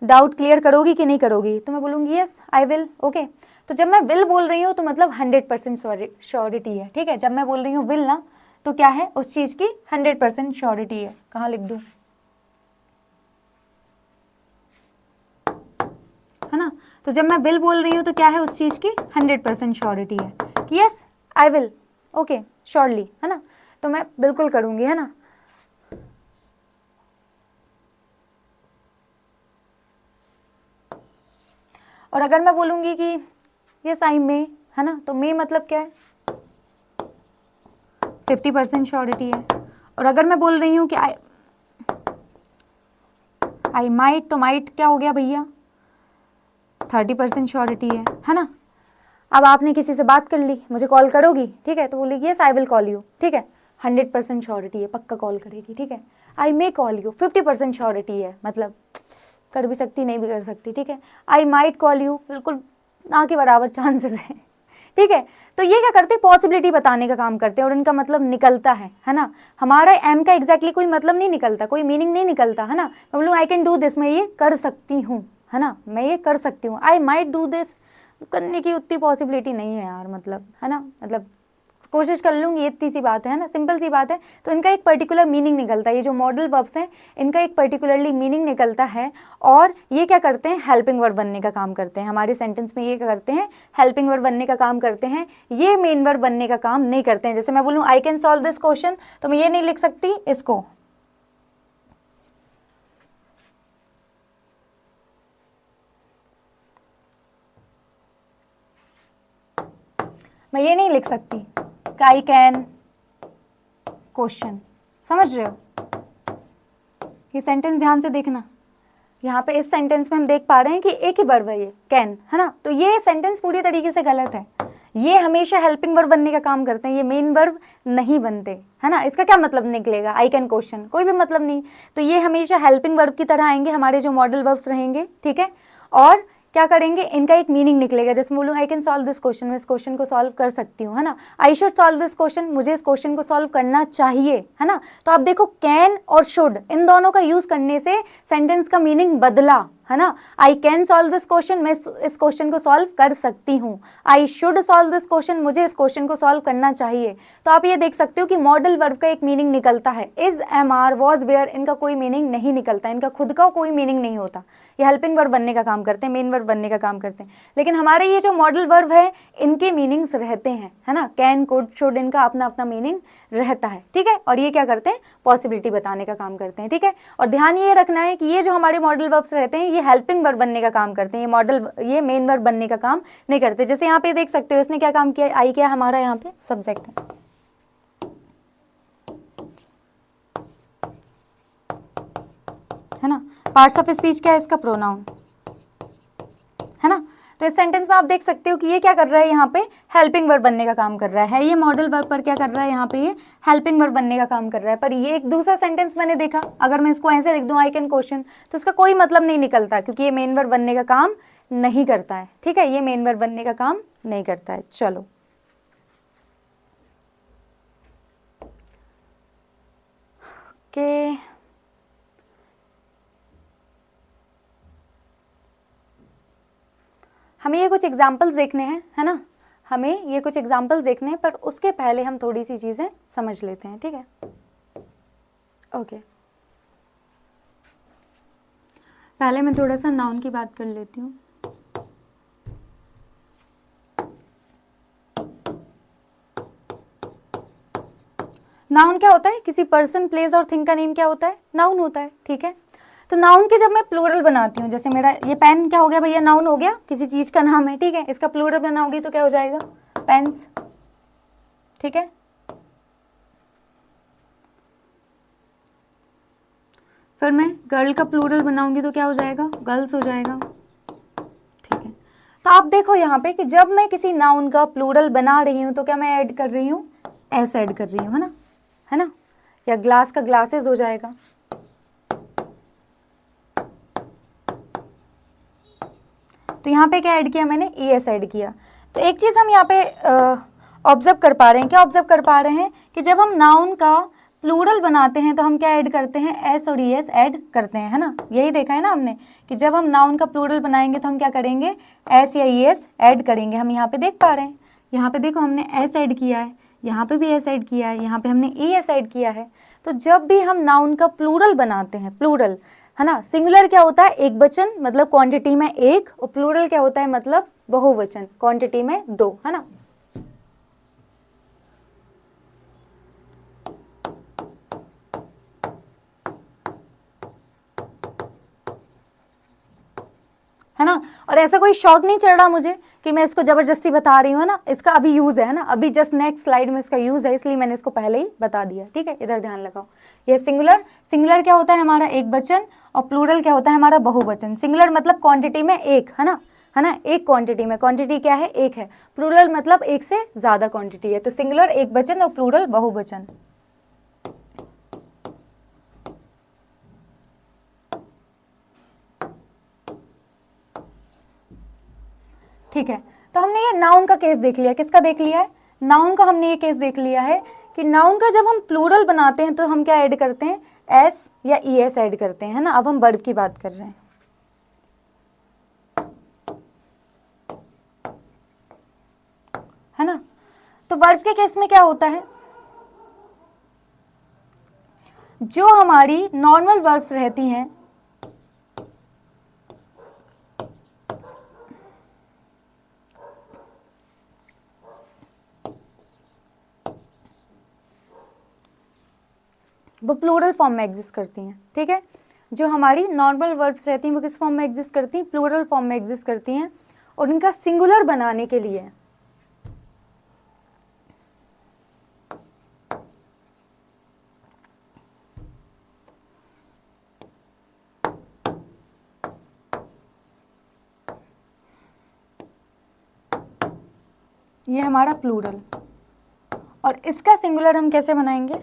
डाउट क्लियर करोगी कि नहीं करोगी, तो मैं बोलूँगी यस आई विल, ओके। तो जब मैं विल बोल रही हूँ तो मतलब 100% श्योरिटी है, ठीक है। जब मैं बोल रही हूँ विल ना, तो क्या है? उस चीज़ की 100% श्योरिटी है। कहाँ लिख दूँ, है ना। तो जब मैं विल बोल रही हूँ तो क्या है? उस चीज़ की 100% श्योरिटी है कि yes I will, okay, surely, है ना। तो मैं बिल्कुल करूँगी, है ना। और अगर मैं बोलूँगी कि यस आई मे, है ना, तो मे मतलब क्या है? 50% श्योरिटी है। और अगर मैं बोल रही हूँ कि आई माइट, तो माइट क्या हो गया भैया? 30% श्योरिटी है ना। अब आपने किसी से बात कर ली, मुझे कॉल करोगी, ठीक है, तो बोलेगी yes I will call you, ठीक है, 100% श्योरिटी है, पक्का कॉल करेगी, ठीक है। आई मे कॉल यू, 50% श्योरिटी है, मतलब कर भी सकती नहीं भी कर सकती, ठीक है। आई माइट कॉल यू, बिल्कुल ना के बराबर चांसेस है, ठीक है। तो ये क्या करते हैं? पॉसिबिलिटी बताने का काम करते हैं, और इनका मतलब निकलता है ना। हमारा एम का एग्जैक्टली कोई मतलब नहीं निकलता, कोई मीनिंग नहीं निकलता, है ना। मैं बोलूँ आई कैन डू दिस, मैं ये कर सकती हूँ, है ना, मैं ये कर सकती हूँ। आई माइट डू दिस, करने की उतनी पॉसिबिलिटी नहीं है यार, मतलब, है ना, मतलब कोशिश कर लूँगी, इतनी सी बात है ना, सिंपल सी बात है। तो इनका एक पर्टिकुलर मीनिंग निकलता है, ये जो मॉडल वर्ब्स हैं इनका एक पर्टिकुलरली मीनिंग निकलता है, और ये क्या करते हैं? हेल्पिंग वर्ब बनने का काम करते हैं हमारे सेंटेंस में। ये क्या करते हैं? हेल्पिंग वर्ब बनने का काम करते हैं, ये मेन वर्ब बनने का काम नहीं करते हैं। जैसे मैं बोलूँ I can solve this question, तो मैं ये नहीं लिख सकती इसको, मैं ये नहीं लिख सकती कि आई कैन क्वेश्चन, समझ रहे हो? ये सेंटेंस ध्यान से देखना, यहाँ पे इस सेंटेंस में हम देख पा रहे हैं कि एक ही वर्ब है ये कैन, है ना। तो ये सेंटेंस पूरी तरीके से गलत है, ये हमेशा हेल्पिंग वर्ब बनने का काम करते हैं, ये मेन वर्ब नहीं बनते, है ना। इसका क्या मतलब निकलेगा? आई कैन क्वेश्चन, कोई भी मतलब नहीं। तो ये हमेशा हेल्पिंग वर्ब की तरह आएंगे, हमारे जो मॉडल वर्ब्स रहेंगे, ठीक है। और क्या करेंगे? इनका एक मीनिंग निकलेगा। जैसे बोलूँ I can solve this question, मैं इस क्वेश्चन को सॉल्व कर सकती हूँ, है ना। I should solve this question, मुझे इस क्वेश्चन को सॉल्व करना चाहिए, है ना। तो आप देखो कैन और शुड इन दोनों का यूज करने से सेंटेंस का मीनिंग बदला, है ना। I can solve this question, मैं इस क्वेश्चन को सॉल्व कर सकती हूँ। I should solve this question, मुझे इस क्वेश्चन को सॉल्व करना चाहिए। तो आप ये देख सकते हो कि मॉडल वर्ब का एक मीनिंग निकलता है। Is, am, are, was, were, इनका कोई मीनिंग नहीं निकलता, इनका खुद का कोई मीनिंग नहीं होता। ये हेल्पिंग वर्ब बनने का काम करते हैं, मेन वर्ब बनने का काम करते हैं। लेकिन हमारे ये जो मॉडल वर्ब है इनके मीनिंग्स रहते हैं, है ना। कैन, कुड, शुड, इनका अपना अपना मीनिंग रहता है, ठीक है। और ये क्या करते हैं, पॉसिबिलिटी बताने का काम करते हैं, ठीक है। और ध्यान ये रखना है कि ये जो हमारे मॉडल वर्ब्स रहते हैं ये हेल्पिंग वर्ब बनने का काम करते हैं, ये मेन वर्ब बनने का काम नहीं करते। जैसे यहाँ पे देख सकते हो इसने क्या काम किया, आई क्या हमारा यहाँ पे सब्जेक्ट है ना। पार्ट्स ऑफ स्पीच क्या है इसका, प्रोनाउन, है ना। तो इस सेंटेंस में आप देख सकते हो कि ये क्या कर रहा है, यहाँ पे हेल्पिंग वर्ब बनने का काम कर रहा है। ये मॉडल वर्ब पर क्या कर रहा है, यहाँ पे ये हेल्पिंग वर्ब बनने का काम कर रहा है। पर ये एक दूसरा सेंटेंस मैंने देखा, अगर मैं इसको ऐसे लिख दूं, आई कैन क्वेश्चन, तो इसका कोई मतलब नहीं निकलता, क्योंकि ये मेन वर्ब बनने का काम नहीं करता है, ठीक है। ये मेन वर्ब बनने का काम नहीं करता है। चलो ओके, हमें ये कुछ एग्जाम्पल्स देखने हैं, है ना। हमें ये कुछ एग्जाम्पल्स देखने हैं, पर उसके पहले हम थोड़ी सी चीज़ें समझ लेते हैं, ठीक है। ओके, पहले मैं थोड़ा सा नाउन की बात कर लेती हूँ। नाउन क्या होता है, किसी पर्सन, प्लेस और थिंग का नेम क्या होता है, नाउन होता है, ठीक है। तो नाउन के जब मैं प्लूरल बनाती हूँ, जैसे मेरा ये पेन क्या हो गया भैया, नाउन हो गया, किसी चीज का नाम है, ठीक है। इसका प्लूरल बनाओगी तो क्या हो जाएगा, पेन्स, ठीक है। फिर मैं गर्ल का प्लूरल बनाऊंगी तो क्या हो जाएगा, गर्ल्स हो जाएगा, ठीक है। तो आप देखो यहाँ पे कि जब मैं किसी नाउन का प्लूरल बना रही हूँ तो क्या मैं ऐड कर रही हूँ, एस ऐड कर रही हूँ, है ना। या ग्लास का ग्लासेस हो जाएगा, तो यहाँ पे क्या ऐड किया मैंने, ई एस ऐड किया। तो एक चीज़ हम यहाँ पे ऑब्जर्व कर पा रहे हैं, क्या ऑब्जर्व कर पा रहे हैं कि जब हम नाउन का प्लूरल बनाते हैं तो हम क्या ऐड करते हैं, एस और ई एस ऐड करते हैं, है ना। यही देखा है ना हमने कि जब हम नाउन का प्लूरल बनाएंगे तो हम क्या करेंगे, एस या ई एस ऐड करेंगे। हम यहाँ पे देख पा रहे हैं, यहाँ पे देखो हमने एस ऐड किया है, यहाँ पे भी एस ऐड किया है, यहाँ पे हमने ई एस ऐड किया है। तो जब भी हम नाउन का प्लूरल बनाते हैं, प्लूरल, है ना, सिंगुलर क्या होता है, एक वचन, मतलब क्वांटिटी में एक, और प्लूरल क्या होता है, मतलब बहुवचन, क्वांटिटी में दो, है ना। है ना। और ऐसा कोई शौक नहीं चढ़ रहा मुझे कि मैं इसको जबरदस्ती बता रही हूँ ना, इसका अभी यूज है ना, अभी जस्ट नेक्स्ट स्लाइड में इसका यूज है, इसलिए मैंने इसको पहले ही बता दिया, ठीक है। इधर ध्यान लगाओ, ये सिंगुलर, सिंगुलर क्या होता है हमारा एक वचन, और प्लूरल क्या होता है हमारा बहुवचन। सिंगुलर मतलब क्वांटिटी में एक, है ना, एक क्वांटिटी में, क्वांटिटी क्या है, एक है। प्लूरल मतलब एक से ज्यादा क्वांटिटी है। तो सिंगुलर एक वचन और प्लूरल बहुवचन, ठीक है। तो हमने ये नाउन का केस देख लिया, किसका देख लिया है, नाउन का हमने ये केस देख लिया है कि नाउन का जब हम प्लूरल बनाते हैं तो हम क्या ऐड करते हैं, एस या ई एस ऐड करते हैं, है ना। अब हम वर्ब की बात कर रहे हैं, है ना। तो वर्ब के केस में क्या होता है, जो हमारी नॉर्मल वर्ब्स रहती हैं, वो प्लूरल फॉर्म में एग्जिस्ट करती हैं, ठीक है। जो हमारी नॉर्मल वर्ब्स रहती हैं वो किस फॉर्म में एग्जिस्ट करती हैं, प्लूरल फॉर्म में एग्जिस्ट करती हैं। और इनका सिंगुलर बनाने के लिए ये हमारा प्लूरल, और इसका सिंगुलर हम कैसे बनाएंगे,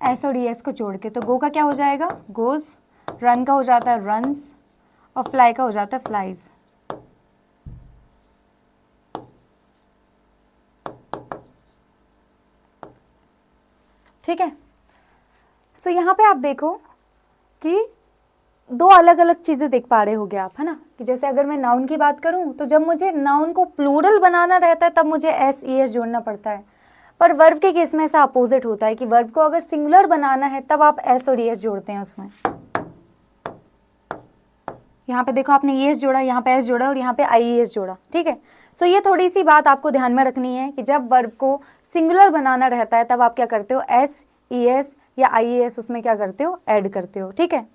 एस और ई एस को जोड़ के। तो गो का क्या हो जाएगा, गोज, रन का हो जाता है रन्स, और फ्लाई का हो जाता है फ्लाइज। ठीक है। सो यहाँ पे आप देखो कि दो अलग अलग चीज़ें देख पा रहे होगे आप, है ना, कि जैसे अगर मैं नाउन की बात करूँ तो जब मुझे नाउन को प्लूरल बनाना रहता है तब मुझे एस ई एस जोड़ना पड़ता है, पर वर्ब के केस में ऐसा अपोजिट होता है कि वर्ब को अगर सिंगुलर बनाना है तब आप एस और ई एस जोड़ते हैं उसमें। यहाँ पे देखो आपने ई एस जोड़ा, यहाँ पे एस जोड़ा और यहाँ पे आई ई एस जोड़ा, ठीक है। सो ये थोड़ी सी बात आपको ध्यान में रखनी है कि जब वर्ब को सिंगुलर बनाना रहता है तब आप क्या करते हो, एस ई एस या आई ई एस उसमें क्या करते हो, ऐड करते हो, ठीक है।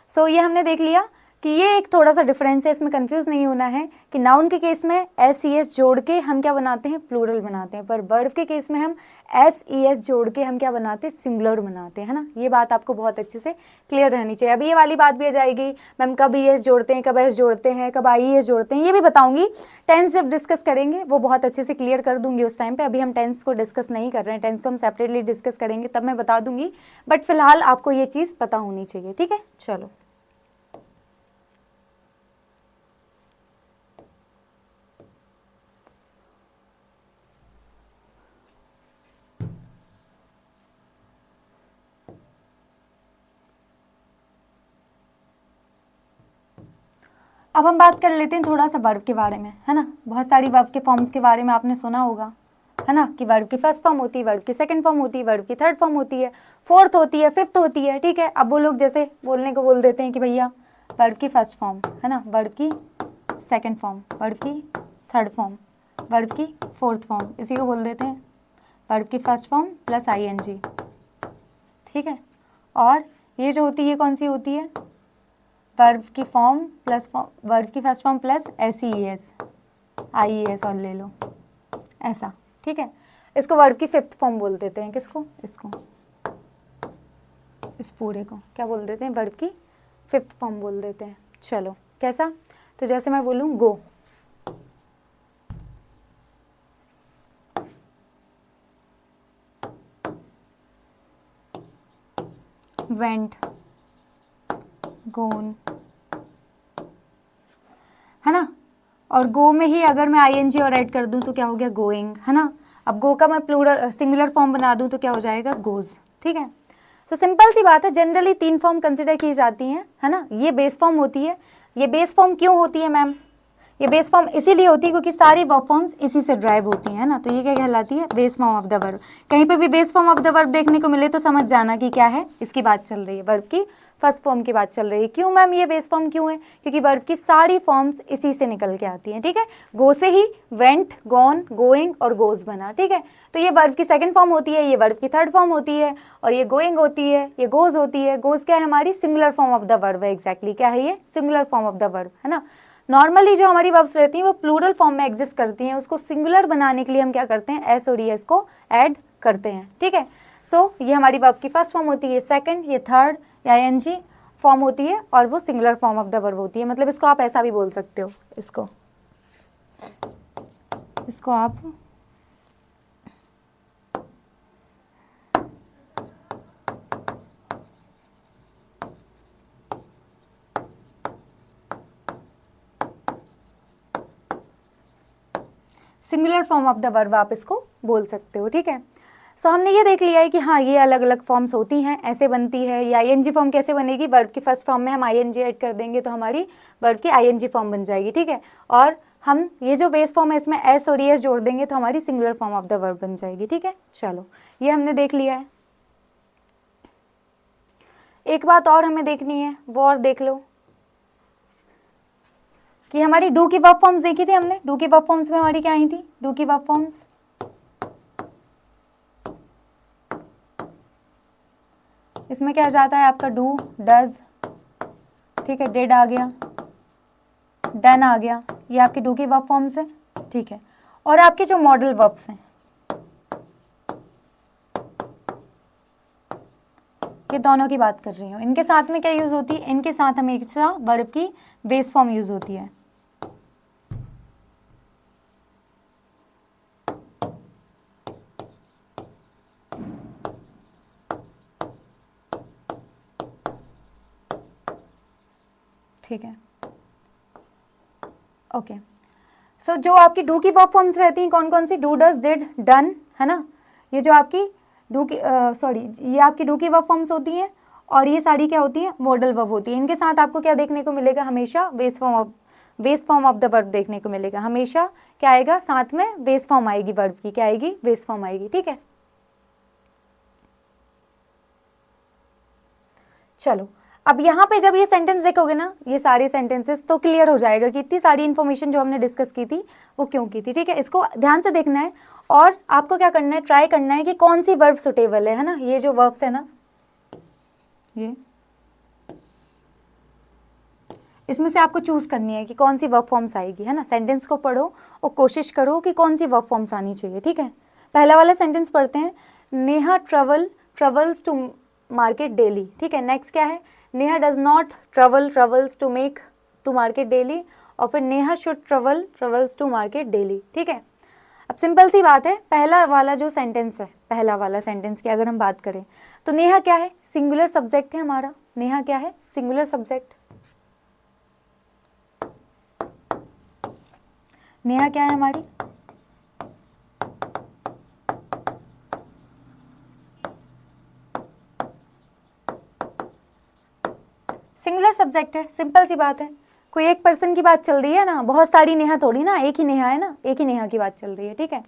सो ये हमने देख लिया कि ये एक थोड़ा सा डिफरेंस है, इसमें कंफ्यूज नहीं होना है कि नाउन के केस में एस ई एस जोड़ के हम क्या बनाते हैं, प्लूरल बनाते हैं, पर वर्ब के केस में हम एस ई एस जोड़ के हम क्या बनाते हैं, सिंगुलर बनाते हैं, है ना। ये बात आपको बहुत अच्छे से क्लियर रहनी चाहिए। अभी ये वाली बात भी आ जाएगी, मैम कब ई एस जोड़ते हैं, कब एस जोड़ते हैं, कब आई ई एस जोड़ते हैं, ये भी बताऊंगी। टेंस जब डिस्कस करेंगे वो बहुत अच्छे से क्लियर कर दूंगी उस टाइम पे। अभी हम टेंस को डिस्कस नहीं कर रहे हैं, टेंस को हम सेपरेटली डिस्कस करेंगे तब मैं बता दूंगी, बट फिलहाल आपको ये चीज़ पता होनी चाहिए, ठीक है। चलो अब हम बात कर लेते हैं थोड़ा सा वर्ब के बारे में, है ना। बहुत सारी वर्ब के फॉर्म्स के बारे में आपने सुना होगा, है ना, कि वर्ब की फर्स्ट फॉर्म होती है, वर्ब की सेकंड फॉर्म होती है, वर्ब की थर्ड फॉर्म होती है, फोर्थ होती है, फिफ्थ होती है, ठीक है। अब वो लोग जैसे बोलने को बोल देते हैं कि भैया वर्ब की फर्स्ट फॉर्म, है ना, वर्ब की सेकंड फॉर्म, वर्ब की थर्ड फॉर्म, वर्ब की फोर्थ फॉर्म, इसी को बोल देते हैं वर्ब की first form plus I N G, ठीक है। और ये जो होती है कौन सी होती है, वर्ब की फॉर्म प्लस वर्ब की first form plus S E S, I E S और ले लो ऐसा, ठीक है। इसको वर्ब की फिफ्थ फॉर्म बोल देते हैं, किसको, इसको, इस पूरे को क्या बोल देते हैं, वर्ब की फिफ्थ फॉर्म बोल देते हैं। चलो कैसा, तो जैसे मैं बोलूँ गो, वेंट, गोन, है ना। और गो में ही अगर मैं आईएनजी और ऐड कर दूं तो क्या हो गया, गोइंग, है ना। अब गो का मैं प्लूरल सिंगुलर फॉर्म बना दूं तो क्या हो जाएगा, गोज, ठीक है। तो सिंपल सी बात है, जनरली 3 फॉर्म कंसिडर की जाती हैं, है ना। ये बेस फॉर्म होती है। ये बेस फॉर्म क्यों होती है मैम, ये बेस फॉर्म इसीलिए होती है क्योंकि सारी वर्ब फॉर्म्स इसी से ड्राइव होती हैं, ना। तो ये क्या कहलाती है, base form of the verb. कहीं पे भी base form of the verb देखने को मिले तो समझ जाना कि क्या है, इसकी बात चल रही है, वर्ब की फर्स्ट फॉर्म की बात चल रही है। क्यों मैम ये बेस फॉर्म क्यों है, क्योंकि वर्ब की सारी फॉर्म्स इसी से निकल के आती हैं, ठीक है। गो से ही वेंट, गॉन, गोइंग और गोज बना, ठीक है। तो ये वर्ब की सेकंड फॉर्म होती है, ये वर्ब की थर्ड फॉर्म होती है, और ये गोइंग होती है, ये गोज होती है। गोज क्या है, हमारी singular form of the verb है, एग्जैक्टली क्या है ये, singular form of the verb, है ना। नॉर्मली जो हमारी वर्ब्स रहती हैं वो प्लूरल फॉर्म में एग्जिस्ट करती हैं, उसको सिंगुलर बनाने के लिए हम क्या करते हैं, एस और ई एस को ऐड करते हैं, ठीक है। सो ये हमारी वर्ब की फर्स्ट फॉर्म होती है, सेकंड, ये थर्ड या एनजी फॉर्म होती है, और वो singular form of the verb होती है। मतलब इसको आप ऐसा भी बोल सकते हो, इसको आप singular form of the verb आप इसको बोल सकते हो, ठीक है। सो हमने ये देख लिया है कि हाँ ये अलग अलग फॉर्म्स होती हैं, ऐसे बनती है। ये आईएनजी फॉर्म कैसे बनेगी, वर्ब की फर्स्ट फॉर्म में हम आईएनजी ऐड कर देंगे तो हमारी वर्ब की आईएनजी फॉर्म बन जाएगी, ठीक है। और हम ये जो बेस फॉर्म है इसमें एस और एस जोड़ देंगे तो हमारी singular form of the verb बन जाएगी, ठीक है। चलो ये हमने देख लिया है। एक बात और हमें देखनी है, वो और देख लो कि हमारी डू की वर्ब फॉर्म्स देखी थी हमने। डू की वर्ब फॉर्म्स में हमारी क्या आई थी, डू की वर्ब फॉर्म्स, इसमें क्या जाता है आपका, डू, डज, ठीक है, डिड आ गया, डन आ गया, ये आपकी डू की वर्ब फॉर्म्स है, ठीक है। और आपके जो मॉडल वर्ब्स हैं, ये दोनों की बात कर रही हूँ, इनके साथ में क्या यूज होती है, इनके साथ हमेशा वर्ब की बेस फॉर्म यूज होती है। ठीक है, ओके। सो जो आपकी डू की वर्ब फॉर्म्स रहती हैं कौन कौन सी, डू, डज, डिड, डन, है ना। ये जो आपकी डू की सॉरी ये आपकी डू की वर्ब फॉर्म्स होती हैं और ये सारी क्या होती है, मॉडल वर्ब होती है। इनके साथ आपको क्या देखने को मिलेगा, हमेशा base form of the verb देखने को मिलेगा। हमेशा क्या आएगा, साथ में बेस फॉर्म आएगी वर्ब की, क्या आएगी, बेस फॉर्म आएगी। ठीक है, चलो अब यहाँ पे जब ये सेंटेंस देखोगे ना, ये सारे सेंटेंसेस, तो क्लियर हो जाएगा कि इतनी सारी इन्फॉर्मेशन जो हमने डिस्कस की थी वो क्यों की थी। ठीक है, इसको ध्यान से देखना है और आपको क्या करना है, ट्राई करना है कि कौन सी वर्ब सुटेबल है ना। ये जो वर्ब्स है ना, ये इसमें से आपको चूज करनी है कि कौन सी वर्ब फॉर्म्स आएगी, है ना। सेंटेंस को पढ़ो और कोशिश करो कि कौन सी वर्ब फॉर्म्स आनी चाहिए। ठीक है, पहला वाला सेंटेंस पढ़ते हैं, Neha travels to market daily. ठीक है, नेक्स्ट क्या है, Neha does not travels to market daily, और फिर Neha should travels to market daily. ठीक है, अब सिंपल सी बात है, पहला वाला जो सेंटेंस है, पहला वाला सेंटेंस की अगर हम बात करें तो नेहा क्या है, सिंगुलर सब्जेक्ट है हमारा। नेहा क्या है, सिंगुलर सब्जेक्ट। नेहा क्या है हमारी, सिंगुलर सब्जेक्ट है। सिंपल सी बात है, कोई एक पर्सन की बात चल रही है ना, बहुत सारी नेहा थोड़ी ना, एक ही नेहा है ना, एक ही नेहा की बात चल रही है। ठीक है,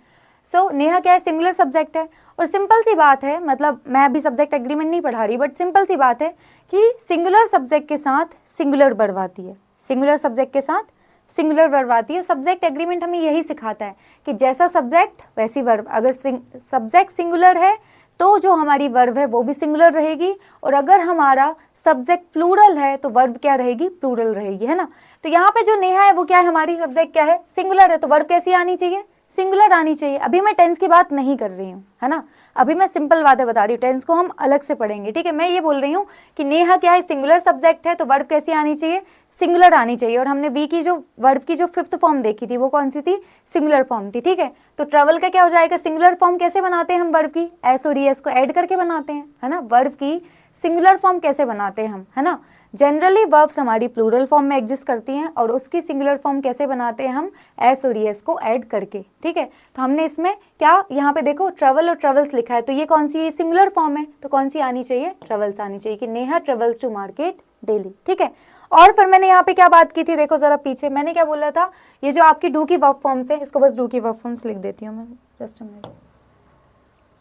सो नेहा क्या है, सिंगुलर सब्जेक्ट है। और सिंपल सी बात है, मतलब मैं अभी सब्जेक्ट एग्रीमेंट नहीं पढ़ा रही, बट सिंपल सी बात है कि सिंगुलर सब्जेक्ट के साथ सिंगुलर वर्ब आती है, सिंगुलर सब्जेक्ट के साथ सिंगुलर वर्ब आती है। सब्जेक्ट एग्रीमेंट हमें यही सिखाता है कि जैसा सब्जेक्ट वैसी वर्ब। अगर सब्जेक्ट सिंगुलर है तो जो हमारी वर्ब है वो भी सिंगुलर रहेगी, और अगर हमारा सब्जेक्ट प्लूरल है तो वर्ब क्या रहेगी, प्लूरल रहेगी, है ना। तो यहाँ पे जो नेहा है वो क्या है, हमारी सब्जेक्ट क्या है, सिंगुलर है, तो वर्ब कैसी आनी चाहिए, सिंगुलर आनी चाहिए। अभी मैं टेंस की बात नहीं कर रही हूँ, है ना, अभी मैं सिंपल बातें बता रही हूँ, टेंस को हम अलग से पढ़ेंगे। ठीक है, मैं ये बोल रही हूँ कि नेहा क्या है, सिंगुलर सब्जेक्ट है, तो वर्ब कैसी आनी चाहिए, सिंगुलर आनी चाहिए। और हमने वी की जो वर्ब की जो फिफ्थ फॉर्म देखी थी वो कौन सी थी, सिंगुलर फॉर्म थी। ठीक है, तो ट्रेवल का क्या हो जाएगा, सिंगुलर फॉर्म कैसे बनाते हैं हम वर्ब की, एस और ईएस को ऐड करके बनाते हैं, है ना। वर्ब की सिंगुलर फॉर्म कैसे बनाते हैं हम, है ना, जनरली वर्ब्स हमारी प्लूरल फॉर्म में एग्जिस्ट करती हैं, और उसकी सिंगुलर फॉर्म कैसे बनाते हैं हम, एस और ईएस को ऐड करके। ठीक है, तो हमने इसमें क्या, यहाँ पे देखो ट्रेवल और ट्रेवल्स लिखा है, तो ये कौन सी सिंगुलर फॉर्म है, तो कौन सी आनी चाहिए, ट्रेवल्स आनी चाहिए, कि Neha travels to market daily. ठीक है, और फिर मैंने यहाँ पे क्या बात की थी, देखो जरा पीछे मैंने क्या बोला था, ये जो आपकी डू की वर्ब फॉर्म्स है, इसको बस डू की वर्ब फॉर्म्स लिख देती हूँ मैं, जस्ट अ मिनट।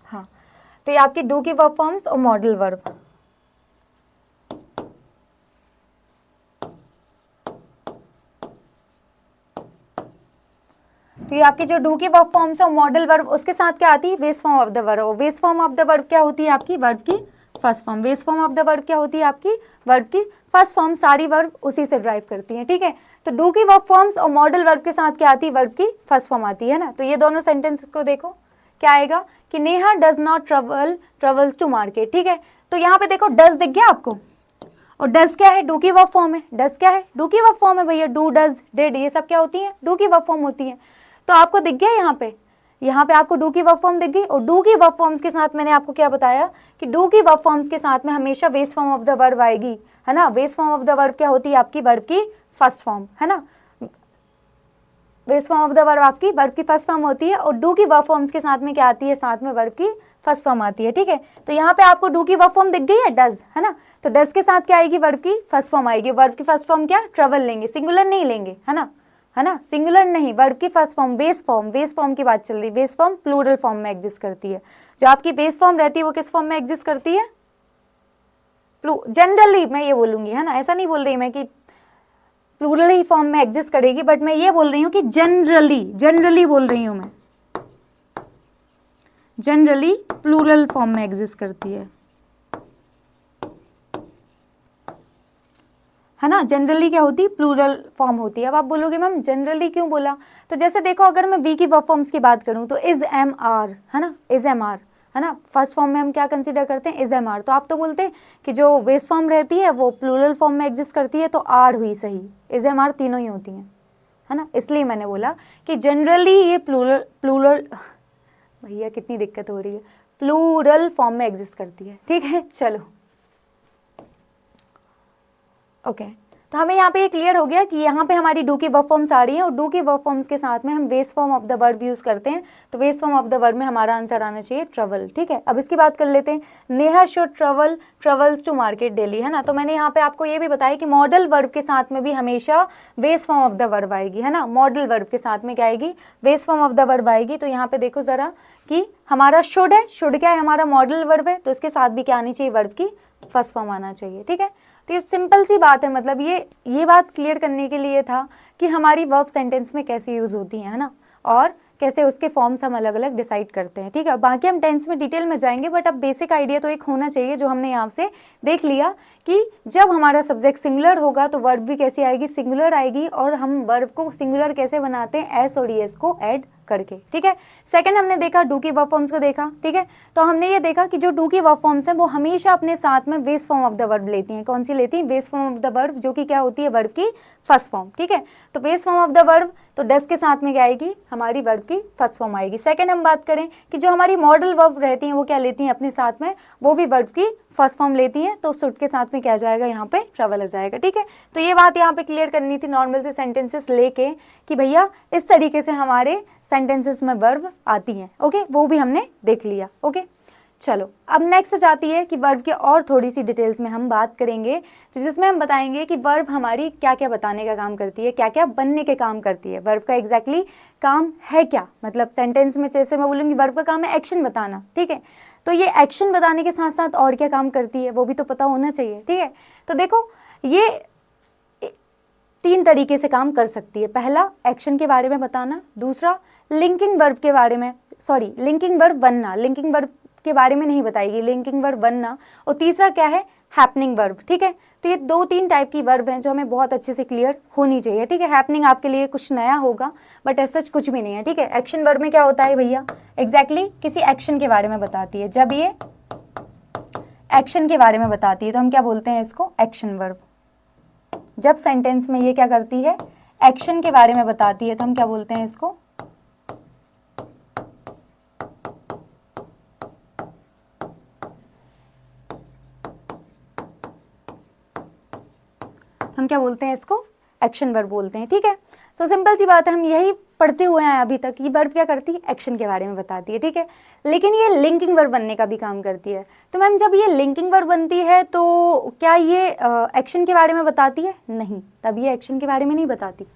हाँ, तो ये आपकी डू की वर्ब फॉर्म्स और मॉडल वर्ब। तो ये आपकी जो डू की वर्ब फॉर्म्स है और मॉडल वर्ब, उसके साथ क्या आती है, base form of the verb. Base form of the verb क्या होती है आपकी, वर्ब की first form. Base form of the verb क्या होती है आपकी, वर्ब की फर्स्ट फॉर्म। सारी वर्ब उसी से ड्राइव करती हैं। ठीक है, तो डू की वर्ब फॉर्म्स और मॉडल वर्ब के साथ क्या आती है, वर्ब की फर्स्ट फॉर्म आती है ना। तो ये दोनों सेंटेंस को देखो, क्या आएगा कि Neha does not travels to market. ठीक है, तो यहाँ पे देखो डज दिख गया आपको, और डज क्या है, डू की वर्ब फॉर्म है। डज क्या है, डू की वर्ब फॉर्म है भैया, डू डज डिड ये सब क्या होती है, डू की वर्ब फॉर्म होती है। तो आपको दिख गया यहाँ पे आपको डू की वर्ब फॉर्म दिख गई। और डू की वर्ब फॉर्म्स के साथ मैंने आपको क्या बताया कि डू की वर्ब फॉर्म्स के साथ में हमेशा base form of the verb आएगी, है ना। Base form of the verb क्या होती है आपकी, वर्ब की फर्स्ट फॉर्म, है ना। Base form of the verb आपकी वर्ब की फर्स्ट फॉर्म होती है, और डू की वर्ब फॉर्म्स के साथ में क्या आती है, साथ में वर्ब की फर्स्ट फॉर्म आती है। ठीक है, तो यहाँ पे आपको डू की वर्ब फॉर्म दिख गई है, डज, है ना। तो डज के साथ क्या आएगी, वर्ब की फर्स्ट फॉर्म आएगी। वर्ब की फर्स्ट फॉर्म क्या, ट्रेवल लेंगे, सिंगुलर नहीं लेंगे, है ना, है ना, सिंगुलर नहीं, वर्ब की फर्स्ट फॉर्म, बेस फॉर्म की बात चल रही है। बेस फॉर्म प्लूरल फॉर्म में एग्जिस्ट करती है। जो आपकी बेस फॉर्म रहती है वो किस फॉर्म में एग्जिस्ट करती है, जनरली मैं ये बोलूंगी, है ना, ऐसा नहीं बोल रही मैं कि प्लूरल ही फॉर्म में एग्जिस्ट करेगी, बट मैं ये बोल रही हूँ कि जनरली बोल रही हूँ मैं, जनरली प्लूरल फॉर्म में एग्जिस्ट करती है ना। जनरली क्या होती है, प्लूरल फॉर्म होती है। अब आप बोलोगे मैम जनरली क्यों बोला, तो जैसे देखो अगर मैं वी की वर्ब फॉर्म्स की बात करूं तो इज एम आर, है ना, इज एम आर, है ना। फर्स्ट फॉर्म में हम क्या कंसीडर करते हैं, इज एम आर। तो आप तो बोलते हैं कि जो बेस फॉर्म रहती है वो प्लूरल फॉर्म में एग्जिस्ट करती है, तो आर हुई सही, इज एम आर तीनों ही होती हैं, है ना। इसलिए मैंने बोला कि जनरली ये प्लूरल भैया कितनी दिक्कत हो रही है, प्लूरल फॉर्म में एग्जिस्ट करती है। ठीक है, चलो ओके तो हमें यहाँ पे ये क्लियर हो गया कि यहाँ पे हमारी डू की वर्ब फॉर्म्स आ रही हैं और डू की वर्ब फॉर्म्स के साथ में हम base form of the verb use करते हैं। तो base form of the verb में हमारा आंसर आना चाहिए ट्रेवल। ठीक है, अब इसकी बात कर लेते हैं। Neha should travels to market daily, है ना। तो मैंने यहाँ पे आपको ये भी बताया कि मॉडल वर्ब के साथ में भी हमेशा base form of the verb आएगी, है ना। मॉडल वर्ब के साथ में क्या आएगी, base form of the verb आएगी। तो यहाँ पे देखो जरा कि हमारा शुड है, शुड क्या है, हमारा मॉडल वर्ब है, तो इसके साथ भी क्या आनी चाहिए, वर्ब की फर्स्ट फॉर्म आना चाहिए। ठीक है, तो ये सिंपल सी बात है, मतलब ये बात क्लियर करने के लिए था कि हमारी वर्ब सेंटेंस में कैसे यूज़ होती हैं, है ना, और कैसे उसके फॉर्म्स हम अलग अलग डिसाइड करते हैं। ठीक है, बाकी हम टेंस में डिटेल में जाएंगे, बट अब बेसिक आइडिया तो एक होना चाहिए जो हमने यहाँ से देख लिया कि जब हमारा सब्जेक्ट सिंगुलर होगा तो वर्ब भी कैसी आएगी, सिंगुलर आएगी। और हम वर्ब को सिंगुलर कैसे बनाते हैं, एस और ईएस को ऐड करके। ठीक है, सेकंड हमने देखा डू की वर्ब फॉर्म्स को देखा। ठीक है, तो हमने ये देखा कि जो डू की वर्ब फॉर्म्स हैं वो हमेशा अपने साथ में base form of the verb लेती हैं। कौन सी लेती हैं, base form of the verb, जो कि क्या होती है, वर्ब की फर्स्ट फॉर्म। ठीक है, तो base form of the verb, तो डस के साथ में क्या आएगी, हमारी वर्ब की फर्स्ट फॉर्म आएगी। सेकंड हम बात करें कि जो हमारी मॉडल वर्ब रहती हैं वो क्या लेती हैं अपने साथ में, वो भी वर्ब की फर्स्ट फॉर्म लेती हैं। तो शुड के साथ में क्या जाएगा, यहाँ पे ट्रेवल आ जाएगा। ठीक है, तो ये बात यहाँ पे क्लियर करनी थी नॉर्मल से सेंटेंसेस लेके कि भैया इस तरीके से हमारे सेंटेंसेस में वर्ब आती हैं। ओके, वो भी हमने देख लिया। ओके, चलो अब नेक्स्ट जाती है कि वर्ब के और थोड़ी सी डिटेल्स में हम बात करेंगे, तो जिसमें हम बताएंगे कि वर्ब हमारी क्या क्या बताने का काम करती है, क्या क्या बनने के काम करती है। वर्ब का एग्जैक्टली काम है क्या, मतलब सेंटेंस में जैसे मैं बोलूँगी वर्ब का काम है एक्शन बताना। ठीक है, तो ये एक्शन बताने के साथ साथ और क्या काम करती है वो भी तो पता होना चाहिए। ठीक है, तो देखो ये 3 तरीके से काम कर सकती है। पहला एक्शन के बारे में बताना, दूसरा लिंकिंग वर्ब के बारे में, सॉरी लिंकिंग वर्ब बनना, लिंकिंग वर्ब के बारे में नहीं बताएगी, लिंकिंग वर्ब बनना, और तीसरा क्या है, हैपनिंग वर्ब। ठीक है, तो ये 2-3 टाइप की वर्ब हैं जो हमें बहुत अच्छे से क्लियर होनी चाहिए। ठीक है, हैपनिंग आपके लिए कुछ नया होगा बट ऐसा कुछ भी नहीं है। ठीक है, एक्शन वर्ब में क्या होता है भैया, एग्जैक्टली किसी एक्शन के बारे में बताती है। जब ये एक्शन के बारे में बताती है तो हम क्या बोलते हैं इसको, एक्शन वर्ब। जब सेंटेंस में ये क्या करती है, एक्शन के बारे में बताती है तो हम क्या बोलते हैं इसको, हम क्या बोलते हैं इसको, एक्शन वर्ब बोलते हैं। ठीक है, सो सिंपल सी बात है, हम यही पढ़ते हुए हैं अभी तक। ये वर्ब क्या करती है, एक्शन के बारे में बताती है। ठीक है, लेकिन ये लिंकिंग वर्ब बनने का भी काम करती है। तो मैम जब ये लिंकिंग वर्ब बनती है तो क्या ये एक्शन के बारे में बताती है, नहीं, तब ये एक्शन के बारे में नहीं बताती।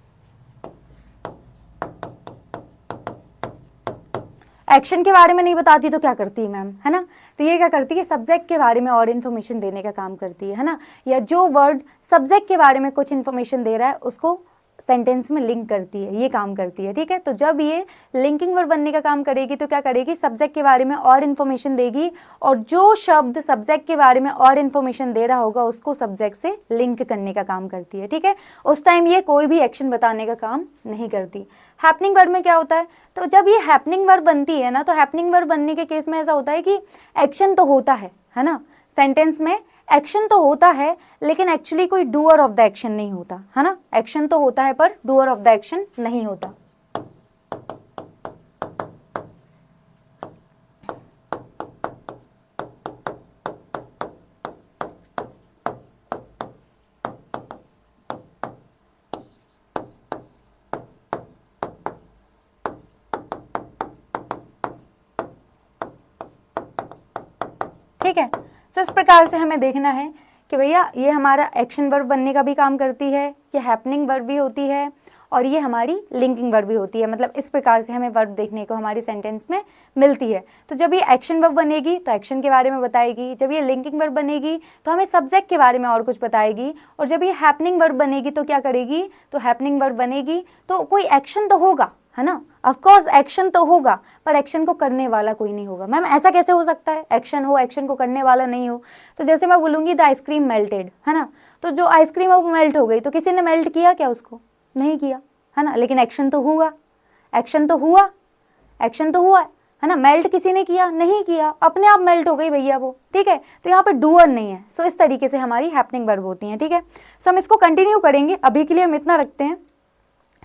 एक्शन के बारे में नहीं बताती तो क्या करती है मैम, है ना, तो ये क्या करती है, सब्जेक्ट के बारे में और इन्फॉर्मेशन देने का काम करती है ना, या जो वर्ड सब्जेक्ट के बारे में कुछ इन्फॉर्मेशन दे रहा है उसको सेंटेंस में लिंक करती है, ये काम करती है। ठीक है, तो जब ये लिंकिंग वर्ब बनने का काम करेगी तो क्या करेगी, सब्जेक्ट के बारे में और इन्फॉर्मेशन देगी, और जो शब्द सब्जेक्ट के बारे में और इन्फॉर्मेशन दे रहा होगा उसको सब्जेक्ट से लिंक करने का काम करती है। ठीक है, उस टाइम ये कोई भी एक्शन बताने का काम नहीं करती। हैपनिंग वर्ब में क्या होता है, तो जब ये हैपनिंग वर्ब बनती है ना, तो हैपनिंग वर्ब बनने के केस में ऐसा होता है कि एक्शन तो होता है ना, सेंटेंस में एक्शन तो होता है लेकिन एक्चुअली कोई डूअर ऑफ द एक्शन नहीं होता, है ना, एक्शन तो होता है पर डूअर ऑफ द एक्शन नहीं होता। ठीक है, तो इस प्रकार से हमें देखना है कि भैया ये हमारा एक्शन वर्ब बनने का भी काम करती है, ये हैपनिंग वर्ब भी होती है, और ये हमारी लिंकिंग वर्ब भी होती है। मतलब इस प्रकार से हमें वर्ब देखने को हमारी सेंटेंस में मिलती है। तो जब ये एक्शन वर्ब बनेगी तो एक्शन के बारे में बताएगी, जब ये लिंकिंग वर्ब बनेगी तो हमें सब्जेक्ट के बारे में और कुछ बताएगी, और जब ये हैपनिंग वर्ब बनेगी तो क्या करेगी, तो हैपनिंग वर्ब बनेगी तो कोई एक्शन तो होगा, है ना, ऑफ कोर्स एक्शन तो होगा पर एक्शन को करने वाला कोई नहीं होगा। मैम ऐसा कैसे हो सकता है, एक्शन हो एक्शन को करने वाला नहीं हो, तो जैसे मैं बोलूँगी द आइसक्रीम मेल्टेड, है ना, तो जो आइसक्रीम है वो मेल्ट हो गई, तो किसी ने मेल्ट किया क्या उसको, नहीं किया, है ना, लेकिन एक्शन तो हुआ, एक्शन तो हुआ, एक्शन तो हुआ, है ना, मेल्ट किसी ने किया, नहीं किया, अपने आप मेल्ट हो गई भैया वो। ठीक है, तो यहाँ पे डूअर नहीं है। सो इस तरीके से हमारी हैपनिंग वर्ब होती हैं। ठीक है, सो हम इसको कंटिन्यू करेंगे, अभी के लिए हम इतना रखते हैं।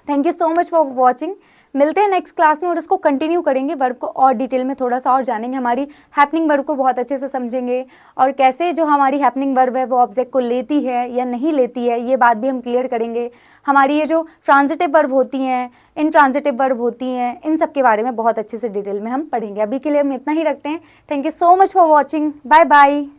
Thank you so much for watching. मिलते हैं नेक्स्ट क्लास में और इसको कंटिन्यू करेंगे, वर्ब को और डिटेल में थोड़ा सा और जानेंगे, हमारी हैपनिंग वर्ब को बहुत अच्छे से समझेंगे और कैसे जो हमारी हैपनिंग वर्ब है वो ऑब्जेक्ट को लेती है या नहीं लेती है, ये बात भी हम क्लियर करेंगे। हमारी ये जो ट्रांजिटिव वर्ब होती हैं, इनट्रांजिटिव वर्ब होती हैं, इन सब के बारे में बहुत अच्छे से डिटेल में हम पढ़ेंगे। अभी के लिए हम इतना ही रखते हैं। Thank you so much for watching. Bye bye.